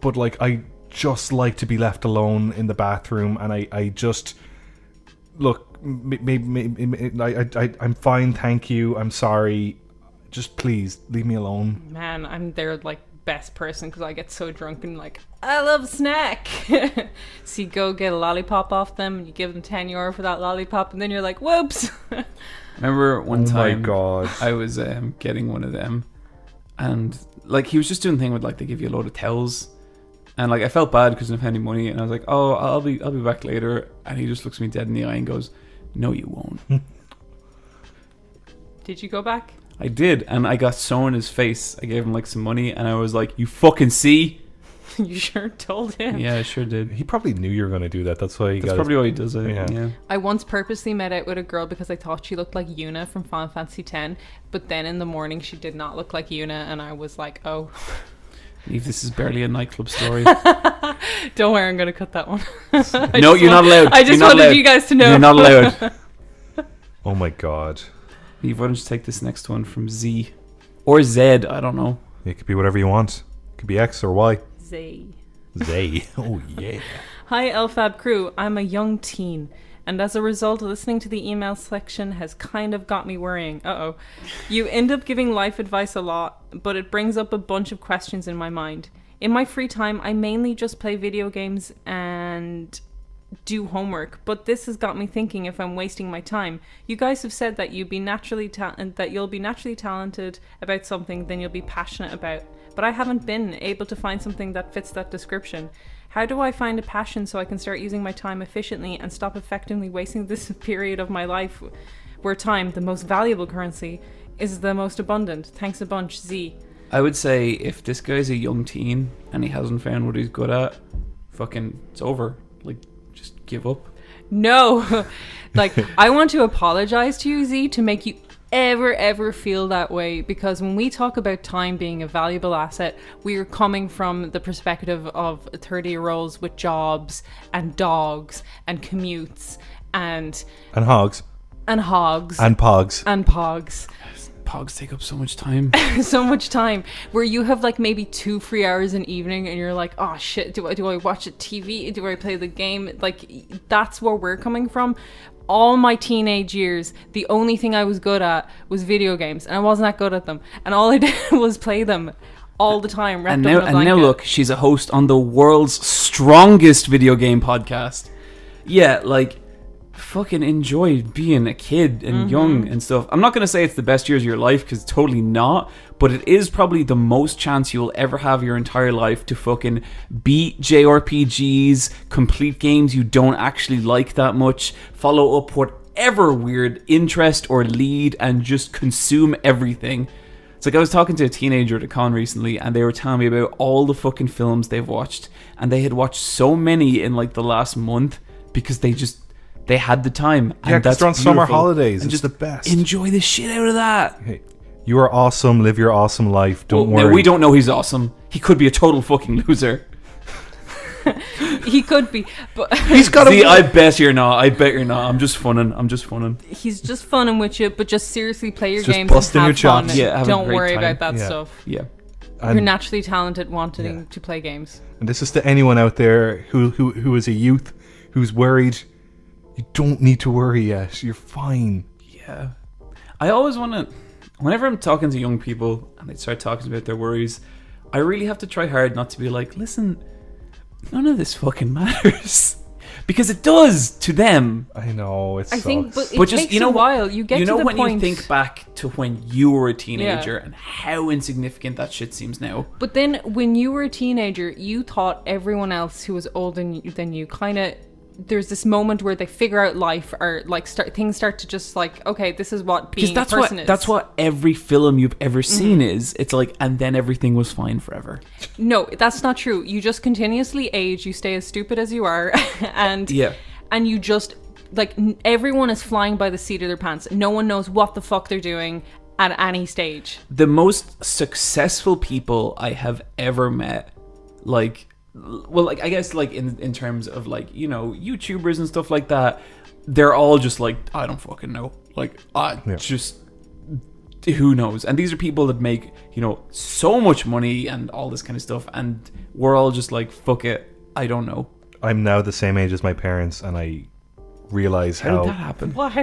but like, I just like to be left alone in the bathroom, and I just look. I'm fine, thank you. I'm sorry. Just please leave me alone. Man, I'm their like best person because I get so drunk and like, I love a snack. So you go get a lollipop off them and you give them €10 for that lollipop, and then you're like, whoops. Remember one time my god. I was getting one of them, and like he was just doing the thing with like they give you a load of towels, and like I felt bad because I didn't have any money, and I was like, oh, I'll be back later, and he just looks me dead in the eye and goes, no, you won't. Did you go back? I did, and I got so in his face. I gave him like some money, and I was like, you fucking see? You sure told him. Yeah, I sure did. He probably knew you were going to do that. That's why he That's got probably why he does it. Yeah. Yeah. I once purposely met out with a girl because I thought she looked like Yuna from Final Fantasy X, but then in the morning she did not look like Yuna, and I was like, oh. Eve, this is barely a nightclub story. Don't worry, I'm going to cut that one. No, you're not allowed. I just You're not wanted allowed. you guys to know. You're not allowed. Oh my god. Eve, why don't you take this next one from Z or Z? I don't know. It could be whatever you want. It could be X or Y. Zay. Zay. Oh, yeah. Hi, LFAB crew. I'm a young teen, and as a result, listening to the email section has kind of got me worrying. Uh-oh. You end up giving life advice a lot, but it brings up a bunch of questions in my mind. In my free time, I mainly just play video games and do homework, but this has got me thinking if I'm wasting my time. You guys have said that you'll be naturally talented about something, then you'll be passionate about. But I haven't been able to find something that fits that description. How do I find a passion so I can start using my time efficiently and stop effectively wasting this period of my life where time, the most valuable currency, is the most abundant? Thanks a bunch, Z. I would say if this guy's a young teen and he hasn't found what he's good at, fucking, it's over. Like, just give up. No. Like, I want to apologize to you, Z, to make you ever feel that way, because when we talk about time being a valuable asset, we are coming from the perspective of 30-year-olds with jobs and dogs and commutes and hogs. And hogs. And pogs. And pogs. Pogs take up so much time. So much time, where you have like maybe 2 free hours an evening and you're like, oh shit, do I watch a TV? Do I play the game? Like, that's where we're coming from. All my teenage years, the only thing I was good at was video games, and I wasn't that good at them. And all I did was play them all the time. And now look, she's a host on the world's strongest video game podcast. Yeah, like, fucking enjoy being a kid and young and stuff. I'm not going to say it's the best years of your life, because it's totally not, but it is probably the most chance you'll ever have your entire life to fucking beat JRPGs, complete games you don't actually like that much, follow up whatever weird interest or lead, and just consume everything. It's like I was talking to a teenager at a con recently, and they were telling me about all the fucking films they've watched, and they had watched so many in like the last month because they had the time. And Yeah, because that's they're on summer beautiful. holidays. And It's just the best. enjoy the shit out of that. Hey, you are awesome. Live your awesome life. Don't Well, worry. now, we don't know he's awesome. He could be a total fucking loser. He could be, but He's got See, a... I bet you're not. I'm just funning. he's just funning with you. But just seriously play your Just games busting and your have chops. fun. Yeah, have a Don't great worry time. about that Yeah. stuff. Yeah. You're And, naturally talented, wanting Yeah. to play games. and this is to anyone out there who is a youth who's worried. You don't need to worry yet. You're fine. Yeah. I always want to, whenever I'm talking to young people and they start talking about their worries, I really have to try hard not to be like, listen, none of this fucking matters. Because it does to them. I know, it I sucks. think, but it But just, takes you know, a while. You get you know to the when point. you think back to when you were a teenager Yeah. and how insignificant that shit seems now. But then, when you were a teenager, you thought everyone else who was older than you kind of. There's this moment where they figure out life, or like things start to just like, okay, this is what being Because a person is. that's what every film you've ever seen is. It's like, and then everything was fine forever. No, that's not true. You just continuously age. You stay as stupid as you are, and Yeah. and you just like everyone is flying by the seat of their pants. No one knows what the fuck they're doing at any stage. The most successful people I have ever met, like, well, like, I guess, like, in terms of, like, you know, YouTubers and stuff like that, they're all just like, I don't fucking know. Like, just, who knows? And these are people that make, you know, so much money and all this kind of stuff, and we're all just like, fuck it, I don't know. I'm now the same age as my parents, and I realize How did that happen? What?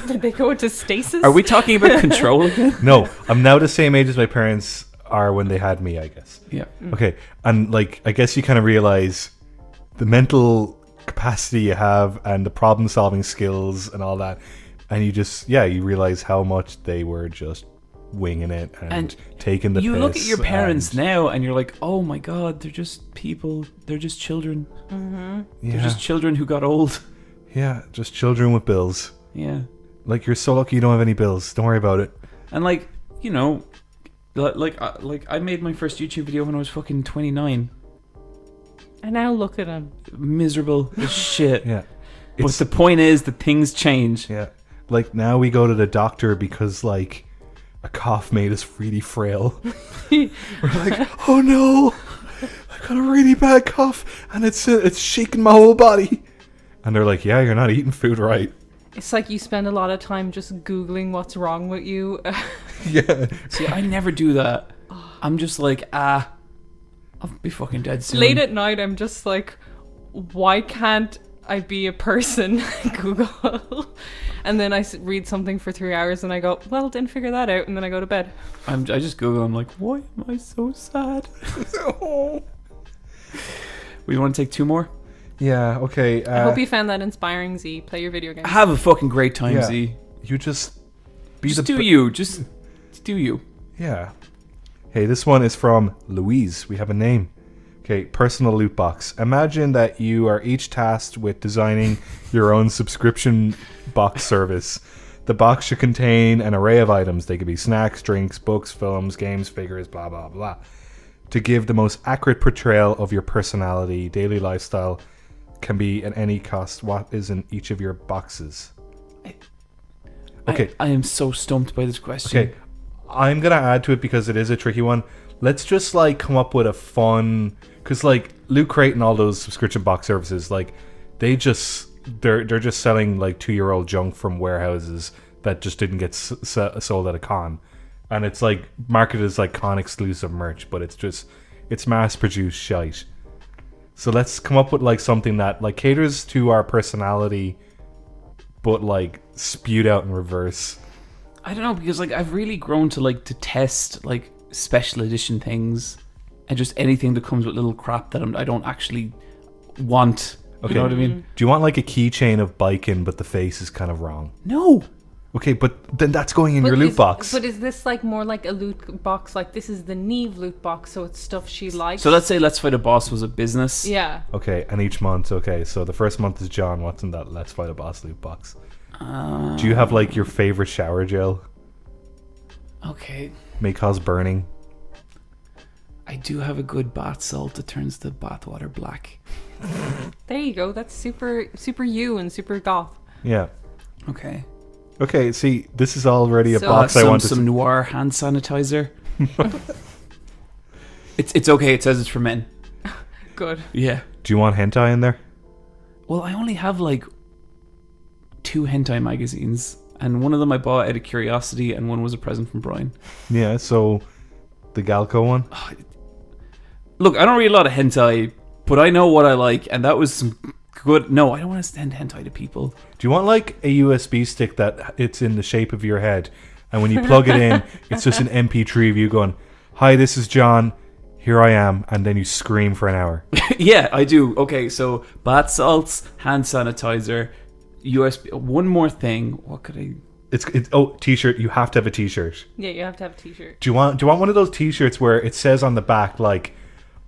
Did they go into stasis? Are we talking about control again? No, I'm now the same age as my parents are when they had me, I guess. Yeah. Okay, and like, I guess you kind of realize the mental capacity you have and the problem solving skills and all that, and you just, you realize how much they were just winging it and taking the You piss. look at your parents and- now and you're like, oh my god, they're just people, they're just children. Yeah, They're just children who got old. yeah, just children with bills. Yeah. Like, you're so lucky you don't have any bills. Don't worry about it. And like, you know, like I made my first YouTube video when I was fucking 29. And now look at him. Miserable as shit. Yeah, But the point is that things change. yeah. Like, now we go to the doctor because, like, a cough made us really frail. We're like, oh no, I got a really bad cough and it's shaking my whole body. And they're like, yeah, you're not eating food right. It's like you spend a lot of time just Googling what's wrong with you. Yeah. See, I never do that. I'm just like, I'll be fucking dead soon. Late at night, I'm just like, why can't I be a person? Google. And then I read something for 3 hours and I go, well, didn't figure that out. And then I go to bed. I just Google. I'm like, why am I so sad? We want to take 2 more? Yeah, okay. I hope you found that inspiring, Z. Play your video games. Have a fucking great time, Yeah. Z. You just be Just the do you. Just do you. Yeah. Hey, this one is from Louise. We have a name. Okay, personal loot box. Imagine that you are each tasked with designing your own subscription box service. The box should contain an array of items. They could be snacks, drinks, books, films, games, figures, blah, blah, blah. To give the most accurate portrayal of your personality, daily lifestyle can be at any cost. What is in each of your boxes? Okay. I am so stumped by this question. Okay, I'm gonna add to it because it is a tricky one. Let's just like come up with a fun, because like Loot Crate and all those subscription box services, like they're just selling like 2-year-old junk from warehouses that just didn't get sold at a con, and it's like marketed as like con exclusive merch, but it's mass produced shite. So let's come up with like something that like caters to our personality, but like spewed out in reverse. I don't know, because like I've really grown to like to test like special edition things and just anything that comes with little crap that I don't actually want. Okay. You know what I mean? Do you want like a keychain of biking, but the face is kind of wrong? No. Okay, but then that's going in your loot box. But is this like more like a loot box? Like this is the Niamh loot box, so it's stuff she likes. So let's say Let's Fight a Boss was a business. Yeah. Okay, and each month, okay, so the first month is John. What's in that Let's Fight a Boss loot box? Do you have like your favorite shower gel? Okay. May cause burning. I do have a good bath salt that turns the bath water black. There you go. That's super you and super goth. Yeah. Okay. Okay, see, this is already a So- box I want to... some Noir hand sanitizer. It's okay. It says it's for men. Good. Yeah. Do you want hentai in there? Well, I only have like 2 hentai magazines, and one of them I bought out of curiosity, and one was a present from Bryan. Yeah, so the Galco one? Look, I don't read a lot of hentai, but I know what I like, and that was some good... No, I don't want to send hentai to people. Do you want like a USB stick that it's in the shape of your head, and when you plug it in, it's just an MP3 of you going, "Hi, this is John, here I am," and then you scream for an hour? Yeah, I do. Okay, so bath salts, hand sanitizer, USB... One more thing. What could I... It's t-shirt. You have to have a t-shirt. Yeah, you have to have a t-shirt. Do you want one of those t-shirts where it says on the back like,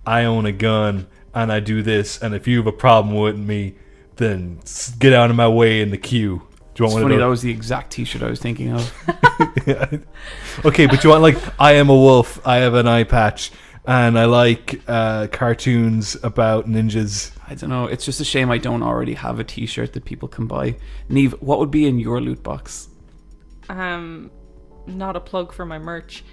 "I own a gun and I do this, and if you have a problem with me, then get out of my way in the queue." Do you want It's one funny, of that those? was the exact t-shirt I was thinking of. Okay, but you want like, "I am a wolf. I have an eye patch, and I like cartoons about ninjas." I don't know. It's just a shame I don't already have a t-shirt that people can buy. Niamh, what would be in your loot box? Not a plug for my merch.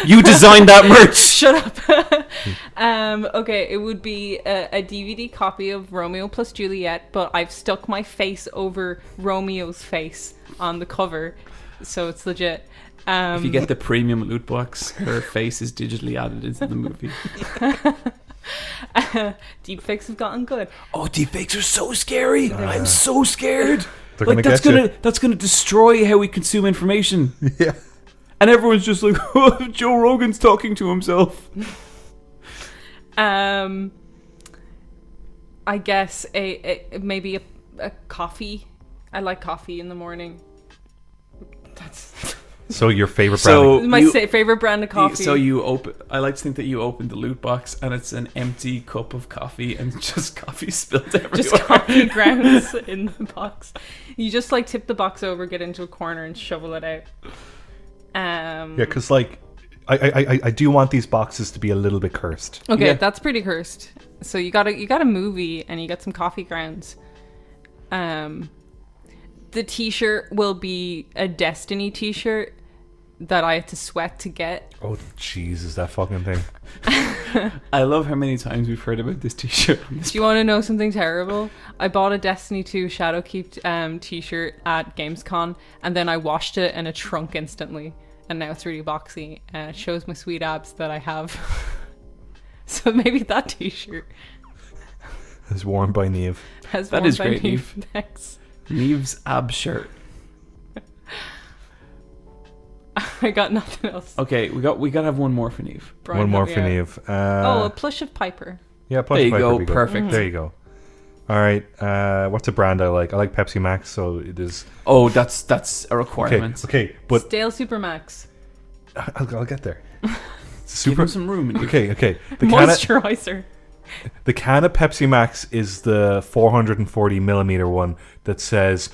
You designed that merch! Shut up. Okay, it would be a DVD copy of Romeo plus Juliet, but I've stuck my face over Romeo's face on the cover, so it's legit. If you get the premium loot box, her face is digitally added into the movie. Deepfakes have gotten good. Oh, deepfakes are so scary! I'm so scared! They're Like, gonna that's gonna destroy how we consume information. Yeah. And everyone's just like, oh, Joe Rogan's talking to himself. I guess maybe a coffee. I like coffee in the morning. That's So your favorite So- brand? my You- favorite brand of coffee. So you open... I like to think that you open the loot box and it's an empty cup of coffee and just coffee spilled everywhere. just coffee grounds in the box. You just like tip the box over, get into a corner, and shovel it out. Yeah, because like, I do want these boxes to be a little bit cursed. Okay, Yeah. that's pretty cursed. So you got a movie and you got some coffee grounds. The t-shirt will be a Destiny t-shirt that I had to sweat to get. Oh, Jesus, that fucking thing. I love how many times we've heard about this t-shirt. Do you want to know something terrible? I bought a Destiny 2 Shadowkeep t-shirt at Gamescom, and then I washed it and it shrunk instantly. And now it's really boxy, and it shows my sweet abs that I have. So maybe that t-shirt It's worn by Niamh. That is great, Niamh. Thanks. Niamh's ab shirt. I got nothing else. Okay, we gotta have one more for Niamh. Bryan, One more help for me out. Niamh. A plush of Piper. Yeah, plus There you Piper go, would be good. perfect. There you go. All right. What's a brand I like? I like Pepsi Max, so it is. Oh, that's a Okay, requirement. okay, but Stale Supermax. I'll get there. Give Super. him some room. Niamh. Okay. Moisturizer. The can of Pepsi Max is the 440 millimeter one that says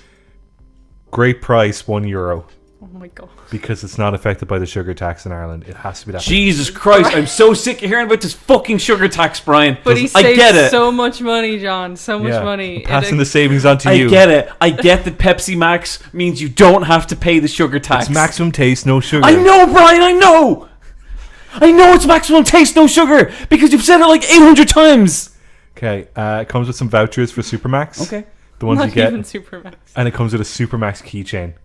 great price €1 Oh my god. because it's not affected by the sugar tax in Ireland. It has to be that. Jesus Christ, I'm so sick of hearing about this fucking sugar tax, Bryan. But he I get saves it. so much money, John. So much Yeah, money. I'm passing the savings on to I you. get it. I get that Pepsi Max means you don't have to pay the sugar tax. It's maximum taste, no sugar. I know, Bryan, I know! I know it's maximum taste, no sugar, because you've said it like 800 times! Okay, it comes with some vouchers for Supermax. Okay. The ones Not you get. even Supermax. And it comes with a Supermax keychain.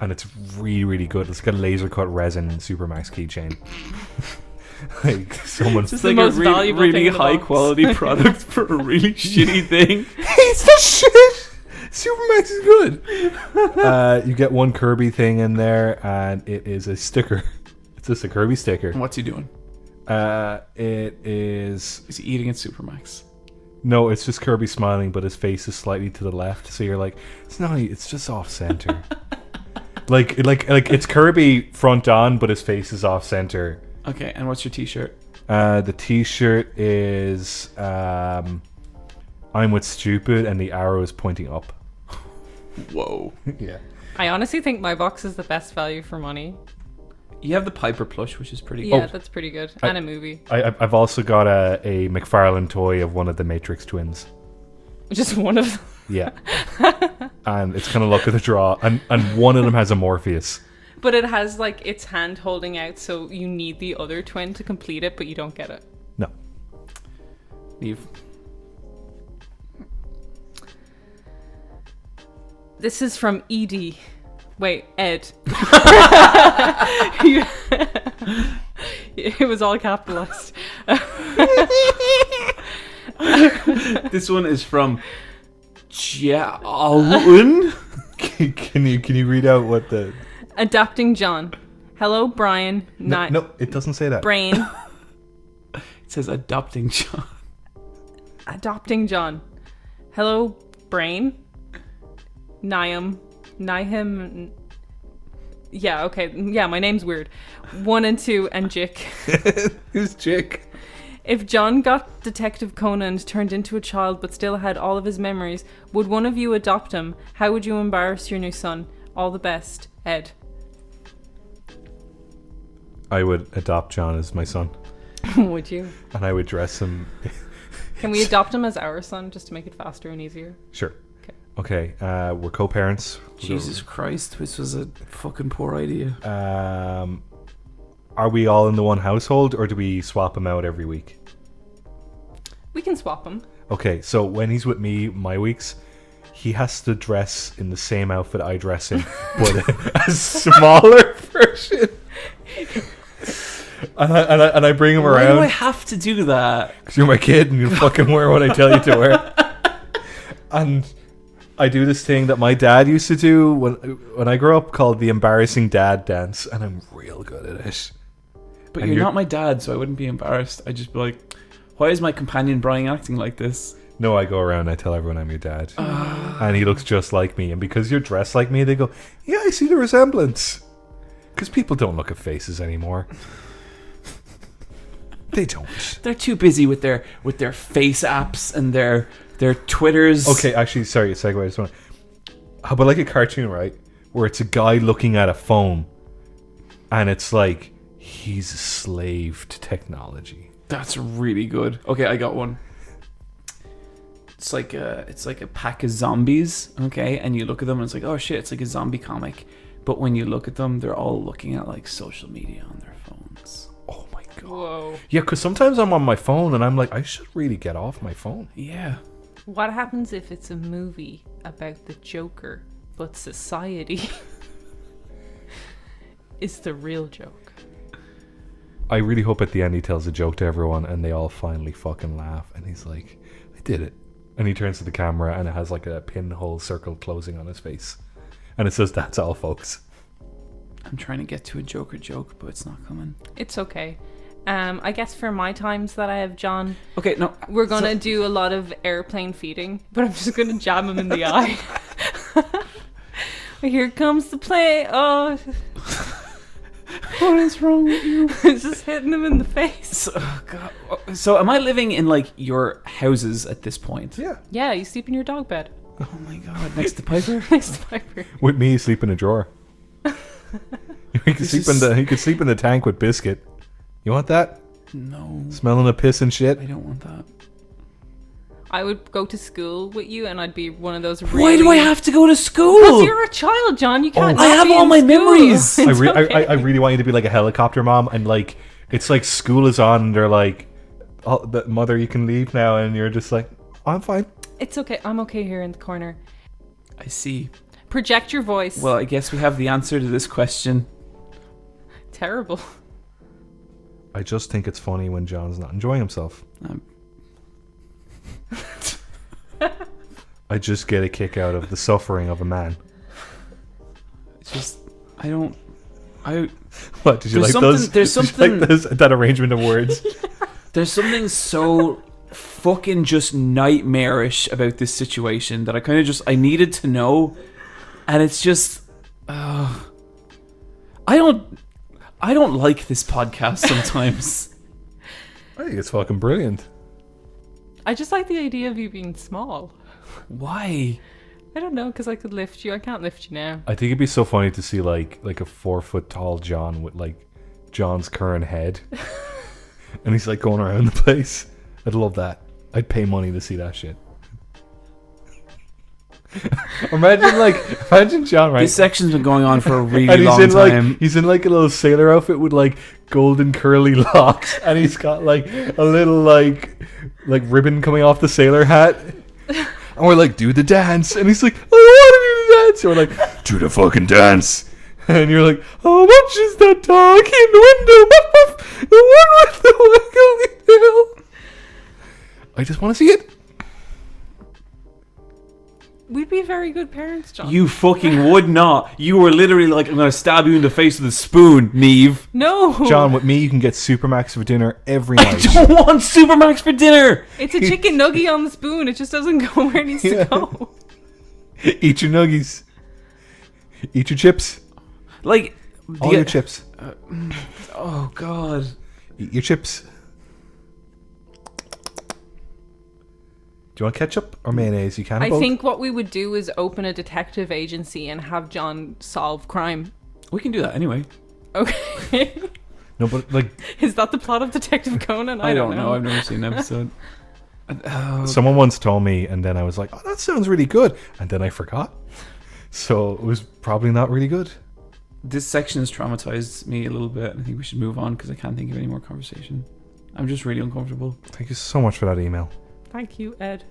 And it's really, really good. It's got a laser cut resin Supermax keychain. Like, someone's. It's the like most a valuable really thing in the high box. quality product for a really shitty thing. It's the shit! Supermax is good. You get one Kirby thing in there, and it is a sticker. It's just a Kirby sticker. What's he doing? It is. Is he eating at Supermax? No, it's just Kirby smiling, but his face is slightly to the left. So you're like, it's not. It's just off center. like it's Kirby front on, but his face is off center. Okay, and what's your t-shirt? The T-shirt is I'm with stupid, and the arrow is pointing up. Whoa. Yeah. I honestly think my box is the best value for money. You have the Piper plush, which is pretty Yeah, that's pretty good. And a movie. I've also got a McFarlane toy of one of the Matrix twins. Just one of them. Yeah. And it's kind of luck of the draw. And one of them has a Morpheus. But it has like its hand holding out, so you need the other twin to complete it, but you don't get it. No. Niamh. This is from Ed. Wait, Ed. It was all capitalized. This one is from Jaun. Can you read out what the... Adapting John. Hello, Bryan. No, it doesn't say that. Brain. It says adopting John. Adopting John. Hello, Brain. Niamh. Yeah, okay. Yeah, my name's weird. 1 and 2 and Jick. Who's Jick? If John got Detective Conan turned into a child but still had all of his memories, would one of you adopt him? How would you embarrass your new son? All the best, Ed. I would adopt John as my son. Would you? And I would dress him... Can we adopt him as our son just to make it faster and easier? Sure. Okay, we're co-parents. Jesus Christ, this was a fucking poor idea. Are we all in the one household, or do we swap them out every week? We can swap him. Okay, so when he's with me, my weeks, he has to dress in the same outfit I dress in, but a smaller version. And I bring him Why around. do I have to do that? Because you're my kid and you fucking wear what I tell you to wear. And I do this thing that my dad used to do when I grew up called the embarrassing dad dance, and I'm real good at it. But And you're not my dad, so I wouldn't be embarrassed. I'd just be like, why is my companion Bryan acting like this? No, I go around and I tell everyone I'm your dad. And he looks just like me. And because you're dressed like me, they go, yeah, I see the resemblance. Because people don't look at faces anymore. They don't. They're too busy with their face apps and their Twitters. Okay, actually, sorry, segue. I just want. How about like a cartoon, right? Where it's a guy looking at a phone, and it's like he's a slave to technology. That's really good. Okay, I got one. It's like a pack of zombies, okay, and you look at them and it's like, oh shit, it's like a zombie comic, But when you look at them, they're all looking at like social media on their phones. Oh my god. Whoa. Yeah, because sometimes I'm on my phone and I'm like, I should really get off my phone. Yeah. What happens if it's a movie about the Joker, but society is the real joke? I really hope at the end he tells a joke to everyone and they all finally fucking laugh. And he's like, I did it. And he turns to the camera and it has like a pinhole circle closing on his face. And it says, that's all, folks. I'm trying to get to a Joker joke, but it's not coming. It's okay. I guess for my times that I have John, Okay, no. we're going to do a lot of airplane feeding, but I'm just going to jam him in the eye. Here comes the plane. Oh, What is wrong with you? it's just hitting him in the face. So, oh God. So am I living in like your houses at this point? Yeah. Yeah, you sleep in your dog bed Oh my God. Next to Piper? next to Piper. With me, sleep in a drawer. He could sleep in the tank with Biscuit. You want that? No. Smelling of piss and shit? I don't want that. I would go to school with you, and I'd be one of those. Really... Why do I have to go to school? Because you're a child, John. You can't. I not have be all in my school. memories. It's okay. I really want you to be like a helicopter mom, and like it's like school is on, and they're like, "Oh, the mother, you can leave now," and you're just like, "I'm fine." It's okay. I'm okay here in the corner. I see. Project your voice. Well, I guess we have the answer to this question. Terrible. I just think it's funny when John's not enjoying himself. I just get a kick out of the suffering of a man. It's just, I don't. I. What did you There's like something- those? there's did you something- like that arrangement of words. There's something so fucking just nightmarish about this situation that I kind of just I needed to know, and it's just, I don't like this podcast sometimes. I think it's fucking brilliant. I just like the idea of you being small. Why? I don't know, because I could lift you. I can't lift you now. I think it'd be so funny to see like a 4 foot tall John with like John's current head, and he's like going around the place. I'd love that. I'd pay money to see that shit. Imagine John, right? This section's been going on for a really And long time. he's in like a little sailor outfit with like golden curly locks, and he's got like a little like ribbon coming off the sailor hat. And we're like, do the dance, and he's like, I want to do the dance. And we're like, do the fucking dance. And you're like, how much is that dog in the window? The one with the wiggly tail. I just want to see it. We'd be very good parents, John. You fucking would not. You were literally like, I'm gonna stab you in the face with a spoon, Niamh. No. John, with me, you can get Supermax for dinner every I night. don't want Supermax for dinner. It's a chicken nugget on the spoon. It just doesn't go where it needs to go. Eat your nuggies. Eat your chips. Like, All your chips. oh God. Eat your chips. Do you want ketchup or mayonnaise? You can have I both. think what we would do is open a detective agency and have John solve crime. We can do that anyway. Okay. No, but like Is that the plot of Detective Conan? I don't know. I've never seen an episode. someone once told me, and then I was like, "Oh, that sounds really good," and then I forgot. So it was probably not really good. This section has traumatized me a little bit. I think we should move on because I can't think of any more conversation. I'm just really uncomfortable. Thank you so much for that email. Thank you, Ed.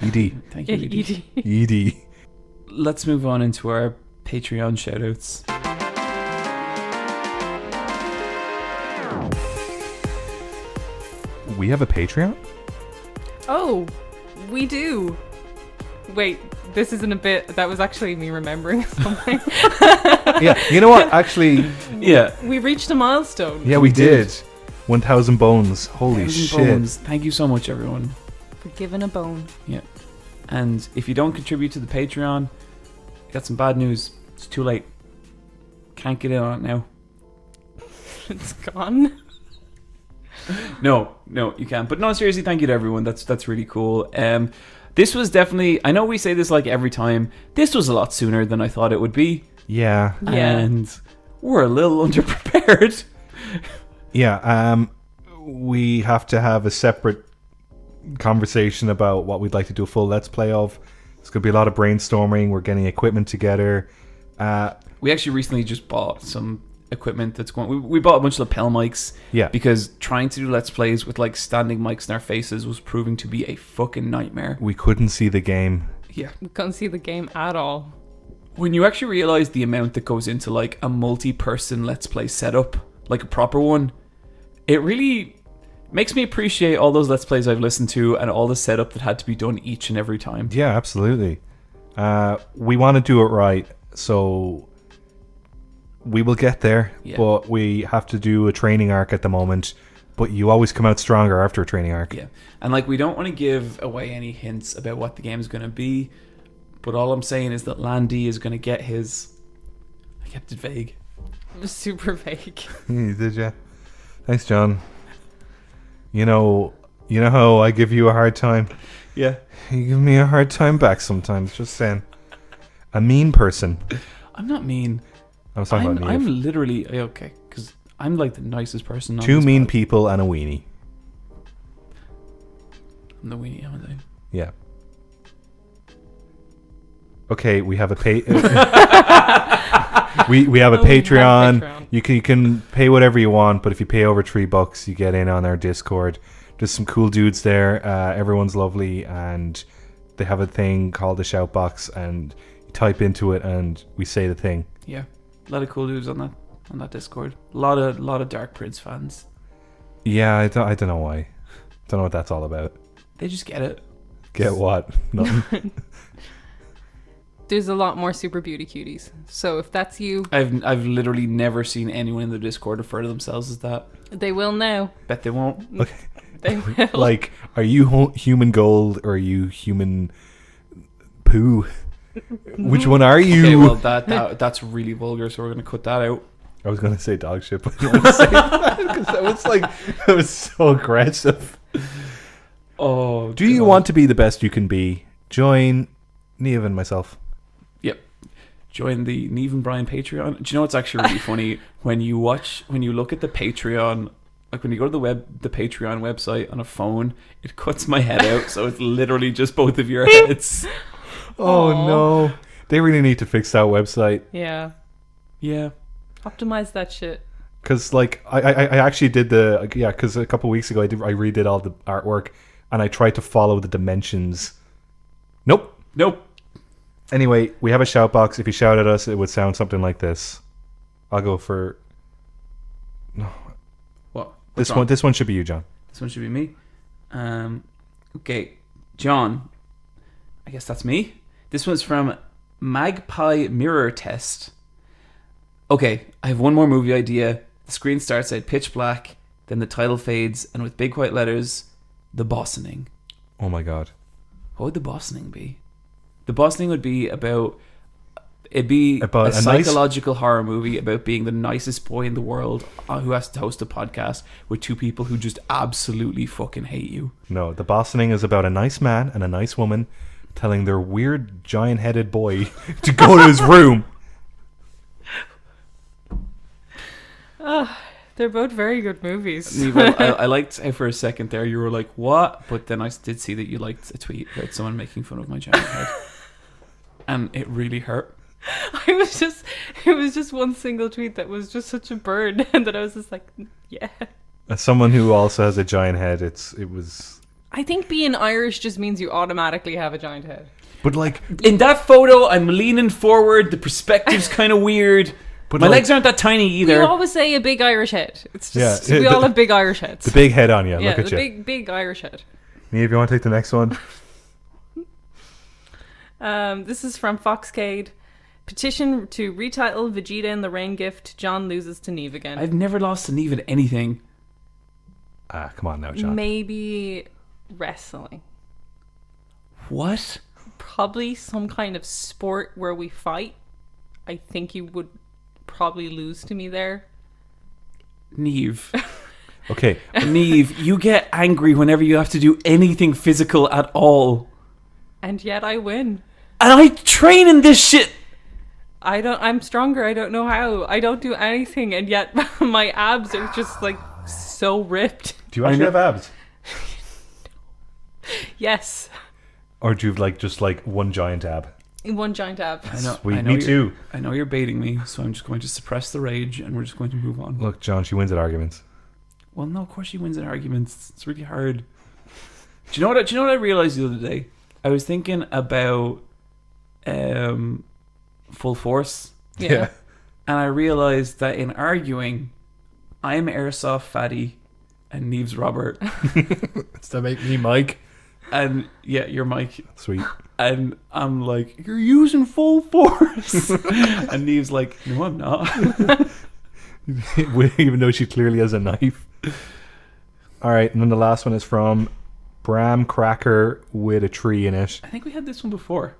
Ed. Thank you, Edie. Ed. Let's move on into our Patreon shoutouts. We have a Patreon? Oh, we do. Wait, this isn't a bit. That was actually me remembering something. Yeah. You know what? Actually, Yeah. We reached a milestone. yeah, we did. 1,000 bones. Holy 1,000 shit. bones. Thank you so much, everyone. For giving a bone. Yeah. And if you don't contribute to the Patreon, you got some bad news. It's too late. Can't get in on it now. It's gone. No, you can't. But no, seriously, thank you to everyone. That's really cool. This was definitely, I know we say this like every time, this was a lot sooner than I thought it would be. Yeah. Yeah. And we're a little underprepared. Yeah. We have to have a separate conversation about what we'd like to do a full Let's Play of. There's going to be a lot of brainstorming. We're getting equipment together. We actually recently just bought some equipment that's going. We bought a bunch of lapel mics. Yeah. Because trying to do Let's Plays with like standing mics in our faces was proving to be a fucking nightmare. We couldn't see the game. Yeah. We couldn't see the game at all. When you actually realize the amount that goes into like a multi-person Let's Play setup, like a proper one, it really makes me appreciate all those Let's Plays I've listened to and all the setup that had to be done each and every time. Yeah, absolutely. We want to do it right, so we will get there, but we have to do a training arc at the moment, but you always come out stronger after a training arc. Yeah, and like we don't want to give away any hints about what the game is going to be, but all I'm saying is that Landy is going to get his... I kept it vague. It was super vague. Did ya? Thanks, John. You know how I give you a hard time? Yeah. You give me a hard time back sometimes, just saying. A mean person. I'm not mean. I was talking about Niamh. I'm literally... Okay, because I'm like the nicest person on Two this mean pod. people and a weenie. I'm the weenie, haven't I? Yeah. Okay, we have a we have a Patreon. You can pay whatever you want, but if you pay over $3, you get in on our Discord. There's some cool dudes there. Everyone's lovely, and they have a thing called the shout box, and you type into it, and we say the thing. Yeah, a lot of cool dudes on that Discord. A lot of Dark Prince fans. Yeah, I don't know why. Don't know what that's all about. They just get it. Get what? Nothing. There's a lot more super beauty cuties. So if that's you, I've literally never seen anyone in the Discord refer to themselves as that. they will now. Bet they won't. Okay. They will. Like, are you human gold or are you human poo? Which one are you? Okay, well that's really vulgar, so we're gonna cut that out. I was gonna say dog shit, but I didn't want to say that because that was so aggressive. Oh, do you want to be the best you can be? Join Niamh and myself. Yep. Join the Niamh and Bryan Patreon. Do you know what's actually really funny? When you look at the Patreon, like when you go to the Patreon website on a phone, it cuts my head out, so it's literally just both of your heads. Oh Aww. no. They really need to fix that website. Yeah. Yeah. Optimize that shit. Because like I actually did because a couple of weeks ago I redid all the artwork and I tried to follow the dimensions. Nope. Anyway, we have a shout box. If you shout at us, it would sound something like this. I'll go for What? This one should be you, John. This one should be me. Okay, John. I guess that's me. This one's from Magpie Mirror Test. Okay, I have one more movie idea. The screen starts out pitch black, then the title fades, and with big white letters, The Bossoning. Oh my god. What would The Bossoning be? The Bossoning would be about... It'd be About a a psychological horror movie about being the nicest boy in the world who has to host a podcast with two people who just absolutely fucking hate you. No, The Bossoning is about a nice man and a nice woman telling their weird giant-headed boy to go to his room. They're both very good movies. Niamh, I liked how for a second there you were like, what? But then I did see that you liked a tweet about someone making fun of my giant head. And it really hurt. It was just one single tweet that was just such a burn, and that I was just like, yeah. As someone who also has a giant head, it was... I think being Irish just means you automatically have a giant head. But like... In that photo, I'm leaning forward. The perspective's kind of weird. But my like, legs aren't that tiny either. You always say a big Irish head. It's just, Yeah, we all have big Irish heads. the big head on you. Yeah, Look at the you. big Irish head. Niamh, you want to take the next one? This is from Foxcade. Petition to retitle Vegeta in the Rain Gift. John loses to Niamh again. I've never lost to Niamh at anything. Come on now, John. Maybe wrestling. What? Probably some kind of sport where we fight. I think you would probably lose to me there. Niamh. Okay. Niamh, you get angry whenever you have to do anything physical at all. And yet I win. And I train in this shit. I'm stronger. I don't know how. I don't do anything, and yet my abs are just like so ripped. Do you actually have abs? Yes. Or do you have just one giant ab? One giant ab. I know. Sweet, I know me you're- too. I know you're baiting me, so I'm just going to suppress the rage, and we're just going to move on. Look, John, she wins at arguments. Well, no, of course she wins in arguments. It's really hard. Do you know what? Do you know what I realized the other day? I was thinking about Full Force, Yeah. and I realized that in arguing, I'm Airsoft Fatty, and Niamh's Robert, Does that make me Mike? and yeah, you're Mike, Sweet. and I'm like, you're using full force, and Niamh's like, no, I'm not. Even though she clearly has a knife. All right, and then the last one is from Bram Cracker with a tree in it. I think we had this one before.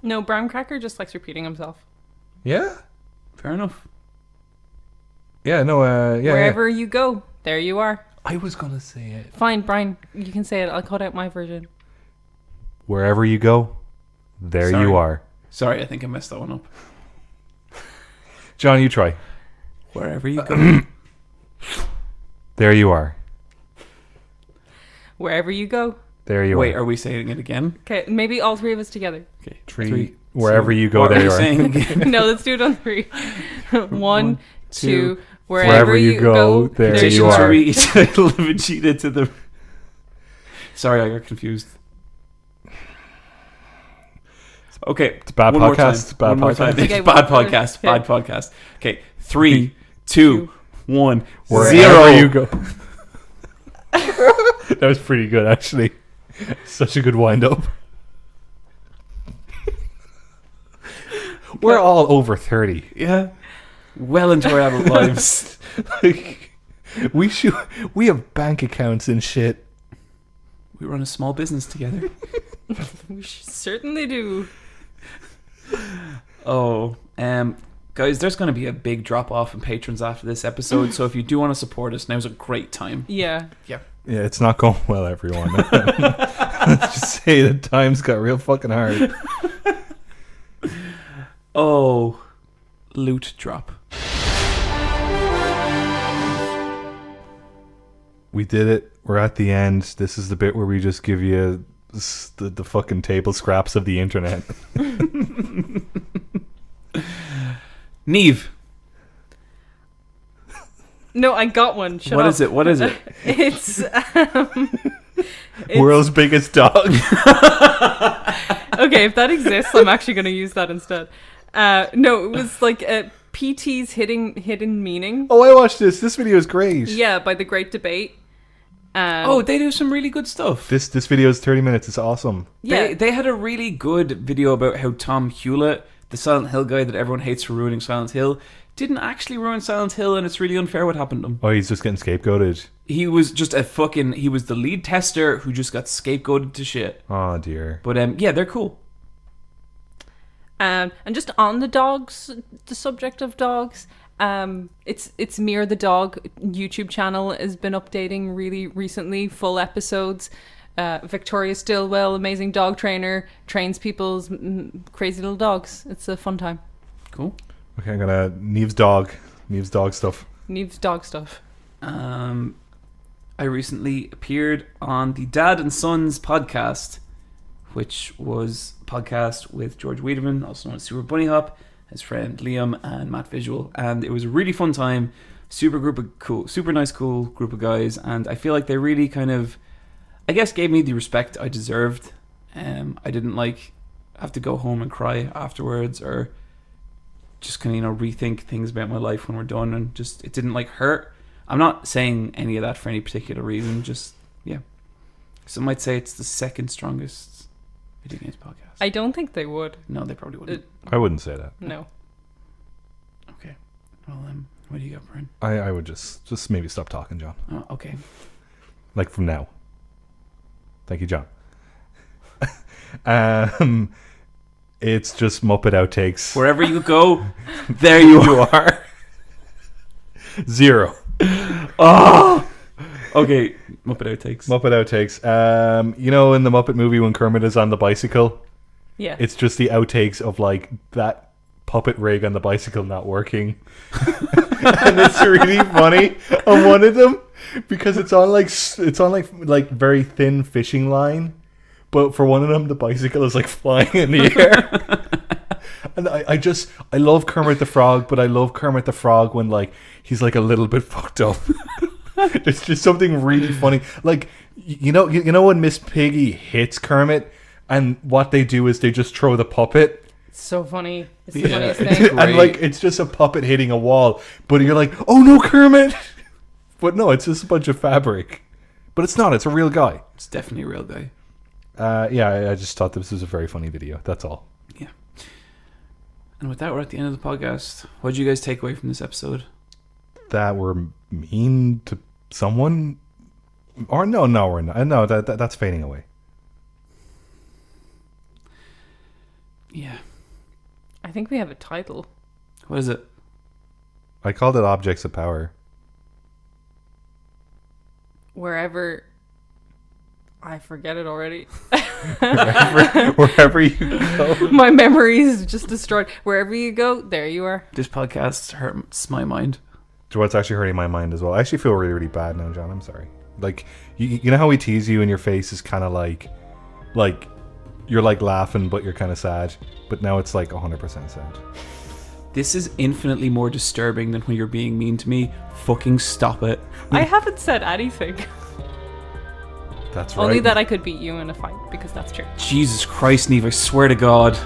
No, Brown Cracker just likes repeating himself. Yeah? Fair enough. Yeah, no, yeah. Wherever you go, there you are. I was going to say it. Fine, Brian, you can say it. I'll cut out my version. Wherever you go, there Sorry. you are. Sorry, I think I messed that one up. John, you try. Wherever you go. There you are. Wherever you go. There you Wait, are. are we saying it again? Okay, maybe all three of us together. Okay. Tree. Wherever you go, What there are you we are. saying again? No, let's do it on three. One, two. two. Wherever you go, there there you you are. are. Read title of it cheated to the. Sorry, I got confused. Okay, It's bad one more podcast. time. Bad One more podcast. time. Okay, Bad one- podcast. okay. Bad podcast. Okay, 3, 2, 1, Wherever 0. you go. That was pretty good, actually. Such a good wind up. We're all over 30. Yeah, well into our adult lives. Like, we have bank accounts and shit. We run a small business together. We certainly do. Oh, guys, there's going to be a big drop off in patrons after this episode. So if you do want to support us, now's a great time. Yeah. Yeah, it's not going well, everyone. Let's just say the times got real fucking hard. Oh, loot drop. We did it. We're at the end. This is the bit where we just give you the fucking table scraps of the internet. Niamh, No, I got one. Shut what up. is it? What is it? It's World's biggest dog. okay. If that exists, I'm actually going to use that instead. No, it was like PT's hidden meaning. Oh, I watched this. This video is great. Yeah, by the Great Debate. Oh, they do some really good stuff. This video is 30 minutes. It's awesome. yeah. They had a really good video about how Tom Hewlett, the Silent Hill guy that everyone hates for ruining Silent Hill, didn't actually ruin Silent Hill, and it's really unfair what happened to him. Oh, he's just getting scapegoated. He was just he was the lead tester who just got scapegoated to shit. Oh, dear. But yeah, they're cool. And just on the subject of dogs, it's Mir the Dog YouTube channel has been updating really recently, full episodes. Victoria Stillwell, amazing dog trainer, trains people's crazy little dogs. It's a fun time. Cool. Okay, I'm gonna Niamh's dog stuff. Neves dog stuff. I recently appeared on the Dad and Sons podcast, which was a podcast with George Wiedemann, also known as Super Bunny Hop, his friend Liam, and Matt Visual, and it was a really fun time. Super nice, cool group of guys, and I feel like they really kind of, I guess, gave me the respect I deserved. I didn't have to go home and cry afterwards, or just kind of rethink things about my life when we're done, and just it didn't hurt. I'm not saying any of that for any particular reason, just yeah. Some might say it's the second strongest video games podcast. I don't think they would. No, they probably wouldn't. I wouldn't say that. No. Okay. Well, what do you got, Bryan? I would just maybe stop talking, John. Oh, okay. Like from now. Thank you, John. It's just Muppet outtakes. Wherever you go, there you are. 0. Oh. Okay. Muppet outtakes. Muppet outtakes. In the Muppet movie when Kermit is on the bicycle, Yeah. it's just the outtakes of that puppet rig on the bicycle not working. And it's really funny on one of them because it's on very thin fishing line, but for one of them, the bicycle is like flying in the air. And I love Kermit the Frog, but I love Kermit the Frog when like he's like a little bit fucked up. It's just something really funny. Like you know when Miss Piggy hits Kermit, and what they do is they just throw the puppet. It's so funny. It's the Yeah, funniest it's thing. great. And like it's just a puppet hitting a wall, but you're like, oh no, Kermit! But no, it's just a bunch of fabric. But it's not. It's a real guy. It's definitely a real guy. I just thought this was a very funny video. That's all. Yeah. And with that, we're at the end of the podcast. What did you guys take away from this episode? That we're mean to someone, or no, we're not. No, that's fading away. Yeah. I think we have a title. What is it? I called it Objects of Power. Wherever... I forget it already. Wherever you go. My memory is just destroyed. Wherever you go, there you are. This podcast hurts my mind. What's actually hurting my mind as well. I actually feel really, really bad now, John. I'm sorry. Like, you know how we tease you and your face is kind of like you're like laughing, but you're kind of sad. But now it's like 100% sad. This is infinitely more disturbing than when you're being mean to me. Fucking stop it. I haven't said anything. That's right. Only that I could beat you in a fight, because that's true. Jesus Christ, Niamh, I swear to God.